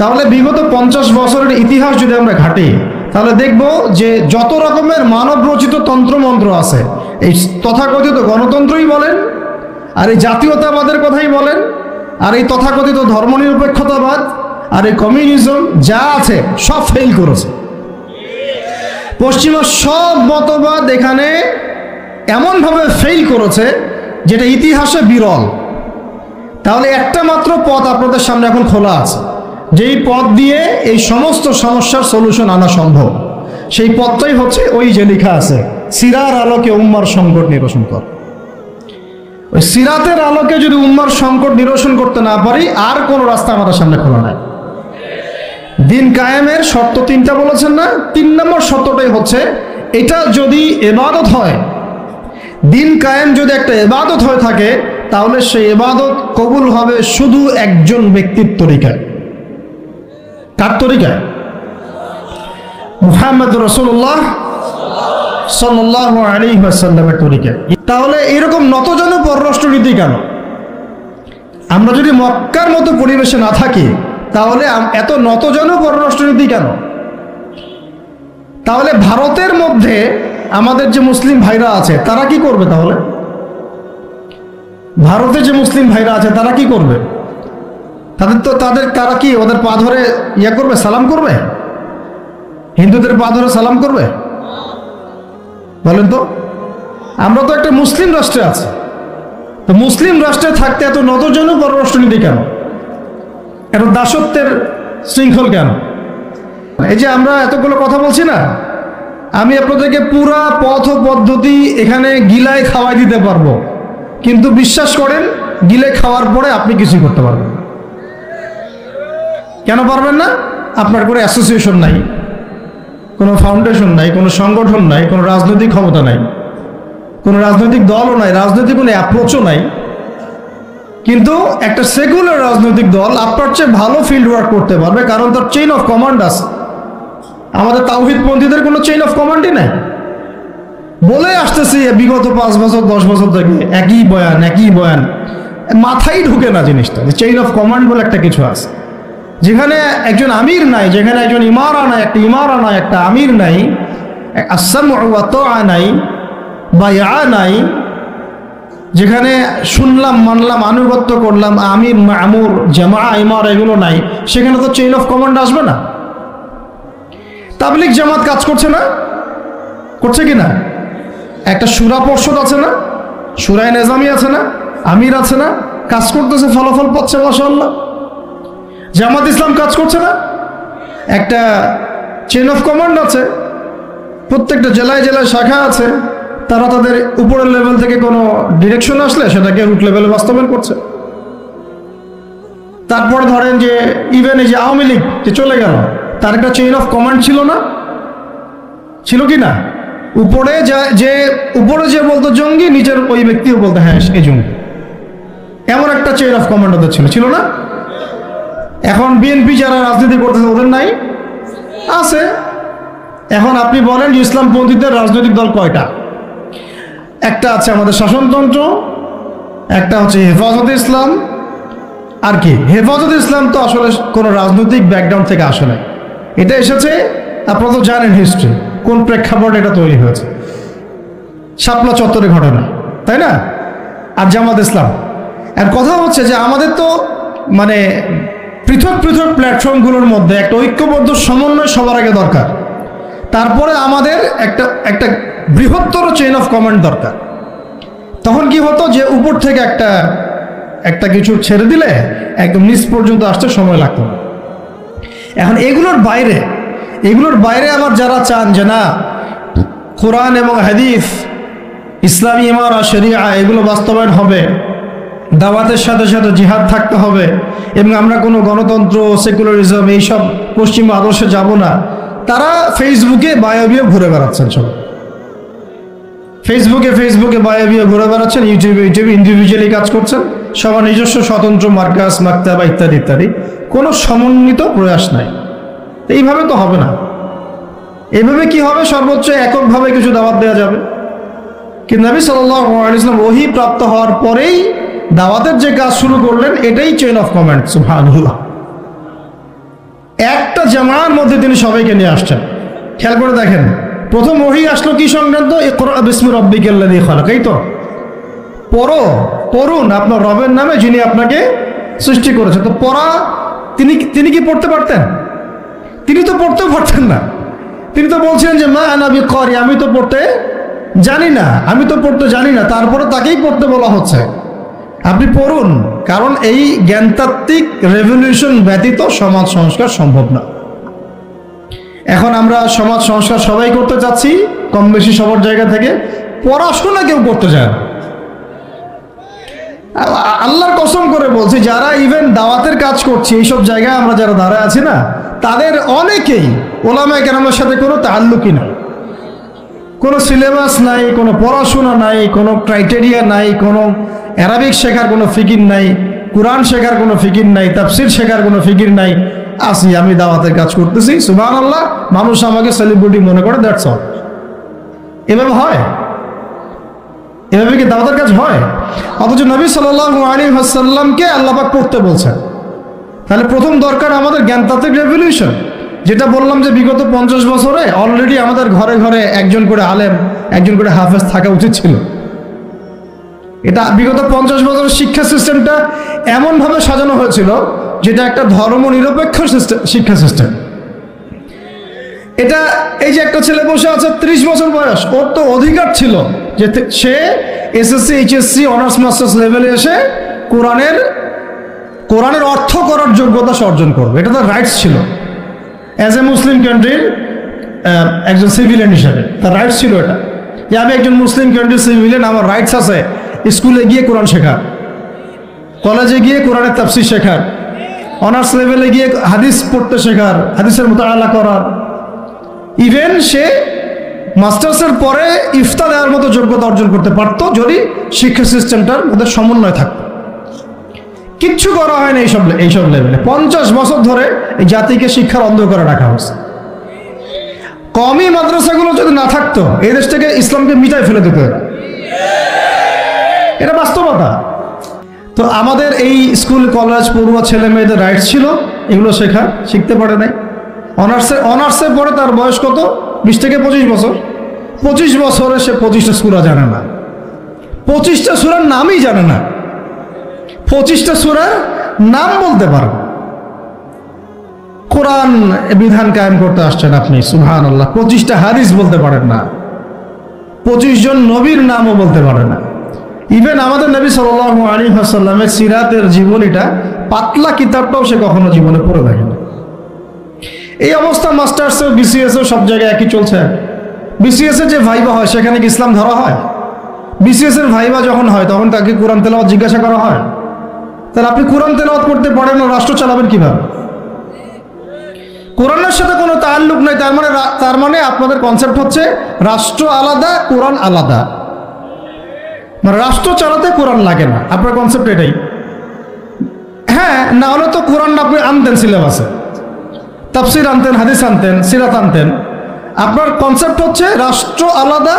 তাহলে বিগত 50 বছরের ইতিহাস যদি আমরা ঘাঁটি, তাহলে দেখব যে যত রকমের মানব রচিত তন্ত্রমন্ত্র আছে, এই তথাকথিত গণতন্ত্রই বলেন, আর এই জাতীয়তাবাদের কথাই বলেন, আর এই তথাকথিত ধর্মনিরপেক্ষতাবাদ, আর এই কমিউনিজম যা আছে সব ফেল করেছে। পশ্চিমা সব মতবাদ এখানে এমনভাবে ফেল করেছে যেটা ইতিহাসে বিরল। তাহলে একটা মাত্র পথ আপনাদের সামনে এখন খোলা আছে, যেই পথ দিয়ে এই সমস্ত সমস্যার সলিউশন আনা সম্ভব। সেই পথটাই হচ্ছে ওই যে লেখা আছে, সিরার আলোকে উম্মার সংকট নিরসন কর। ওই সিরাতের আলোকে যদি উম্মার সংকট নিরসন করতে না পারি, আর কোনো রাস্তা আমাদের সামনে খোলা নাই। দিন কায়েমের শর্ত 3টা বলেছেন না? 3 নম্বর শর্তটাই হচ্ছে এটা যদি ইবাদত হয়, দিন কায়েম যদি একটা ইবাদত হয়ে থাকে, তাহলে সেই ইবাদত কবুল হবে শুধু একজন ব্যক্তির তরিকায়। কার তরিকায়? মুহাম্মদ রাসূলুল্লাহ সাল্লাল্লাহু আলাইহি ওয়াসাল্লামের তরিকায়। তাহলে এরকম নতজন পররাষ্ট্রনীতি কেন? আমরা যদি মক্কার মতো পরিবেশে না থাকি, তাহলে এত নতজন পররাষ্ট্রনীতি কেন? তাহলে ভারতের মধ্যে আমাদের যে মুসলিম ভাইরা আছে তারা কি করবে? তাহলে ভারতে যে মুসলিম ভাইরা আছে তারা কি করবে? তারা কি ওদের পা ধরে ইয়া করবে, সালাম করবে? হিন্দুদের পা ধরে সালাম করবে? বলেন তো। আমরা তো একটা মুসলিম রাষ্ট্রে আছি, তো মুসলিম রাষ্ট্রে থাকতে এত নতজন পররাষ্ট্রনীতি কেন? এত দাসত্বের শৃঙ্খল কেন? এই যে আমরা এতগুলো কথা বলছি না, আমি আপনাদেরকে পুরা পথ পদ্ধতি এখানে গিলায় খাওয়াই দিতে পারবো, কিন্তু বিশ্বাস করেন গিলে খাওয়ার পরে আপনি কিছুই করতে পারবেন না। কেন পারবেন না? আপনার কোনো অ্যাসোসিয়েশন নাই, কোনো ফাউন্ডেশন নাই, কোনো সংগঠন নাই, কোনো রাজনৈতিক ক্ষমতা নাই, কোনো রাজনৈতিক দলও নাই, রাজনৈতিক কোনো অ্যাপ্রোচও নাই। কিন্তু একটা সেকুলার রাজনৈতিক দল আপনার চেয়ে ভালো ফিল্ড ওয়ার্ক করতে পারবে, কারণ তার চেইন অফ কমান্ড আছে। আমাদের তাওহীদপন্থীদের কোনো চেইন অফ কমান্ডই নাই। বলে আসতেছি বিগত 5 বছর 10 বছর থেকে একই বয়ান, মাথায় ঢুকে না জিনিসটা, যে চেইন অফ কমান্ড বলে একটা কিছু আছে। যেখানে একজন আমির নাই, যেখানে একজন ইমারা নাই, একটা আমির নাই, আসসামউ ওয়া তাআ নাই, বায়আ নাই, যেখানে শুনলাম মানলাম আনুগত্য করলাম, আমির মামুর জামাআ ইমারা এগুলো নাই, সেখানে তো চেইন অফ কমান্ড আসবে না। তাবলীগ জামাত কাজ করছে না? করছে কি না? একটা শুরা পর্ষদ আছে না, শুরায়ে নিজামি আছে না, আমির আছে না, কাজ করতেছে, ফলাফল পাচ্ছে মাশাআল্লাহ। জামাত ইসলাম কাজ করছে না? একটা চেইন অফ কমান্ড আছে, প্রত্যেকটা জেলায় জেলায় শাখা আছে, তারা তাদের উপরের লেভেল থেকে কোনো ডিরেকশন আসলে সেটাকে রুট লেভেলে বাস্তবায়ন করছে। তারপরে ধরেন যে ইভেন এই যে আওয়ামী লীগ যে চলে গেল, তার একটা চেইন অফ কমান্ড ছিল না? ছিল কি না? উপরে যে বলতো জঙ্গি, নিজের ওই ব্যক্তিও বলতো হ্যাঁ এই জঙ্গি, এমন একটা চেইন অফ কমান্ড ওদের ছিল না? এখন বিএনপি যারা রাজনীতি করতেছে ওদের নাই? আছে। এখন আপনি বলেন যে ইসলামপন্থীদের রাজনৈতিক দল কয়টা? একটা আছে আমাদের শাসনতন্ত্র, একটা হচ্ছে হেফাজতে ইসলাম, আর কি হেফাজত ইসলাম তো আসলে কোনো রাজনৈতিক ব্যাকগ্রাউন্ড থেকে আসে না, এটা এসেছে আপনারা তো জানেন হিস্ট্রি, কোন প্রেক্ষাপটে এটা তৈরি হয়েছে, শাপলা চত্বরে ঘটনা, তাই না? আর জামাত ইসলাম, আর কথা হচ্ছে যে আমাদের তো মানে পৃথক পৃথক প্ল্যাটফর্মগুলোর মধ্যে একটা ঐক্যবদ্ধ সমন্বয় সবার আগে দরকার, তারপরে আমাদের একটা বৃহত্তর চেইন অফ কমান্ড দরকার। তখন কি হতো যে উপর থেকে একটা কিছু ছেড়ে দিলে একদম নিচ পর্যন্ত আসতে সময় লাগতো না। এখন এগুলোর বাইরে আবার যারা চান যে না কোরআন এবং হাদিস, ইসলামী ইমারা শরিয়া এগুলো বাস্তবায়ন হবে, দাওয়াতের সাথে সাথে জিহাদ থাকতে হবে, এবং আমরা কোনো গণতন্ত্র সেকুলারিজম এইসব পশ্চিমা আদর্শে যাব না, তারা ফেসবুকে বায়োবিও ঘুরে বেড়াচ্ছেন। সব ফেসবুকে বায়োবিও ঘুরে বেড়াচ্ছেন, ইউটিউবে ইন্ডিভিজুয়ালি কাজ করছেন, সবার নিজস্ব স্বতন্ত্র মার্কাস মাক্তাবা ইত্যাদি ইত্যাদি, কোনো সমন্বিত প্রয়াস নাই। এইভাবে তো হবে না। এইভাবে কি হবে? সর্বোচ্চ এককভাবে কিছু দাওয়াত দেওয়া যাবে, কিন্তু নবী সাল্লাল্লাহু আলাইহি ওয়াসাল্লাম ওহী প্রাপ্ত হওয়ার পরেই দাওয়াতের যে কাজ শুরু করলেন, এটাই চেইন অফ কমান্ড। সুবহানাল্লাহ। একটা জামার মধ্যে তিনি সবাইকে নিয়ে আসছেন। খেয়াল করে দেখেন, প্রথম ওহী আসলো কি সংক্রান্ত? ইকরা বিসমি রাব্বিকাল্লাযী খালাক। এই তো পড়ুন আপনার রবের নামে যিনি আপনাকে সৃষ্টি করেছে। তো পড়া তিনি কি পড়তে পারতেন? তিনি তো পড়তেও পারতেন না। তিনি তো বলছিলেন যে মা আনা বিকারি, আমি তো পড়তে জানি না, তারপরে তাকেই পড়তে বলা হচ্ছে আপনি পড়ুন, কারণ এই জ্ঞানতাত্ত্বিক রেভলিউশন ব্যতীত সমাজ সংস্কার সম্ভব না। এখন আমরা সমাজ সংস্কার সবাই করতে চাচ্ছি, কম বেশি সবার জায়গা থেকে, পড়াশোনা কেউ করতে চায় না। আল্লাহর কসম করে বলছি, যারা ইভেন দাওয়াতের কাজ করছে এইসব জায়গায় আমরা যারা দাঁড়ায় আছি না, তাদের অনেকেই ওলামায়ে কেরামের সাথে কোনো তাআল্লুকই নাই, কোনো সিলেবাস নাই, কোনো পড়াশোনা নাই, কোনো ক্রাইটেরিয়া নাই, কোনো অ্যারাবিক শেখার কোনো ফিকির নাই, কোরআন শেখার কোনো ফিকির নাই, তাফসির শেখার কোনো ফিকির নাই। আসি আমি দাওয়াতের কাজ করতেছি, সুবহানাল্লাহ, মানুষ আমাকে সেলিব্রিটি মনে করে, দ্যাটস অল। এভাবে হয়? এভাবে কি দাওয়াতের কাজ হয়? অথচ নবী সাল্লাল্লাহু আলাইহি ওয়াসাল্লামকে আল্লাহ পাক পড়তে বলছেন। তাহলে প্রথম দরকার আমাদের জ্ঞানতাত্ত্বিক রেভলিউশন, যেটা বললাম যে বিগত 50 বছরে অলরেডি আমাদের ঘরে ঘরে একজন করে আলেম, একজন করে হাফেজ থাকা উচিত ছিল। এটা বিগত 50 বছরের শিক্ষা সিস্টেমটা এমনভাবে সাজানো হয়েছিল যেটা একটা ধর্ম নিরপেক্ষ শিক্ষা সিস্টেম। এটা এই যে একটা ছেলে বসে আছে 30 বছর বয়স, ওর তো অধিকার ছিল যে সে এসএসসি এইচএসসি অনার্স মাস্টার্স লেভেলে এসে কোরআনের অর্থ করার যোগ্যতা অর্জন করবে, এটা তার রাইটস ছিল। অ্যাজ এ মুসলিম কান্ট্রির একজন সিভিলিয়ান হিসাবে তার রাইটস ছিল এটা, যে আমি একজন মুসলিম কান্ট্রির সিভিলিয়ান, আমার রাইটস আছে স্কুলে গিয়ে কোরআন শেখার, কলেজে গিয়ে কোরআনের তাফসীর শেখার, অনার্স লেভেলে গিয়ে হাদিস পড়তে শেখার, হাদিসের মুতাআলা করার। ইভেন সে মাস্টার্সের পরে ইফতা দেওয়ার মতো যোগ্যতা অর্জন করতে পারত যদি শিক্ষা সিস্টেমটার মধ্যে সমন্বয় থাকতো। কিচ্ছু করা হয় না এইসব লেভেলে। 50 বছর ধরে এই জাতিকে শিক্ষার অন্ধকারে রাখা হয়েছে। কওমি মাদ্রাসাগুলো যদি না থাকতো, এই দেশ থেকে ইসলামকে মিটাই ফেলে দিত এরা। এটা বাস্তবতা। তো আমাদের এই স্কুল কলেজ পড়ুয়া ছেলে মেয়েদের রাইটস ছিল এগুলো শিখতে পারে নাই। অনার্সে পড়ে তার বয়স কত? 20 থেকে 25 বছর। 25 বছরে সে 25টা সূরা জানে না, 25টা সূরার নামই জানে না, 25টা সূরার নাম বলতে পারবে। কোরআন বিধান কায়েম করতে আসছেন আপনি, সুবহানাল্লাহ, 25টা হাদিস বলতে পারেন না, 25 জন নবীর নামও বলতে পারে না। ইভেন আমাদের নবী সাল্লাল্লাহু আলাইহি ওয়াসাল্লামের সিরাতের জীবনীটা, পাতলা কিতাবটাও সে কখনো জীবনে পড়ে দেখে না। এই অবস্থা মাস্টার্সেও বিসিএসও সব জায়গায় একই চলছে। বিসিএস এর যে ভাইবা হয় সেখানে কি ইসলাম ধরা হয়? বিসিএস এর ভাইবা যখন হয় তখন তাকে কোরআন তেলাওয়াত জিজ্ঞাসা করা হয়? তাহলে আপনি কোরআন তেলাওয়াত করতে পারেন না, রাষ্ট্র চালাবেন কিভাবে? কোরআনের সাথে কোনো তাআল্লুক নাই। তার মানে আপনাদের কনসেপ্ট হচ্ছে রাষ্ট্র আলাদা, কোরআন আলাদা, মানে রাষ্ট্র চালাতে কোরআন লাগে না। আপনার কনসেপ্ট এটাই। হ্যাঁ, না হলে তো কোরআন আপনি আনতেন সিলেবাসে, তাফসীর আনতেন, হাদিস আনতেন, সিরাত আনতেন। আপনার কনসেপ্ট হচ্ছে রাষ্ট্র আলাদা,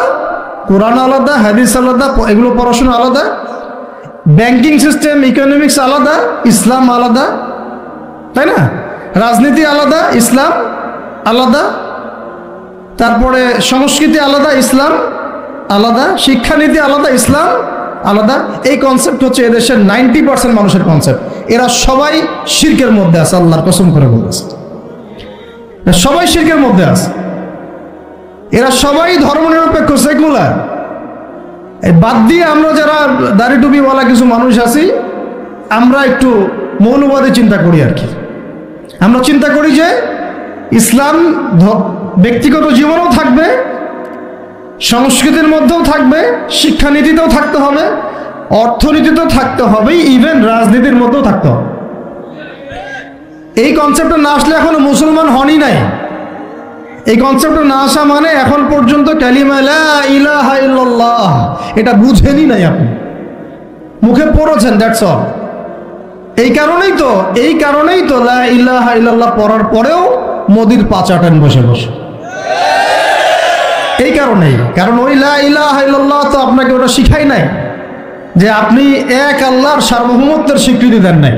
কোরআন আলাদা, হাদিস আলাদা, এগুলো পড়াশোনা আলাদা, ব্যাংকিং সিস্টেম, ইকোনমিক্স আলাদা, ইসলাম আলাদা, তাই না? রাজনীতি আলাদা, ইসলাম আলাদা, তারপরে সংস্কৃতি আলাদা, ইসলাম আলাদা, শিক্ষানীতি আলাদা, ইসলাম আলাদা। এই কনসেপ্ট হচ্ছে এদেশের 90% মানুষের কনসেপ্ট। এরা সবাই শিরকের মধ্যে আছে, আল্লাহর কসম করে বলতেছে, সবাই শিরকের মধ্যে আছে। এরা সবাই ধর্মনিরপেক্ষ, সেকুলার। এই বাদ দিয়ে আমরা যারা দাড়ি টুপিওয়ালা কিছু মানুষ আছি, আমরা একটু মৌলবাদী চিন্তা করি আর কি। আমরা চিন্তা করি যে ইসলাম ব্যক্তিগত জীবনেও থাকবে, সংস্কৃতির মধ্যেও থাকবে, শিক্ষানীতিতেও থাকতে হবে, অর্থনীতিতেও থাকতে হবে, ইভেন রাজনীতির মধ্যেও থাকতে হবে। এই কনসেপ্টটা না আসলে এখনো মুসলমান হনই নাই। এই কনসেপ্টটা না আসা মানে এখন পর্যন্ত কালিমা লা ইলাহা ইল্লাল্লাহ এটা বুঝেনই নাই, আপনি মুখে পড়েছেন, দ্যাটস অল। এই কারণেই তো লা ইলাহা ইল্লাল্লাহ পড়ার পরেও মোদির পা চাটান বসে বসে। এই কারণেই, কারণ ওই লা ইলাহা ইল্লাল্লাহ তো আপনাকে ওটা শিখাই নাই যে আপনি এক আল্লাহর সার্বভৌমত্বের স্বীকৃতি দেন নাই।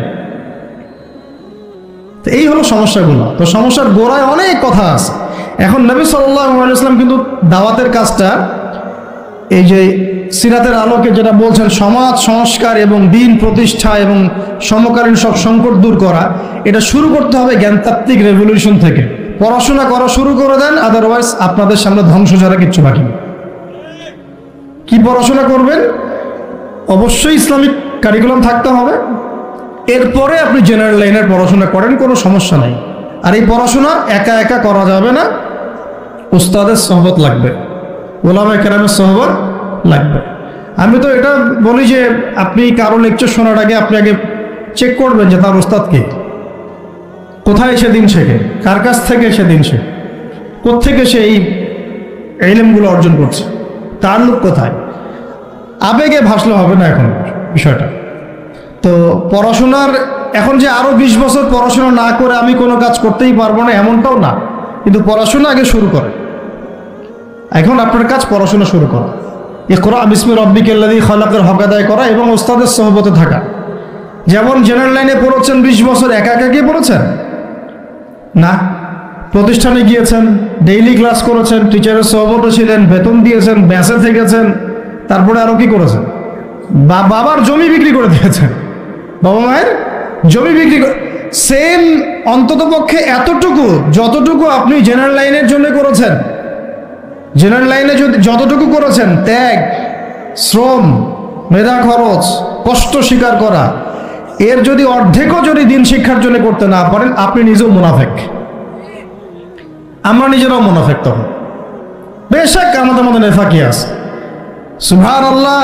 এই হলো সমস্যাগুলো। তো সমস্যার গোড়ায় অনেক কথা আছে। এখন নবী সাল্লাল্লাহু আলাইহি ওয়াসাল্লাম কিন্তু দাওয়াতের কাজটা, এই যে সিরাতের আলোকে যেটা বলছেন, সমাজ সংস্কার এবং দিন প্রতিষ্ঠা এবং সমকালীন সব সংকট দূর করা, এটা শুরু করতে হবে জ্ঞানতাত্ত্বিক রেভলিউশন থেকে। পড়াশোনা করা শুরু করে দেন, আদারওয়াইজ আপনাদের সামনে ধ্বংস ছাড়া কিচ্ছু বাকি নেই। কি পড়াশোনা করবেন? অবশ্যই ইসলামিক কারিকুলাম থাকতে হবে। এরপরে আপনি জেনারেল লাইনের পড়াশোনা করেন, কোনো সমস্যা নাই। আর এই পড়াশোনা একা একা করা যাবে না, উস্তাদের সোহবত লাগবে, ওলামায়ে কেরামের সোহবত লাগবে। আমি তো এটা বলি যে আপনি কারো লেকচার শোনার আগে আপনি আগে চেক করবেন যে তার উস্তাদ কে, কোথায় সেদিন শেখে, কার কাছ থেকে সেদিন শেখে, কোত্থেকে সে এই ইলমগুলো অর্জন করছে, তার লোক কোথায়। আবেগে ভাসলে হবে না এখন বিষয়টা। তো পড়াশোনার এখন যে আরো 20 বছর পড়াশোনা না করে আমি কোনো কাজ করতেই পারবো না এমনটাও না, কিন্তু পড়াশোনা আগে শুরু করে। এখন আপনার কাজ পড়াশোনা শুরু করা, ইকরা বিসমি রাব্বিকাল্লাযী খালাকের হক আদায় করা এবং ওস্তাদের সোহবতে থাকা। যেমন জেনারেল লাইনে পড়েছেন 20 বছর, একা একা গিয়ে পড়েছেন না, প্রতিষ্ঠানে গিয়েছেন, ডেইলি ক্লাস করেছেন, টিচারের সোহবতে ছিলেন, বেতন দিয়েছেন, ব্যাসে থেকেছেন, তারপরে আরো কি করেছেন? বাবার জমি বিক্রি করে দিয়েছেন, বাবা মায়ের জমি বিক্রি করে। সেম অন্তত পক্ষে এতটুকু যতটুকু আপনি জেনারেল লাইনের জন্য করেছেন, জেনারেল লাইনে যতটুকু করেছেন, ত্যাগ, শ্রম, মেধা খরচ, কষ্ট স্বীকার করা, এর যদি অর্ধেকও যদি দিন শিক্ষার জন্য করতে না পারেন, আপনি নিজেও মুনাফেক। আমরা নিজেরাও মুনাফেক। তখন বেশক আমাদের মধ্যে নেফাকি আছে। সুবহানাল্লাহ,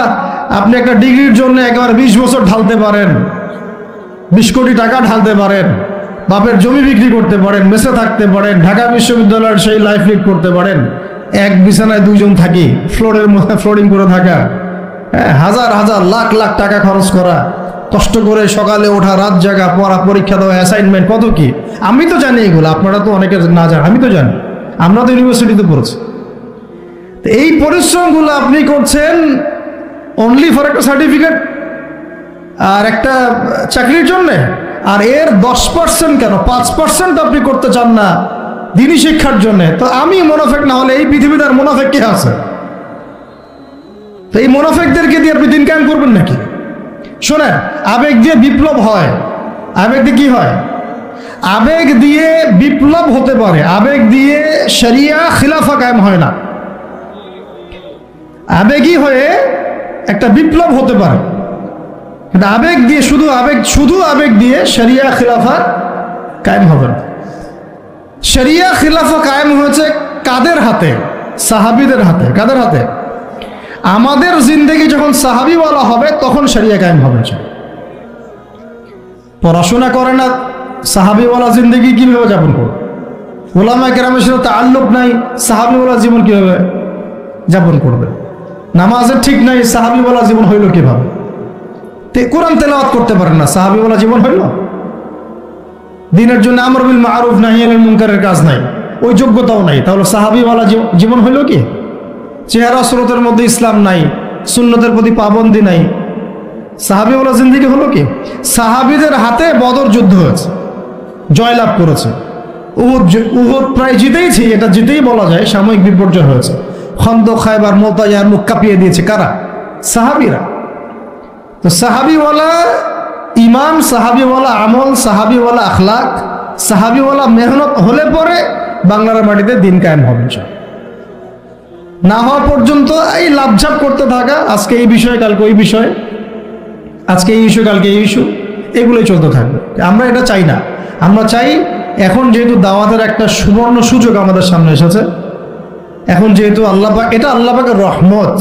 আপনি একটা ডিগ্রির জন্য একেবারে 20 বছর ঢালতে পারেন, 20 কোটি টাকা ঢালতে পারেন, বাপের জমি বিক্রি করতে পারেন, মেসে থাকতে পারেন, ঢাকা বিশ্ববিদ্যালয়ের সেই লাইফ লিড করতে পারেন, এক বিছানায় 2 জন থাকি, ফ্লোরের মধ্যে ফ্লোরিং করে থাকা, হাজার হাজার লাখ লাখ টাকা খরচ করা, কষ্ট করে সকালে ওঠা, রাত জাগা, পড়া, পরীক্ষা দেওয়া, অ্যাসাইনমেন্ট, কত কি। আমি তো জানি এগুলো, আপনারা তো অনেকের না জানেন, আমি তো জানি, আমরা তো ইউনিভার্সিটিতে পড়েছি। এই পরিশ্রমগুলো আপনি করছেন অনলি ফর একটা সার্টিফিকেট আর একটা চাকরির জন্য, আর এর 10% কেন 5% আপনি করতে চান না দিনী শিক্ষার জন্য। তো আমি মুনাফেক না হলে এই পৃথিবীতে আর মুনাফেক কে আছে? তো এই মুনাফেকদেরকে দিয়ে আপনি দিন কায়েম করবেন নাকি? শোনেন, আবেগ দিয়ে বিপ্লব হয়। আবেগ দিয়ে কি হয়? আবেগ দিয়ে বিপ্লব হতে পারে, আবেগ দিয়ে শরিয়া খিলাফা কায়েম হয় না। আবেগী হয়ে একটা বিপ্লব হতে পারে, কিন্তু আবেগ দিয়ে শুধু আবেগ দিয়ে শরিয়া খিলাফা কায়েম হবে না। শরিয়া খিলাফা কায়েম হয়েছে কাদের হাতে? সাহাবীদের হাতে। কাদের হাতে? আমাদের জিন্দেগি যখন সাহাবীওয়ালা হবে তখন শরিয়া কায়েম হবে। পড়াশোনা করে না, সাহাবীওয়ালা জিন্দেগি কিভাবে যাপন করবে? ওলামায়ে কেরামের সাথে তাআল্লুক নাই, সাহাবীওয়ালা জীবন কিভাবে যাপন করবে? নামাজের ঠিক নাই, সাহাবীওয়ালা জীবন হইল কিভাবে? কোরআন তেলাওয়াত করতে পারেন না, সাহাবীওয়ালা জীবন হইল? দিনের জন্য আমর বিল মারুফ নাহি আনিল মুনকারের কাজ নাই, ওই যোগ্যতাও নাই, তাহলে সাহাবীওয়ালা জীবন হইল কি? চেহারা সুরতের মধ্যে ইসলাম নাই, সুন্নতের প্রতি পাবন্দি নাই, সাহাবিওয়ালা জিন্দিগি হলো কি? সাহাবিদের হাতে বদর যুদ্ধ হয়েছে, জয়লাভ করেছে। উহুদ প্রায় জিতেইছি, এটা জিতেই বলা যায়, সাময়িক বিপর্যয় হয়েছে। খন্দক, খায়বার, মুতা, ইয়ারমুক কাঁপিয়ে দিয়েছে কারা? সাহাবিরা। তো সাহাবিওয়ালা ইমান, সাহাবিওয়ালা আমল, সাহাবিওয়ালা আখলাক, সাহাবিওয়ালা মেহনত হলে পরে বাংলার মাটিতে দিন কায়েম হবে। না হওয়া পর্যন্ত এই লাভঝাপ করতে থাকা, আজকে এই বিষয়ে কালকে ওই বিষয়ে, আজকে এই ইস্যু কালকে এই ইস্যু, এগুলোই চলতে থাকবে। আমরা এটা চাই না। আমরা চাই এখন যেহেতু দাওয়াতের একটা সুবর্ণ সুযোগ আমাদের সামনে এসেছে, এখন যেহেতু আল্লাহ পাক, এটা আল্লাহ পাকের রহমত,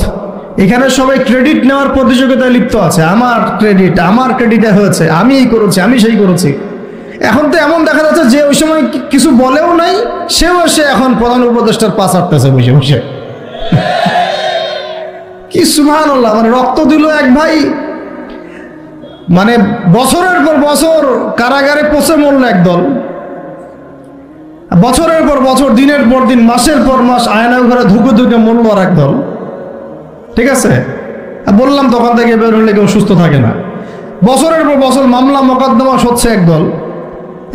এখানে সবাই ক্রেডিট নেওয়ার প্রতিযোগিতায় লিপ্ত আছে। আমার ক্রেডিটে হয়েছে, আমি এই করেছি, আমি সেই করেছি। এখন তো এমন দেখা যাচ্ছে যে ওই সময় কিছু বলেও নাই, সেও এসে এখন প্রধান উপদেষ্টার পাশ আটতেছে বসে বসে। কি সুবহানাল্লাহ! মানে রক্ত দিল এক ভাই, মানে বছরের পর বছর কারাগারে পচে মরল একদল, বছরের পর বছর, দিনের পর দিন, মাসের পর মাস আয়না ঘরে ধুকে ধুকে মরল আর একদল। ঠিক আছে, বললাম তখন থেকে বের হলে কেউ সুস্থ থাকে না। বছরের পর বছর মামলা মোকদ্দমা হচ্ছে একদল,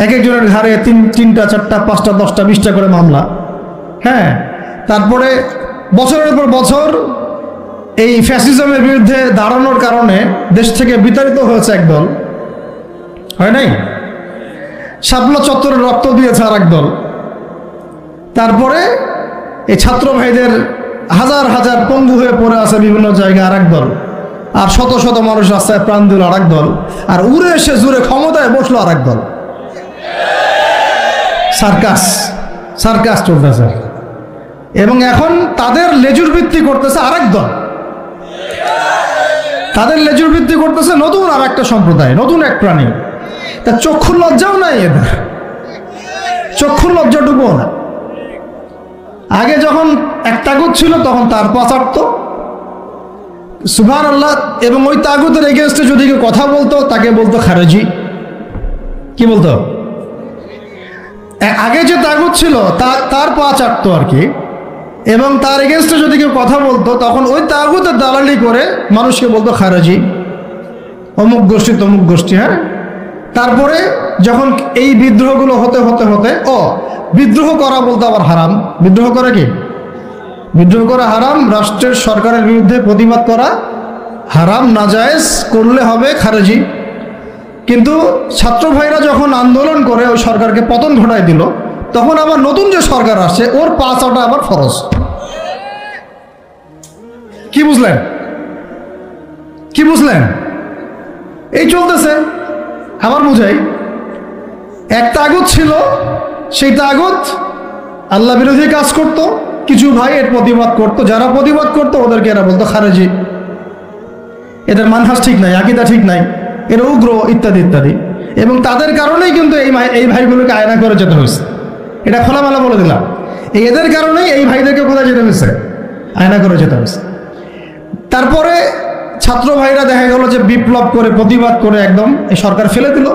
এক একজনের ঘাড়ে 3টা 4টা 5টা 10টা 20টা করে মামলা। হ্যাঁ, তারপরে বছরের পর বছর এই ফ্যাসিজমের বিরুদ্ধে দাঁড়ানোর কারণে দেশ থেকে বিতাড়িত হয়েছে একদল, হয় নাই? শাপলা চত্বরে রক্ত দিয়েছে আর একদল। তারপরে এই ছাত্র ভাইদের হাজার হাজার পঙ্গু হয়ে পড়ে আছে বিভিন্ন জায়গায় আর একদল, আর শত শত মানুষ রাস্তায় প্রাণ দিল আর একদল, আর উড়ে এসে জুড়ে ক্ষমতায় বসলো আর একদল। সার্কাস চলতেছে, এবং এখন তাদের লেজুর ভিত্তি করতেছে আরেক দল, তাদের লেজুর ভিত্তি করতেছে নতুন আর একটা সম্প্রদায়, নতুন এক প্রাণী। তা চক্ষুর লজ্জাও নাই এদের, চক্ষুর লজ্জাটুকুও না। আগে যখন এক তাগুত ছিল তখন তার পাচারত, সুবহানাল্লাহ, এবং ওই তাগুতের এগেইনস্টে যদি কেউ কথা বলতো তাকে বলতো খারেজি। কি বলতো? আগে যে তাগুত ছিল তার পা চাটতো আর কি, এবং তার এগেনস্টে যদি কেউ কথা বলতো তখন ওই তাগুতের দালালি করে মানুষকে বলতো খারেজি, অমুক গোষ্ঠী তমুক গোষ্ঠী। হ্যাঁ, তারপরে যখন এই বিদ্রোহগুলো হতে হতে হতে বিদ্রোহ করা বলতে আবার হারাম। বিদ্রোহ করা কি? বিদ্রোহ করা হারাম, রাষ্ট্রের সরকারের বিরুদ্ধে প্রতিবাদ করা হারাম, নাজায়েজ, করলে হবে খারেজি। কিন্তু ছাত্র ভাইরা যখন আন্দোলন করে ওই সরকারকে পতন ঘটায় দিল, তখন আবার নতুন যে সরকার আসছে ওর পা চাটা আবার ফরজ। কি বুঝলেন? কি বুঝলেন? এই চলতেছে। আবার বুঝাই, এক তাগুত ছিল, সেই তাগুত আল্লাহ বিরোধী কাজ করত, কিছু ভাই এর প্রতিবাদ করত, যারা প্রতিবাদ করত ওদেরকে এরা বলতো খারেজি, এদের মানহাজ ঠিক নাই, আকীদা ঠিক নাই, এরা উগ্র, ইত্যাদি ইত্যাদি। এবং তাদের কারণেই কিন্তু এই ভাইগুলোকে আয়না করে যেতে হয়েছে। এটা খোলামেলা বলে দিলাম, এদের কারণেই এই ভাইদেরকে কোথায় যেতে হয়েছে? আয়না করে যেতে হয়েছে। তারপরে ছাত্র ভাইরা দেখা গেল যে বিপ্লব করে, প্রতিবাদ করে একদম এই সরকার ফেলে দিল।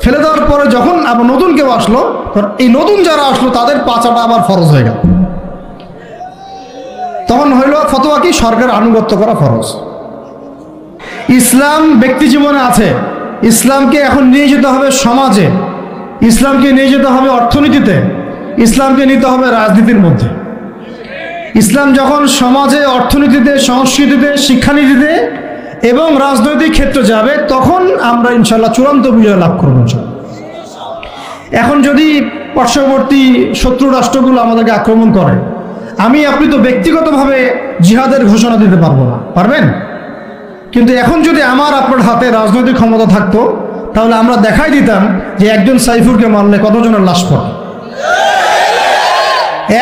ফেলে দেওয়ার পরে যখন আবার নতুন কেউ আসলো, এই নতুন যারা আসলো তাদের পাচাটা আবার ফরজ হয়ে গেল। তখন হইল ফতোয়া কি? সরকার আনুগত্য করা ফরজ। ইসলাম ব্যক্তি জীবনে আছে, ইসলামকে এখন নিয়ে যেতে হবে সমাজে, ইসলামকে নিয়ে যেতে হবে অর্থনীতিতে, ইসলামকে নিতে হবে রাজনীতির মধ্যে। ইসলাম যখন সমাজে, অর্থনীতিতে, সংস্কৃতিতে, শিক্ষানীতিতে এবং রাজনৈতিক ক্ষেত্রে যাবে, তখন আমরা ইনশাল্লাহ চূড়ান্ত বিজয় লাভ করব। এখন যদি পার্শ্ববর্তী শত্রু রাষ্ট্রগুলো আমাদেরকে আক্রমণ করে, আপনি তো ব্যক্তিগতভাবে জিহাদের ঘোষণা দিতে পারবো না, পারবেন? কিন্তু এখন যদি আপনার হাতে রাজনৈতিক ক্ষমতা থাকতো, তাহলে আমরা দেখাই দিতাম যে একজন সাইফুরকে মারলে কতজনের লাশ পড়ে।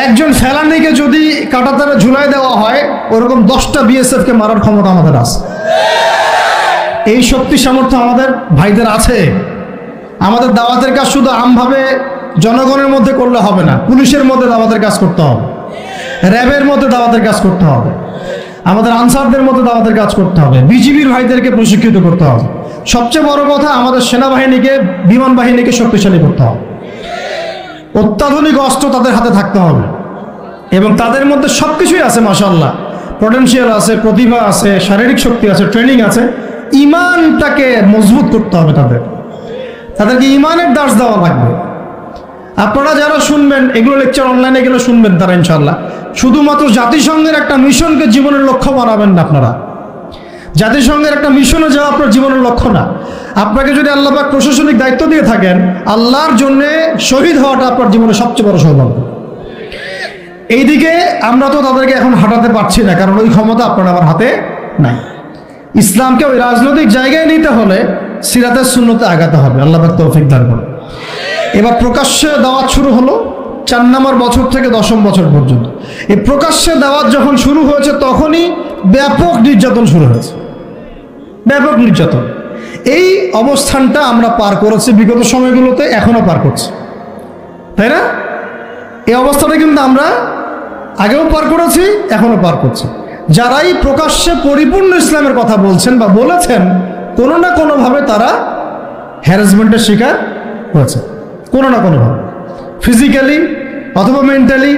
একজন ফেলানিকে যদি কাঁটাতারে ঝুলাই দেওয়া হয়, ওরকম 10টা বিএসএফকে মারার ক্ষমতা আমাদের আছে। এই শক্তি সামর্থ্য আমাদের ভাইদের আছে। আমাদের দাওয়াতের কাজ শুধু আমভাবে জনগণের মধ্যে করলে হবে না, পুলিশের মধ্যে দাওয়াতের কাজ করতে হবে, র্যাবের মধ্যে দাওয়াতের কাজ করতে হবে, আমাদের আনসারদের মধ্যে দাওয়াতের কাজ করতে হবে, বিজিবির ভাইদেরকে প্রশিক্ষিত করতে হবে। সবচেয়ে বড় কথা, আমাদের সেনাবাহিনীকে, বিমান বাহিনীকে শক্তিশালী করতে হবে। অত্যাধুনিক অস্ত্র তাদের হাতে থাকতে হবে, এবং তাদের মধ্যে সব কিছুই আছে মাশাআল্লাহ। পটেনশিয়াল আছে, প্রতিভা আছে, শারীরিক শক্তি আছে, ট্রেনিং আছে। ইমানটাকে মজবুত করতে হবে, তাদেরকে ইমানের দাস দেওয়া লাগবে। আপনারা যারা শুনবেন এগুলো লেকচার অনলাইনে গেলে শুনবেন, তারা ইনশাআল্লাহ শুধুমাত্র জাতিসংঘের একটা মিশনকে জীবনের লক্ষ্য বানাবেন না। আপনারা জাতিসংঘের একটা মিশনে যাওয়া আপনার জীবনের লক্ষ্য না। আপনাকে যদি আল্লাহ পাক প্রশাসনিক দায়িত্ব দিয়ে থাকেন, আল্লাহর জন্য শহীদ হওয়াটা আপনার জীবনের সবচেয়ে বড় সৌভাগ্য। এইদিকে আমরা তো তাদেরকে এখন হাঁটাতে পারছি না, কারণ ওই ক্ষমতা আপনার আমার হাতে নাই। ইসলামকে ওই রাজনৈতিক জায়গায় নিতে হলে সিরাতের সুন্নতে আগাতে হবে। আল্লাহ পাক তৌফিক দান করুন। এবার প্রকাশ্যে দাওয়াত শুরু হলো 4 নম্বর বছর থেকে 10ম বছর পর্যন্ত। এই প্রকাশ্যে দাওয়াত যখন শুরু হয়েছে তখনই ব্যাপক নির্যাতন শুরু হয়েছে, ব্যাপক নির্যাতন। এই অবস্থানটা আমরা পার করেছি বিগত সময়গুলোতে, এখনো পার করছি, তাই না? এই অবস্থাটা কিন্তু আমরা আগেও পার করেছি, এখনো পার করছি। যারাই প্রকাশ্যে পরিপূর্ণ ইসলামের কথা বলছেন বা বলেছেন, কোনো না কোনোভাবে তারা হ্যারাসমেন্টের শিকার হয়েছে, কোনো না কোনোভাবে, ফিজিক্যালি অথবা মেন্টালি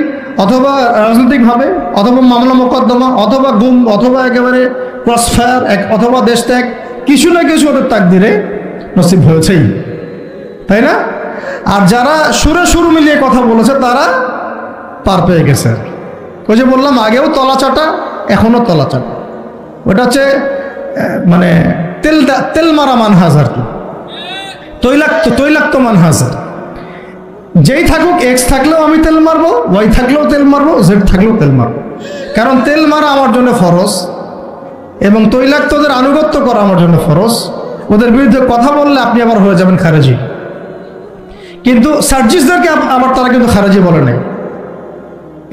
অথবা রাজনৈতিকভাবে অথবা মামলা মোকদ্দমা অথবা গুম অথবা একেবারে ক্রসফায়ার অথবা দেশ ত্যাগ, কিছু না কিছু ওদের তাকদিরে নসিব হয়েছেই, তাই না? আর যারা সুরে সুর মিলিয়ে কথা বলেছে তারা পার পেয়ে গেছে। ওই যে বললাম আগেও তলা চাটা, এখনো তলা চাটা। ওটা হচ্ছে মানে তেল মারা মানহাজ আর কি, তৈলাক্ত মানহাজ। যেই থাকুক, এক্স থাকলেও আমি তেল মারবো, ওয়াই থাকলেও তেল মারবো, জেড থাকলেও তেল মারবো, কারণ তেল মারা আমার জন্য ফরজ এবং তৈলাক্তদের আনুগত্য করা আমার জন্য ফরজ। ওদের বিরুদ্ধে কথা বললে আপনি আবার হয়ে যাবেন খারেজি। কিন্তু সার্জিসদেরকে আবার তারা কিন্তু খারেজি বলে নাই,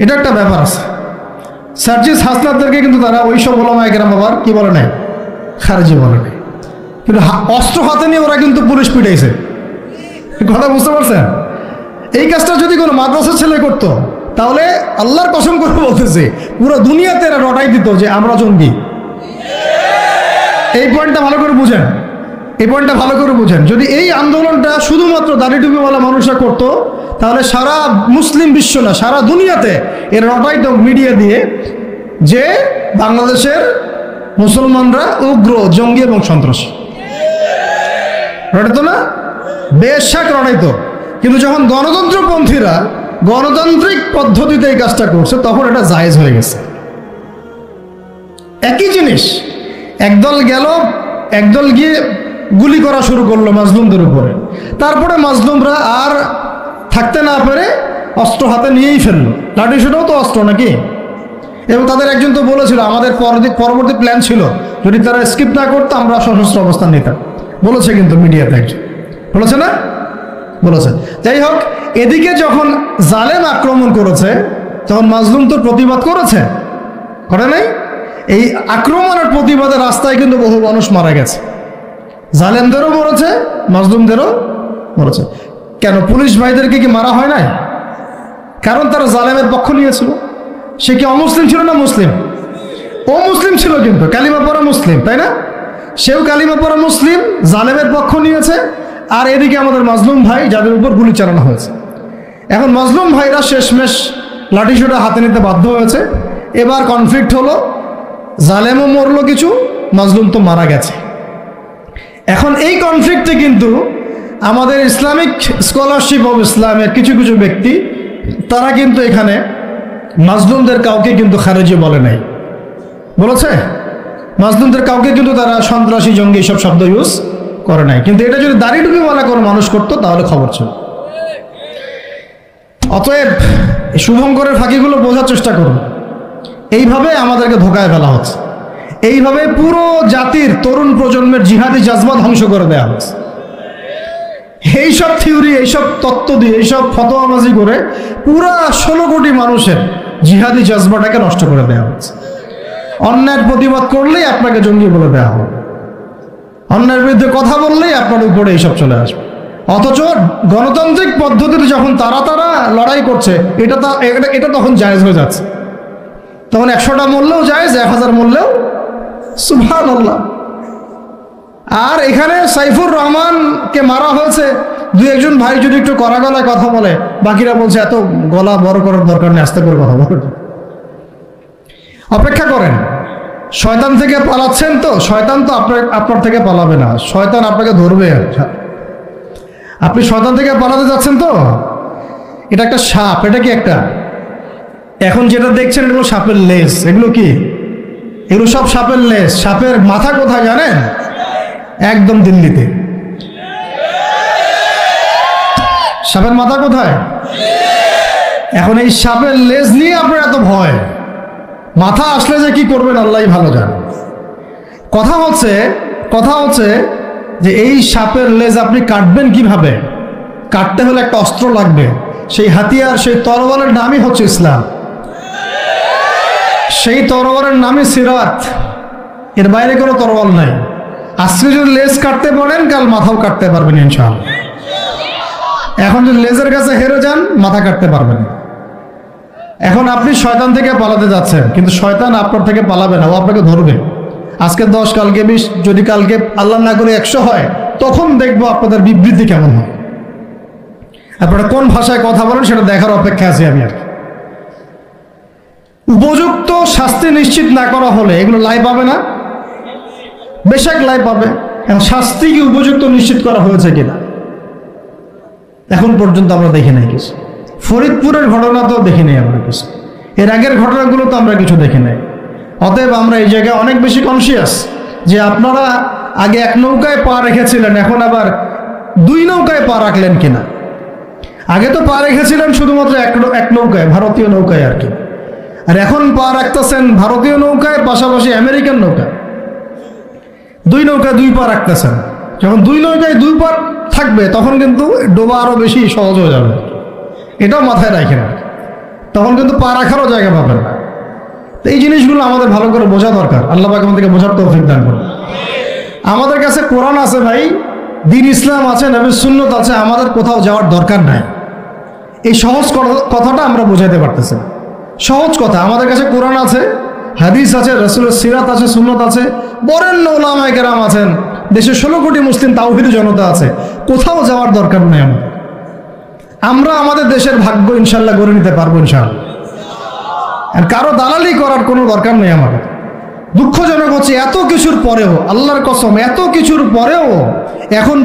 এটা একটা ব্যাপার আছে। সার্জিস হাসনাতদেরকে কিন্তু তারা ওই সব ওলামায়ে কেরাম আবার কি বলে নাই, খারেজি বলে নাই। কিন্তু অস্ত্র হাতে নিয়ে ওরা কিন্তু পুলিশ পিটাইছে, কথা বুঝতে পারছেন? এই কাজটা যদি কোনো মাদ্রাসার ছেলে করতো তাহলে আল্লাহর কসম করে বলতেছে পুরো দুনিয়াতে এরা রটাই দিত যে আমরা জঙ্গি। এই পয়েন্টটা ভালো করে বুঝেন, এই পয়েন্টটা ভালো করে বুঝেন। যদি এই আন্দোলনটা শুধুমাত্র দাড়ি টুপিওয়ালা মানুষরা করতো তাহলে সারা মুসলিম বিশ্ব না, সারা দুনিয়াতে এর রটাই তো মিডিয়া দিয়ে যে বাংলাদেশের মুসলমানরা উগ্র, জঙ্গি এবং সন্ত্রাসী। রটাইতো না? বেশাক রটাইতো। কিন্তু যখন গণতন্ত্রপন্থীরা গণতান্ত্রিক পদ্ধতিতে এই কাজটা করছে তখন এটা জায়েজ হয়ে গেছে। একই জিনিস, একদল গেল, একদল গিয়ে গুলি করা শুরু করলো মাজলুমদের উপরে, তারপরে মাজলুমরা আর থাকতে না পেরে অস্ত্র হাতে নিয়েই ফেললো। লাঠি সেটাও তো অস্ত্র নাকি? এবং তাদের একজন তো বলেছিল আমাদের পরবর্তী প্ল্যান ছিল যদি তারা স্কিপ না করতো আমরা সশস্ত্র অবস্থান নিতাম, বলেছে কিন্তু মিডিয়াতে একজন বলেছে না, বলেছে। যাই হোক, এদিকে যখন জালেম আক্রমণ করেছে তখন মাজলুম তো প্রতিবাদ করেছে, করে নাই? এই আক্রমণের প্রতিবাদে রাস্তায় কিন্তু বহু মানুষ মারা গেছে, জালেমদেরও মরেছে, মাজলুমদেরও মরেছে। কেন পুলিশ ভাইদেরকে কি মারা হয় নাই? কারণ তারা জালেমের পক্ষ নিয়েছিল। সে কি অমুসলিম ছিল না মুসলিম? ও মুসলিম ছিল, কিন্তু কালিমা পড়া মুসলিম, তাই না? সেও কালিমা পড়া মুসলিম, জালেমের পক্ষ নিয়েছে। আর এদিকে আমাদের মাজলুম ভাই যাদের উপর গুলি চালানো হয়েছে, এখন মাজলুম ভাইরা শেষমেশ লাঠিসোঁটা হাতে নিতে বাধ্য হয়েছে। এবার কনফ্লিক্ট হলো, জালেমও মরলো কিছু, মাজলুম তো মারা গেছে। এখন এই কনফ্লিক্টে কিন্তু আমাদের ইসলামিক স্কলারশিপ অব ইসলামের কিছু কিছু ব্যক্তি তারা কিন্তু এখানে মাজলুমদের কাউকে কিন্তু খারেজি বলে নাই, বলেছে মাজলুমদের কাউকে কিন্তু তারা সন্ত্রাসী, জঙ্গি সব শব্দ ইউজ করে নাই। কিন্তু এটা যদি দাড়ি টুপিওয়ালা কোনো মানুষ করতো তাহলে খবর ছিল। অতএব শুভঙ্করের ফাঁকিগুলো বোঝার চেষ্টা করুন। এইভাবে আমাদেরকে ধোকায় ফেলা হচ্ছে, এইভাবে পুরো জাতির তরুণ প্রজন্মের জিহাদি জাজবা ধ্বংস করে দেওয়া হচ্ছে। এইসব থিওরি, এইসব তত্ত্ব দিয়ে, এইসব ফতোয়াবাজি করে পুরা 16 কোটি মানুষের জিহাদি জাজবাটাকে নষ্ট করে দেওয়া হচ্ছে। অন্যায়ের প্রতিবাদ করলেই আপনাকে জঙ্গি বলে দেওয়া হবে, অন্যায়ের বিরুদ্ধে কথা বললেই আপনার উপরে এইসব চলে আসবে। অথচ গণতান্ত্রিক পদ্ধতিতে যখন তারা লড়াই করছে এটা তখন জায়েজ হয়ে যাচ্ছে, তখন 100টা মরলেও জায়েজ, 1000 মরলেও সুবহানাল্লাহ। আর এখানে সাইফুর রহমানকে মারা হয়েছে, 2-1 ভাই যদি একটু কড়া গলায় কথা বলে, বাকিরা বলছে এত গলা বড় করার দরকার নেই, আস্তে করে কথা বলেন। অপেক্ষা করেন, শয়তান থেকে পালাচ্ছেন তো, শয়তান তো আপনার থেকে পালাবে না, শয়তান আপনাকে ধরবে। আপনি শয়তান থেকে পালাতে যাচ্ছেন তো, এটা একটা সাপ। এটা কি একটা, এখন যেটা দেখছেন এগুলো সাপের লেজ। এগুলো কি? এগুলো সব সাপের লেজ। সাপের মাথা কোথায় জানেন? একদম দিল্লিতে। সাপের মাথা কোথায়? এখন এই সাপের লেজ নিয়ে আপনার এত ভয়। মাথা আসলে যে কি করবেন আল্লাহই ভালো জানে। কথা হচ্ছে যে এই সাপের লেজ আপনি কাটবেন কিভাবে? কাটতে হলে একটা অস্ত্র লাগবে। সেই হাতিয়ার, সেই তরবারের নামই হচ্ছে ইসলাম। সেই তরবারের নামই সিরাত। এর বাইরে কোনো তরবাল নাই। আজকে যদি লেজ কাটতে পারেন, কাল মাথাও কাটতে পারবেন ইনশাআল্লাহ। এখন যদি লেজের কাছে হেরে যান, মাথা কাটতে পারবেন। এখন আপনি শয়তান থেকে পালাতে যাচ্ছেন, কিন্তু শয়তান আপনার থেকে পালাবে না, ও আপনাকে ধরবে। আজকে 10, কালকে 20, যদি কালকে আল্লাহ না করে 100 হয়, তখন দেখবো আপনাদের বিবৃতি কেমন হয়। আপনারা কোন ভাষায় কথা বলেন সেটা দেখার অপেক্ষা আছি আমি। আর উপযুক্ত শাস্তি নিশ্চিত না করা হলে এগুলো লাই পাবে না, বেশক লাই পাবে। এখন শাস্তি কি উপযুক্ত নিশ্চিত করা হয়েছে কিনা এখন পর্যন্ত আমরা দেখি নাই কিছু। ফরিদপুরের ঘটনা তো দেখি নাই আমরা কিছু, এর আগের ঘটনাগুলো তো আমরা কিছু দেখি নাই। অতএব আমরা এই জায়গায় অনেক বেশি কনসিয়াস যে আপনারা আগে এক নৌকায় পা রেখেছিলেন, এখন আবার 2 নৌকায় পা রাখলেন কিনা। আগে তো পা রেখেছিলেন শুধুমাত্র এক নৌকায়, ভারতীয় নৌকায় আর কি। আর এখন পা রাখতেছেন ভারতীয় নৌকায়, পাশাপাশি আমেরিকান নৌকায়। 2 নৌকায় 2 পা রাখতেছেন। যখন 2 নৌকায় 2 পা থাকবে, তখন কিন্তু ডোবা আরো বেশি সহজ হয়ে যাবে। এটাও মাথায় রাখেন, তখন কিন্তু পা রাখারও জায়গা পাবেন না। তো এই জিনিসগুলো আমাদের ভালো করে বোঝা দরকার। আল্লাহ পাক আমাদেরকে বোঝার তৌফিক দান করুন। আমাদের কাছে কোরআন আছে ভাই, দ্বীন ইসলাম আছে, নবীর সুন্নত আছে, আমাদের কোথাও যাওয়ার দরকার নাই। এই সহজ কথাটা আমরা বোঝাতে পারতেছি না। সহজ কথা, আমাদের কাছে কোরআন আছে, হাদিস আছে, রাসূলের সিরাত আছে, সুন্নত আছে, বরেণ্য উলামায়ে কেরাম আছেন, দেশে 16 কোটি মুসলিম তাওহীদি জনতা আছে। কোথাও যাওয়ার দরকার নেই আমাদের। আমরা আমাদের দেশের ভাগ্য ইনশাল্লাহ গড়ে নিতে পারবো ইনশাআল্লাহ। আর কারো দালালি করার কোনো দরকার নেই আমাদের। দুঃখজনক হচ্ছে এত কিছুর পরেও, আল্লাহর কসম, এত কিছুর পরেও এখন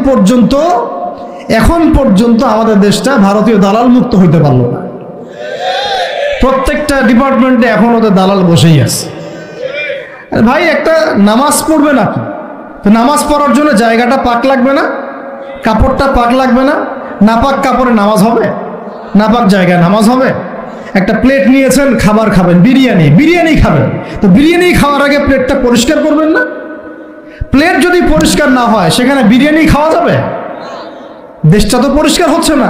পর্যন্ত আমাদের দেশটা ভারতীয় দালাল মুক্ত হইতে পারলো না। প্রত্যেকটা ডিপার্টমেন্টে এখন ওদের দালাল বসেই আছে। ভাই একটা নামাজ পড়বে না, তো নামাজ পড়ার জন্য জায়গাটা পাক লাগবে না, কাপড়টা পাক লাগবে না? নাপাক কাপড়ে নামাজ হবে? নাপাক জায়গায় নামাজ হবে? একটা প্লেট নিয়েছেন, খাবার খাবেন, বিরিয়ানি খাবেন, তো বিরিয়ানি খাওয়ার আগে প্লেটটা পরিষ্কার করবেন না? প্লেট যদি পরিষ্কার না হয়, সেখানে বিরিয়ানি খাওয়া যাবে? দেশটা তো পরিষ্কার হচ্ছে না।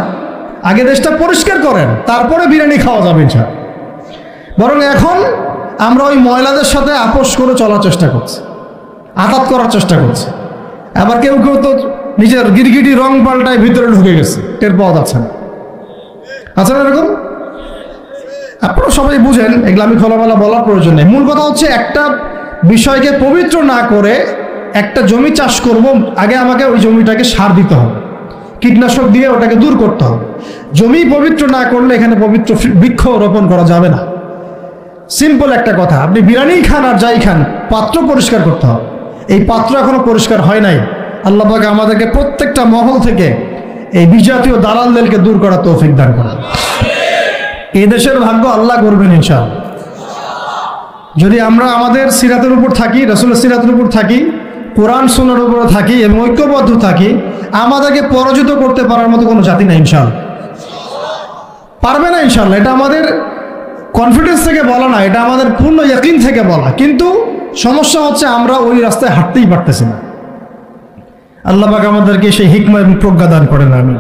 আগে দেশটা পরিষ্কার করেন, তারপরে বিরিয়ানি খাওয়া যাবে ইনশাআল্লাহ। বরং এখন আমরা ওই ময়লাদের সাথে আপোষ করে চলার চেষ্টা করছি, আঘাত করার চেষ্টা করছি। আবার কেউ কেউ তো নিজের গিরগিটি রং পাল্টায় ভিতরে ঢুকে গেছে, টের পাওয়া যাচ্ছে না। আচ্ছা, এরকম আপনারা সবাই বুঝেন, এগুলো আমি খোলামেলা বলার প্রয়োজন নেই। মূল কথা হচ্ছে, একটা বিষয়কে পবিত্র না করে একটা জমি চাষ করব, আগে আমাকে ওই জমিটাকে সার দিতে হবে, কীটনাশক দিয়ে ওটাকে দূর করতে হবে। জমি পবিত্র না করলে এখানে পবিত্র বৃক্ষ রোপণ করা যাবে না। সিম্পল একটা কথা, আপনি বিরিয়ানি খান আর যাই খান, পাত্র পরিষ্কার করতে হবে। এই পাত্র এখনো পরিষ্কার হয় নাই। আল্লাহ পাক আমাদেরকে প্রত্যেকটা মহল থেকে এই বিজাতীয় দালালদেরকে দূর করার তৌফিক দান করেন। এই দেশের ভাগ্য আল্লাহ করবেন ইনশাআল্লাহ। যদি আমরা আমাদের সিরাতের উপর থাকি, রাসূলের সিরাতের উপর থাকি, কোরআন সুন্নাহর উপর থাকি এবং ঐক্যবদ্ধ থাকি, আমাদেরকে পরাজিত করতে পারার মতো কোনো জাতি নাই ইনশাআল্লাহ। পারবে না ইনশাআল্লাহ। এটা আমাদের কনফিডেন্স থেকে বলা না, এটা আমাদের পূর্ণ ইয়াকিন থেকে বলা। কিন্তু সমস্যা হচ্ছে আমরা ওই রাস্তায় হাঁটতেই পারতেছি না। আল্লাহ পাক আমাদেরকে সেই হিকমা এবং প্রজ্ঞা দান করেন। আমি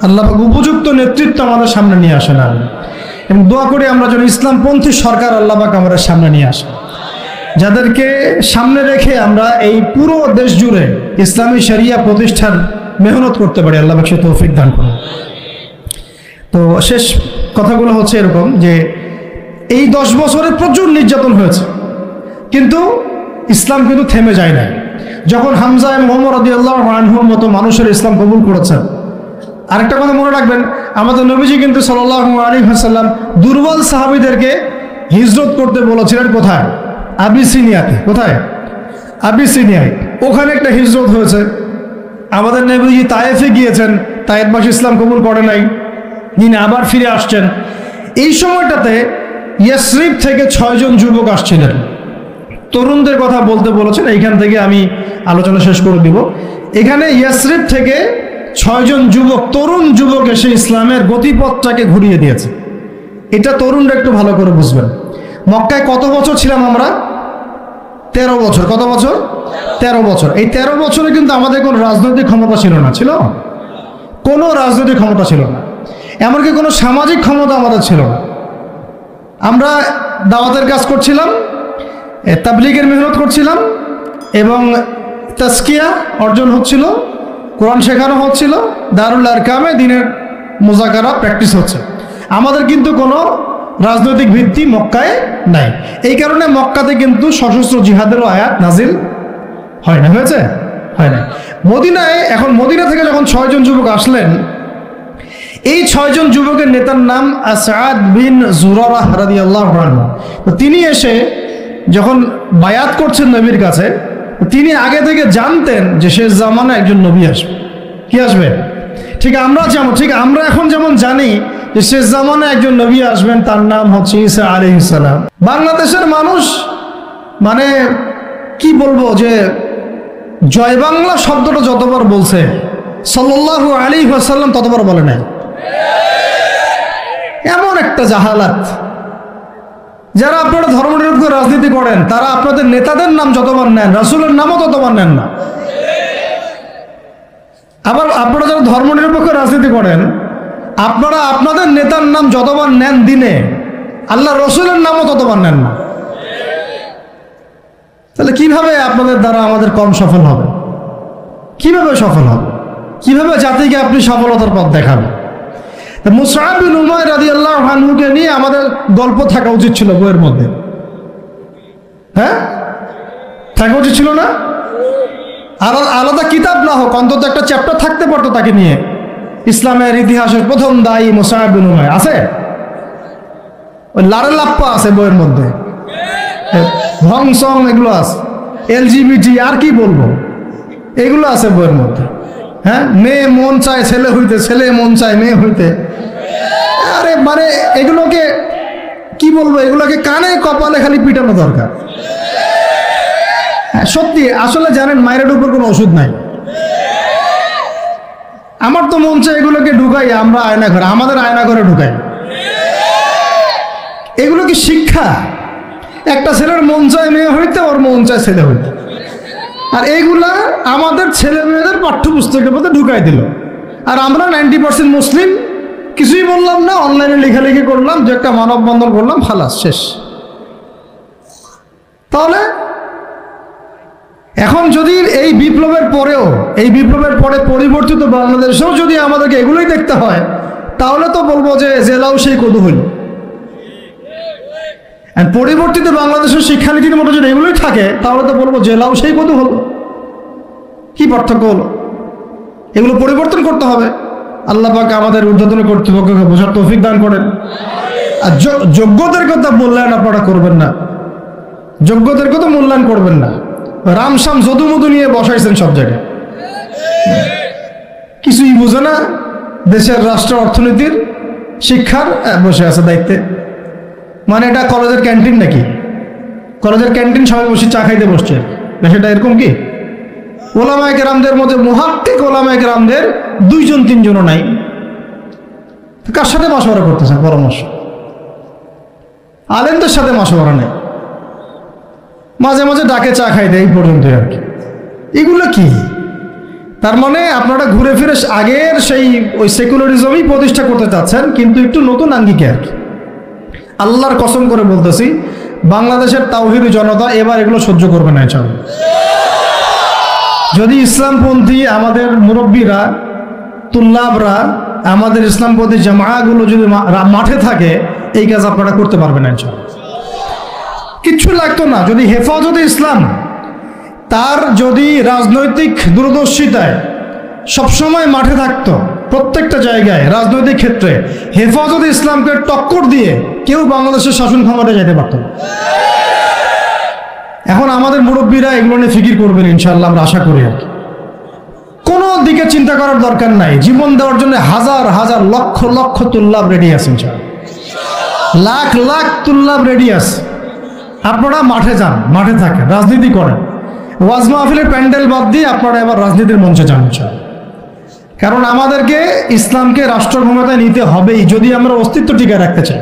আল্লাহ পাক উপযুক্ত নেতৃত্ব আমাদের সামনে নিয়ে আসেন। আমি এবং দোয়া করি আমরা যেন ইসলামপন্থী সরকার আল্লাহ পাক আমাদের সামনে নিয়ে আসেন, যাদেরকে সামনে রেখে আমরা এই পুরো দেশ জুড়ে ইসলামী শরিয়া প্রতিষ্ঠার মেহনত করতে পারি। আল্লাহ পাক সে তৌফিক দান করেন। তো শেষ কথাগুলো হচ্ছে এরকম যে এই 10 বছরে প্রচুর নির্যাতন হয়েছে, কিন্তু ইসলাম কিন্তু থেমে যায় না। যখন হামজা এবং ওমর রাদিয়াল্লাহু আনহুর মতো মানুষের ইসলাম কবুল করেছেন। আরেকটা কথা মনে রাখবেন, আমাদের নবীজি কিন্তু সাল্লাল্লাহু আলাইহি ওয়াসাল্লাম দুর্বল সাহাবীদেরকে হিজরত করতে বলেছিলেন। কোথায়? আবিসিনিয়াতে। কোথায়? আবিসিনিয়ায়। ওখানে একটা হিজরত হয়েছে। আমাদের নবীজি তায়েফে গিয়েছেন, তায়েফবাসী ইসলাম কবুল করে নাই, তিনি আবার ফিরে আসছেন। এই সময়টাতে ইয়াসরিব থেকে 6 জন যুবক আসছিলেন। তরুণদের কথা বলতে বলেছেন, এইখান থেকে আমি আলোচনা শেষ করে দিব। এখানে ইয়াসরিব থেকে 6 জন যুবক, তরুণ যুবক এসে ইসলামের গতিপথটাকে ঘুরিয়ে দিয়েছে। এটা তরুণরা একটু ভালো করে বুঝবেন। মক্কায় কত বছর ছিলাম আমরা? 13 বছর। কত বছর? 13 বছর। এই 13 বছরে কিন্তু আমাদের কোনো রাজনৈতিক ক্ষমতা ছিল না। ছিল? কোনো রাজনৈতিক ক্ষমতা ছিল না, এমনকি কোনো সামাজিক ক্ষমতা আমাদের ছিল না। আমরা দাওয়াতের কাজ করছিলাম, তাবলীগের মেহনত করছিলাম, এবং তাজকিয়া অর্জন হচ্ছিল, কোরআন শেখানো হচ্ছিল, দারুল আরকামে দিনের মুজাকারা প্র্যাকটিস হচ্ছে। আমাদের কিন্তু কোনো রাজনৈতিক ভিত্তি মক্কায় নাই। এই কারণে মক্কাতে কিন্তু সশস্ত্র জিহাদেরও আয়াত নাজিল হয় না। হয়েছে? হয় না। মদিনায়, এখন মদিনা থেকে যখন 6 জন যুবক আসলেন, এই 6 জন যুবকের নেতার নাম আসাদ বিন জুরারাহ রাদিয়াল্লাহু আনহু। তিনি এসে যখন বায়াত করছেন নবীর কাছে, তিনি আগে থেকে জানতেন যে শেষ জামানায় একজন নবী আসবে। কি আসবে? ঠিক আমরা এখন যেমন জানি যে শেষ জামানায় একজন নবী আসবেন, তার নাম হচ্ছে ঈসা আলাইহিস সালাম। বাংলাদেশের মানুষ মানে কি বলবো, যে জয় বাংলা শব্দটা যতবার বলছে সাল্লাল্লাহু আলাইহি ওয়াসাল্লাম ততবার বলে নাই। এমন একটা জাহালাত। যারা আপনারা ধর্মনিরপেক্ষ রাজনীতি করেন, তারা আপনাদের নেতাদের নাম যতবার নেন, রাসূলের নামও ততবার নেন না। আবার আপনারা যারা ধর্মনিরপেক্ষ রাজনীতি করেন, আপনারা আপনাদের নেতার নাম যতবার নেন দিনে, আল্লাহ রসুলের নামও ততবার নেন না। তাহলে কিভাবে আপনাদের দ্বারা আমাদের কম সফল হবে? কিভাবে সফল হবে? কিভাবে জাতিকে আপনি সফলতার পথ দেখাবেন? মুসআব বিন উমাইর রাদিয়াল্লাহু আনহুকে নিয়ে আমাদের গল্প থাকা উচিত ছিল বইয়ের মধ্যে। হ্যাঁ, থাকা উচিত ছিল না? আলাদা কিতাব না হোক, অন্তত একটা চ্যাপ্টার থাকতে পারতো তাকে নিয়ে। ইসলামের ইতিহাসের প্রথম দায়ী মুসআব বিন উমাইর আছে, ওই লারে লাপ্পা আছে বইয়ের মধ্যে, ভং সং এগুলো আছে, এলজিবিটি আর কি বলবো, এগুলো আছে বইয়ের মধ্যে। হ্যাঁ, মেয়ে মন চায় ছেলে হইতে, ছেলে মন চায় মেয়ে হইতে। আরে মানে এগুলোকে কি বলবো, এগুলোকে কানে কপালে খালি পিটানো দরকার। হ্যাঁ সত্যি, আসলে জানেন মায়ের উপর কোনো ওষুধ নাই। আমার তো মন চায় এগুলোকে ঢুকাই আমরা আয়নাঘরে, আমাদের আয়নাঘরে ঢুকাই। এগুলো কি শিক্ষা? একটা ছেলের মন চায় মেয়ে হইতে, ওর মন চায় ছেলে হইতে, আর এইগুলা আমাদের ছেলে মেয়েদের পাঠ্যপুস্তকের মধ্যে ঢুকাই দিল। আর আমরা 90% মুসলিম, কিছুই বললাম না, অনলাইনে লেখালেখি করলাম, যে একটা মানববন্ধন করলাম, খালাস, শেষ। তাহলে এখন যদি এই বিপ্লবের পরেও, এই বিপ্লবের পরে পরিবর্তিত বাংলাদেশেও যদি আমাদেরকে এগুলোই দেখতে হয়, তাহলে তো বলবো যে জেলাও সেই কদু হইল। পরিবর্তিত বাংলাদেশের শিক্ষানীতির মতো যদি এগুলোই থাকে, তাহলে তো বলবো জেলাও সেই কদু হলো। কি পার্থক্য হলো? এগুলো পরিবর্তন করতে হবে। আল্লাহ পাক আমাদের ঊর্ধ্বতন কর্তৃপক্ষকে বোঝার তৌফিক দান করেন। আর যোগ্যদের কথা মূল্যায়ন আপনারা করবেন না, যোগ্যদের কথা মূল্যায়ন করবেন না। রামসাম যদুমধু নিয়ে বসাইছেন সব জায়গায়, কিছুই বুঝে না দেশের রাষ্ট্র অর্থনীতির শিক্ষার, বসে আছে দায়িত্বে। মানে এটা কলেজের ক্যান্টিন নাকি? কলেজের ক্যান্টিন, সবাই বসে চা খাইতে বসছে, সেটা এরকম কি? ওলামায়ে কেরামদের মধ্যে, মুহাক্কিক ওলামায়ে কেরামদের 2-3জনও নাই। কার সাথে মাশওয়ারা করতেছেন? পরামর্শ আলেমদের সাথে মাশওয়ারা নেই, মাঝে মাঝে ডাকে চা খাইতে, এই পর্যন্ত আর কি। এগুলো কি? তার মানে আপনারা ঘুরে ফিরে আগের সেই ওই সেকুলারিজমই প্রতিষ্ঠা করতে চাচ্ছেন, কিন্তু একটু নতুন আঙ্গিকে আর কি। আল্লাহর কসম করে বলতেছি, বাংলাদেশের তাওহীদি জনতা এবার এগুলো সহ্য করবে না। ইনশাআল্লাহ যদি ইসলামপন্থী আমাদের মুরব্বীরা, তুল্লাবরা, আমাদের ইসলামপন্থী জামায়াগুলো যদি মাঠে থাকে, এই কাজ আপনারা করতে পারবেন না ইনশাআল্লাহ। কিচ্ছু লাগতো না যদি হেফাজতে ইসলাম তার যদি রাজনৈতিক দূরদর্শিতায় সবসময় মাঠে থাকতো, প্রত্যেকটা জায়গায় রাজনৈতিক ক্ষেত্রে হেফাজতে ইসলামকে টক্কর দিয়ে কেউ বাংলাদেশের শাসন ক্ষমতায় যেতে পারত না। এখন আমাদের মুরব্বীরা এগুলো নিয়ে ফিকির করবেন ইনশাআল্লাহ, আমরা আশা করি। আর কোনো দিকে চিন্তা করার দরকার নাই। জীবন দেওয়ার জন্য হাজার হাজার লক্ষ লক্ষ তুল্লাব রেডি আছে, লাখ লাখ তুল্লাব রেডি আছে। আপনারা মাঠে যান, মাঠে থাকেন, রাজনীতি করেন। ওয়াজ মাহফিলের প্যান্ডেল বাদ দিয়ে আপনারা এবার রাজনীতির মঞ্চে যান, কারণ আমাদেরকে ইসলামকে রাষ্ট্র ক্ষমতায় নিতে হবেই যদি আমরা অস্তিত্ব টিকে রাখতে চাই।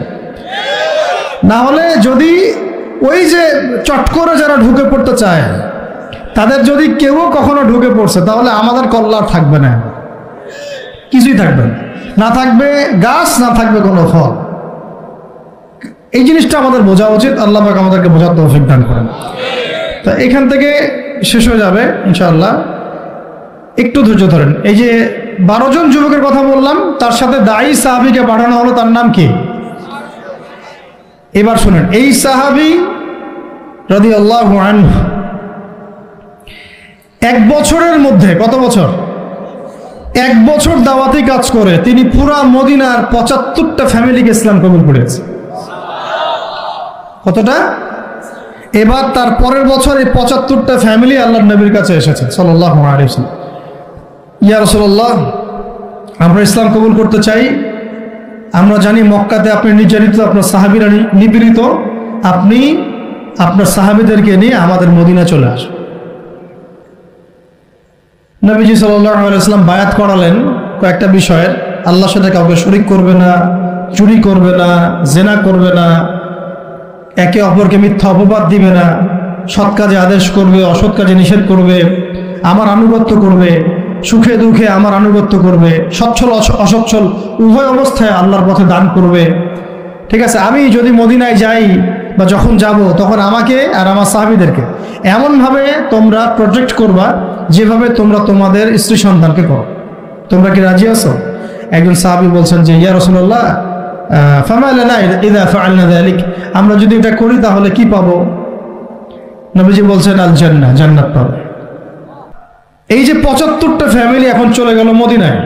না হলে যদি ওই যে চট করে যারা ঢুকে পড়তে চায় তাদের যদি কেউ কখনো ঢুকে পড়ছে, তাহলে আমাদের কল্যাণ থাকবে না, কিছুই থাকবে না। না থাকবে গাছ, না থাকবে কোনো ফল। এই জিনিসটা আমাদের বোঝা উচিত। আল্লাহ পাক আমাদেরকে বোঝার তৌফিক দান করেন। তা এখান থেকে শেষ হয়ে যাবে ইনশাআল্লাহ, একটু ধৈর্য ধরেন। এই যে 12 জন যুবকের কথা বললাম, তার সাথে দায়ী সাহাবীকে পাঠানো হলো, তার নাম কি? এবার শুনেন, এই সাহাবী রাদিয়াল্লাহু আনহু 1 বছরের মধ্যে, কত বছর? 1 বছর দাওয়াতি কাজ করে তিনি পুরা মদিনার 75টা ফ্যামিলিকে ইসলাম কবুল করেছে। কতটা? এবার তার পরের বছর এই 75টা ফ্যামিলি আল্লাহর নবীর কাছে এসেছে সাল্লাল্লাহু আলাইহি ওয়াসাল্লাম। ইয়া রাসূলুল্লাহ, আমরা ইসলাম কবুল করতে চাই। আমরা জানি মক্কাতে আপনি নির্যাতিত, আপনার সাহাবীরা নিপীড়িত, আপনি আপনার সাহাবীদেরকে নিয়ে আমাদের মদিনা চলে আসুন। নবীজি সাল্লাল্লাহু আলাইহি ওয়াসাল্লাম বায়াত করালেন কয়েকটা বিষয়ের। আল্লাহর সাথে কাউকে শরীক করবে না, চুরি করবে না, জেনা করবে না, একে অপরকে মিথ্যা অপবাদ দিবে না, সৎ কাজে আদেশ করবে, অসৎ কাজে নিষেধ করবে, আমার আনুগত্য করবে, সুখে দুঃখে আমার আনুগত্য করবে, সচ্ছল অসচ্ছল উভয় অবস্থায় আল্লাহর পথে দান করবে। ঠিক আছে, আমি যদি মদিনায় যাই বা যখন যাব তখন আমাকে আর আমার সাহাবীদেরকে এমনভাবে তোমরা প্রোটেক্ট করবা যেভাবে তোমরা তোমাদের স্ত্রী সন্তানকে করো। তোমরা কি রাজি আছো? একজন সাহাবী বলছেন যে ইয়া রাসূলুল্লাহ, ফামা লানা ইযা ফাআলনা যালিক, আমরা যদি এটা করি তাহলে কি পাবো? নবীজি বলছেন আল জান্নাহ, জান্নাত পাবো। এই যে 75টা ফ্যামিলি এখন চলে গেল মদিনায়।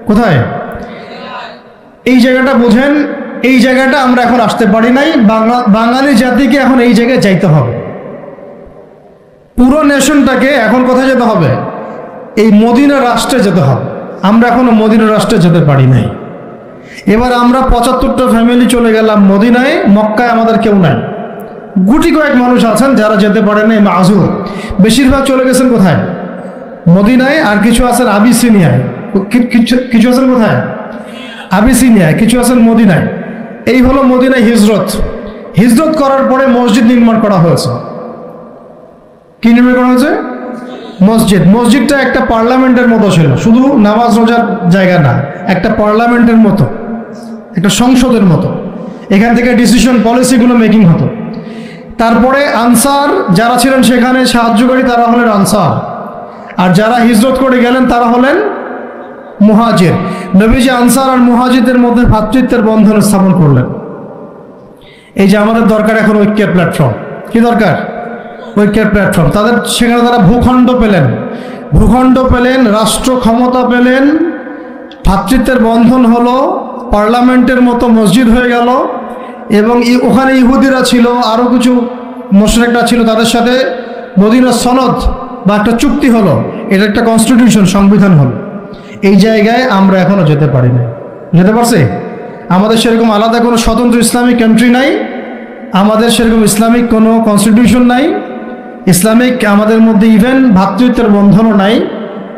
কোথায়? এই জায়গাটা বোঝেন, এই জায়গাটা আমরা এখন আসতে পারি নাই। বাঙালি জাতিকে এখন এই জায়গায় যাইতে হবে। পুরো নেশনটাকে এখন কোথায় যেতে হবে? এই মদিনা রাষ্ট্রে যেতে হবে। আমরা এখনো মদিনা রাষ্ট্রে যেতে পারি নাই। এবার আমরা 75টা ফ্যামিলি চলে গেলাম মদিনায়, মক্কায় আমাদের কেউ নাই। গুটি কয়েক মানুষ আছেন যারা যেতে পারে নাই, মাযুর। বেশিরভাগ চলে গেছেন কোথায়? মদিনায়। আর কিছু আছেন আবিসিনিয়ায়, কিছু আছেন কোথায়? আবিসিনিয়ায়, কিছু আছেন মদিনায়। এই হলো মদিনায় হিজরত। হিজরত করার পরে মসজিদ নির্মাণ করা হয়েছে। কি নির্মাণ করা হয়েছে? মসজিদ। মসজিদটা একটা পার্লামেন্টের মতো ছিল, শুধু নামাজ রোজার জায়গা না, একটা পার্লামেন্টের মতো, একটা সংসদের মতো। এখান থেকে ডিসিশন পলিসিগুলো মেকিং হতো। তারপরে আনসার যারা ছিলেন সেখানে সাহায্যকারী, তারা হলেন আনসার। আর যারা হিজরত করে গেলেন তারা হলেন মুহাজির। নবীজি আনসার আর মুহাজিরদের মধ্যে ভ্রাতৃত্বের বন্ধন স্থাপন করলেন। এই যে আমাদের দরকার এখন ঐক্যের প্ল্যাটফর্ম। কি দরকার? ঐক্যের প্ল্যাটফর্ম। তাদের সেখানে তারা ভূখণ্ড পেলেন, ভূখণ্ড পেলেন, রাষ্ট্র ক্ষমতা পেলেন, ভ্রাতৃত্বের বন্ধন হলো, পার্লামেন্টের মতো মসজিদ হয়ে গেল। এবং ওখানে ইহুদিরা ছিল, আরও কিছু মুশরিকরা ছিল, তাদের সাথে মদিনার সনদ বা একটা চুক্তি হলো। এটা একটা কনস্টিটিউশন, সংবিধান হলো। এই জায়গায় আমরা এখনো যেতে পারি না। যেতে পারছি? আমাদের সেরকম আলাদা কোনো স্বতন্ত্র ইসলামিক কান্ট্রি নাই, আমাদের সেরকম ইসলামিক কোনো কনস্টিটিউশন নাই, ইসলামিক আমাদের মধ্যে ইভেন ভ্রাতৃত্বের বন্ধনও নাই।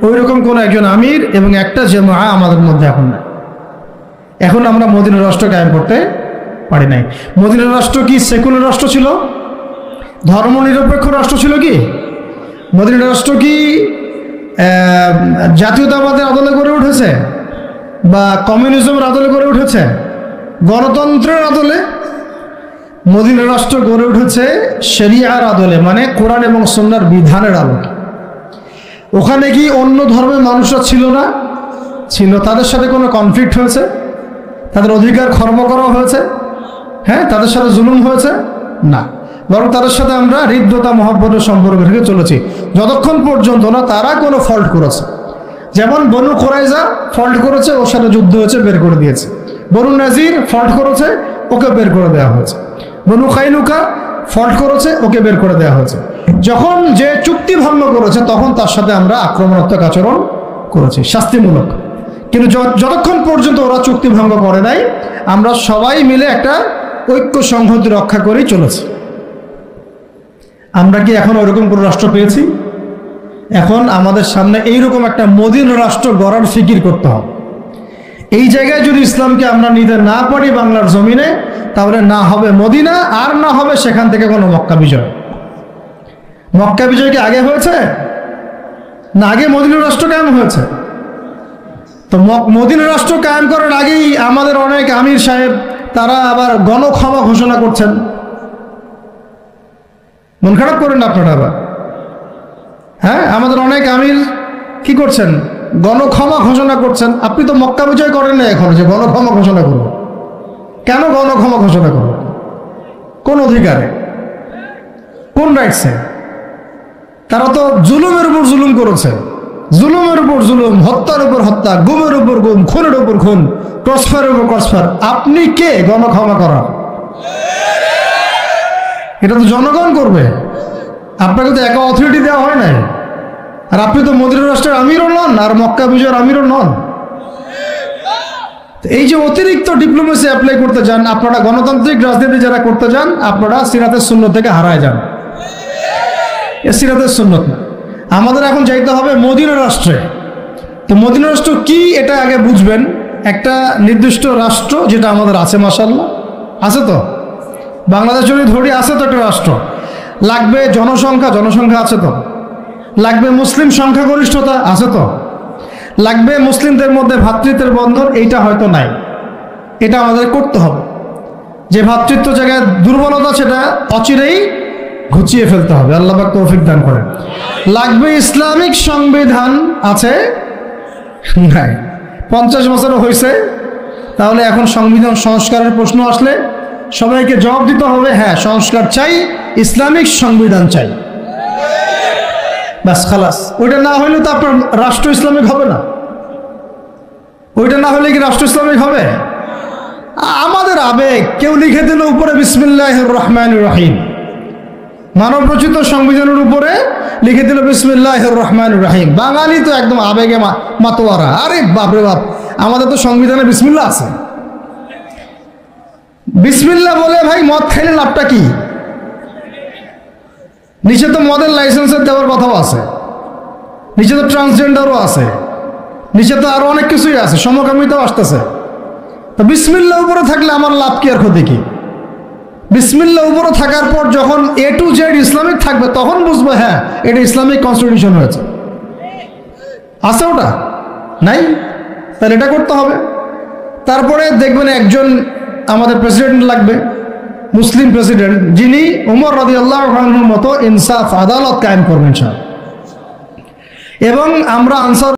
ওই রকম কোনো একজন আমির এবং একটা জামাআ আমাদের মধ্যে এখন নাই। এখন আমরা মদিনা রাষ্ট্র কায়েম করতে পারি নাই। মদিনা রাষ্ট্র কি সেকুলার রাষ্ট্র ছিল? ধর্মনিরপেক্ষ রাষ্ট্র ছিল কি? মদিনা রাষ্ট্র কি জাতীয়তাবাদের আদলে গড়ে উঠেছে বা কমিউনিজমের আদলে গড়ে উঠেছে? গণতন্ত্রের আদলে? মদিনা রাষ্ট্র গড়ে উঠেছে শরিয়ার আদলে, মানে কোরআন এবং সুন্নাহর বিধানের আলোকে। ওখানে কি অন্য ধর্মের মানুষরা ছিল না? ছিল। তাদের সাথে কোনো কনফ্লিক্ট হয়েছে? তাদের অধিকার খর্ব করা হয়েছে? হ্যাঁ, তাদের সাথে জুলুম হয়েছে? না, বরং তাদের সাথে আমরা হৃদ্যতা মহব্বতের সম্পর্ক রেখে চলেছি, যতক্ষণ পর্যন্ত না তারা কোনো ফল্ট করেছে। যেমন বনু কুরাইজা ফল্ট করেছে, ওর সাথে যুদ্ধ হয়েছে, বের করে দিয়েছে। বনু নাজির ফল্ট করেছে, ওকে বের করে দেওয়া হয়েছে। বনু কাইনুকা ফল্ট করেছে, ওকে বের করে দেওয়া হয়েছে। যখন যে চুক্তি ভঙ্গ করেছে তখন তার সাথে আমরা আক্রমণাত্মক আচরণ করেছি, শাস্তিমূলক। কিন্তু যতক্ষণ পর্যন্ত ওরা চুক্তি ভঙ্গ করে নাই, আমরা সবাই মিলে একটা ঐক্য সংহতি রক্ষা করেই চলেছি। আমরা কি এখন ওইরকম কোনো রাষ্ট্র পেয়েছি? এখন আমাদের সামনে এইরকম একটা মদিনা রাষ্ট্র গড়ার ফিকির করতে হবে। এই জায়গায় যদি ইসলামকে আমরা নিতে না পারি বাংলার জমিনে, তাহলে না হবে মদিনা, আর না হবে সেখান থেকে কোনো মক্কা বিজয়। মক্কা বিজয় কি আগে হয়েছে না আগে মদিনা রাষ্ট্র কায়েম হয়েছে? তো মদিনা রাষ্ট্র কায়েম করার আগেই আমাদের অনেক আমির সাহেব তারা আবার গণক্ষমা ঘোষণা করছেন। মন খারাপ করেন না আপনারা আবার? হ্যাঁ, আমাদের অনেক আমির কি করছেন? গণক্ষমা ঘোষণা করছেন। আপনি তো মক্কা বিজয় করেন না এখন যে গণক্ষমা ঘোষণা করব। কেন গণক্ষমা ঘোষণা করব? কোন অধিকারে, কোন রাইটসে? তারা তো জুলুমের উপর জুলুম করেছে, জুলুমের উপর জুলুম, হত্যার উপর হত্যা, গুমের উপর গুম, খুনের উপর খুন, ক্রসফায়ারের উপর ক্রসফায়ার। আপনি কে গণক্ষমা করা? এটা তো জনগণ করবে, আপনাকে তো একা অথরিটি দেওয়া হয় নাই। আর আপনি তো মদিনা রাষ্ট্রের আমিরও নন, আর মক্কা বিজয়ের আমিরও নন। এই যে অতিরিক্ত ডিপ্লোমেসি অ্যাপ্লাই করতে যান আপনারা, গণতান্ত্রিক রাজনীতি যারা করতে যান, আপনারা সিরাতের সুন্নত থেকে হারায় যান। এ সিরাতের সুন্নত না। আমাদের এখন যাইতে হবে মদিনা রাষ্ট্রে। তো মদিনা রাষ্ট্র কি এটা আগে বুঝবেন। একটা নির্দিষ্ট রাষ্ট্র যেটা আমাদের আছে, মাশাআল্লাহ আছে, তো বাংলাদেশ যদি ধরি আছে তো একটা রাষ্ট্র। লাগবে জনসংখ্যা আছে তো, লাগবে মুসলিম সংখ্যাগরিষ্ঠতা আছে তো, লাগবে মুসলিমদের মধ্যে ভ্রাতৃত্বের বন্ধন, এইটা হয়তো নাই। এটা আমাদের করতে হবে। যে ভ্রাতৃত্ব জায়গায় দুর্বলতা সেটা অচিরেই ঘুচিয়ে ফেলতে হবে। আল্লাহ পাক তৌফিক দান করেন। লাগবে ইসলামিক সংবিধান আছে, নাই 50 বছরও হয়েছে, তাহলে এখন সংবিধান সংস্কারের প্রশ্ন আসলে সবাইকে জবাব দিতে হবে, হ্যাঁ সংস্কার চাই, ইসলামিক সংবিধান চাই, ব্যাস খালাস। ওইটা না হলে তো আপনার রাষ্ট্র ইসলামিক হবে না। ওইটা না হলে কি রাষ্ট্র ইসলামিক হবে? আমাদের আবেগ, কেউ লিখে দিল উপরে বিসমিল্লাহির রহমানির রহিম, মানব রচিত সংবিধানের উপরে লিখে দিল বিসমিল্লাহির রহমানির রহিম। বাঙালি তো একদম আবেগে মাতোয়ারা। আরে বাপরে বাপ, আমাদের তো সংবিধানে বিসমিল্লাহ আছে। বিসমিল্লাহ বলে ভাই মদ খাইলে লাভটা কি? নিচে তো মদের লাইসেন্সের দেওয়ার কথাও আছে, নিচে তো ট্রান্সজেন্ডারও আছে, নিচে তো আরো অনেক কিছুই আছে, সমকামিতাও আসতেছে। তো বিসমিল্লাহ উপরে থাকলে আমার লাভ কি আর ক্ষতি কি? বিসমিল্লাহ উপরে থাকার পর যখন A to Z ইসলামিক থাকবে তখন বুঝবো হ্যাঁ এটা ইসলামিক কনস্টিটিউশন হয়েছে। আছে ওটা নাই, তাহলে এটা করতে হবে। তারপরে দেখবেন একজন আমাদের প্রেসিডেন্ট লাগবে, মুসলিম প্রেসিডেন্ট, যিনি উমর রাদিয়াল্লাহু আনহুর মতো ইনসাফ আদালত কায়েম করবেন। এবং আমরা আনসার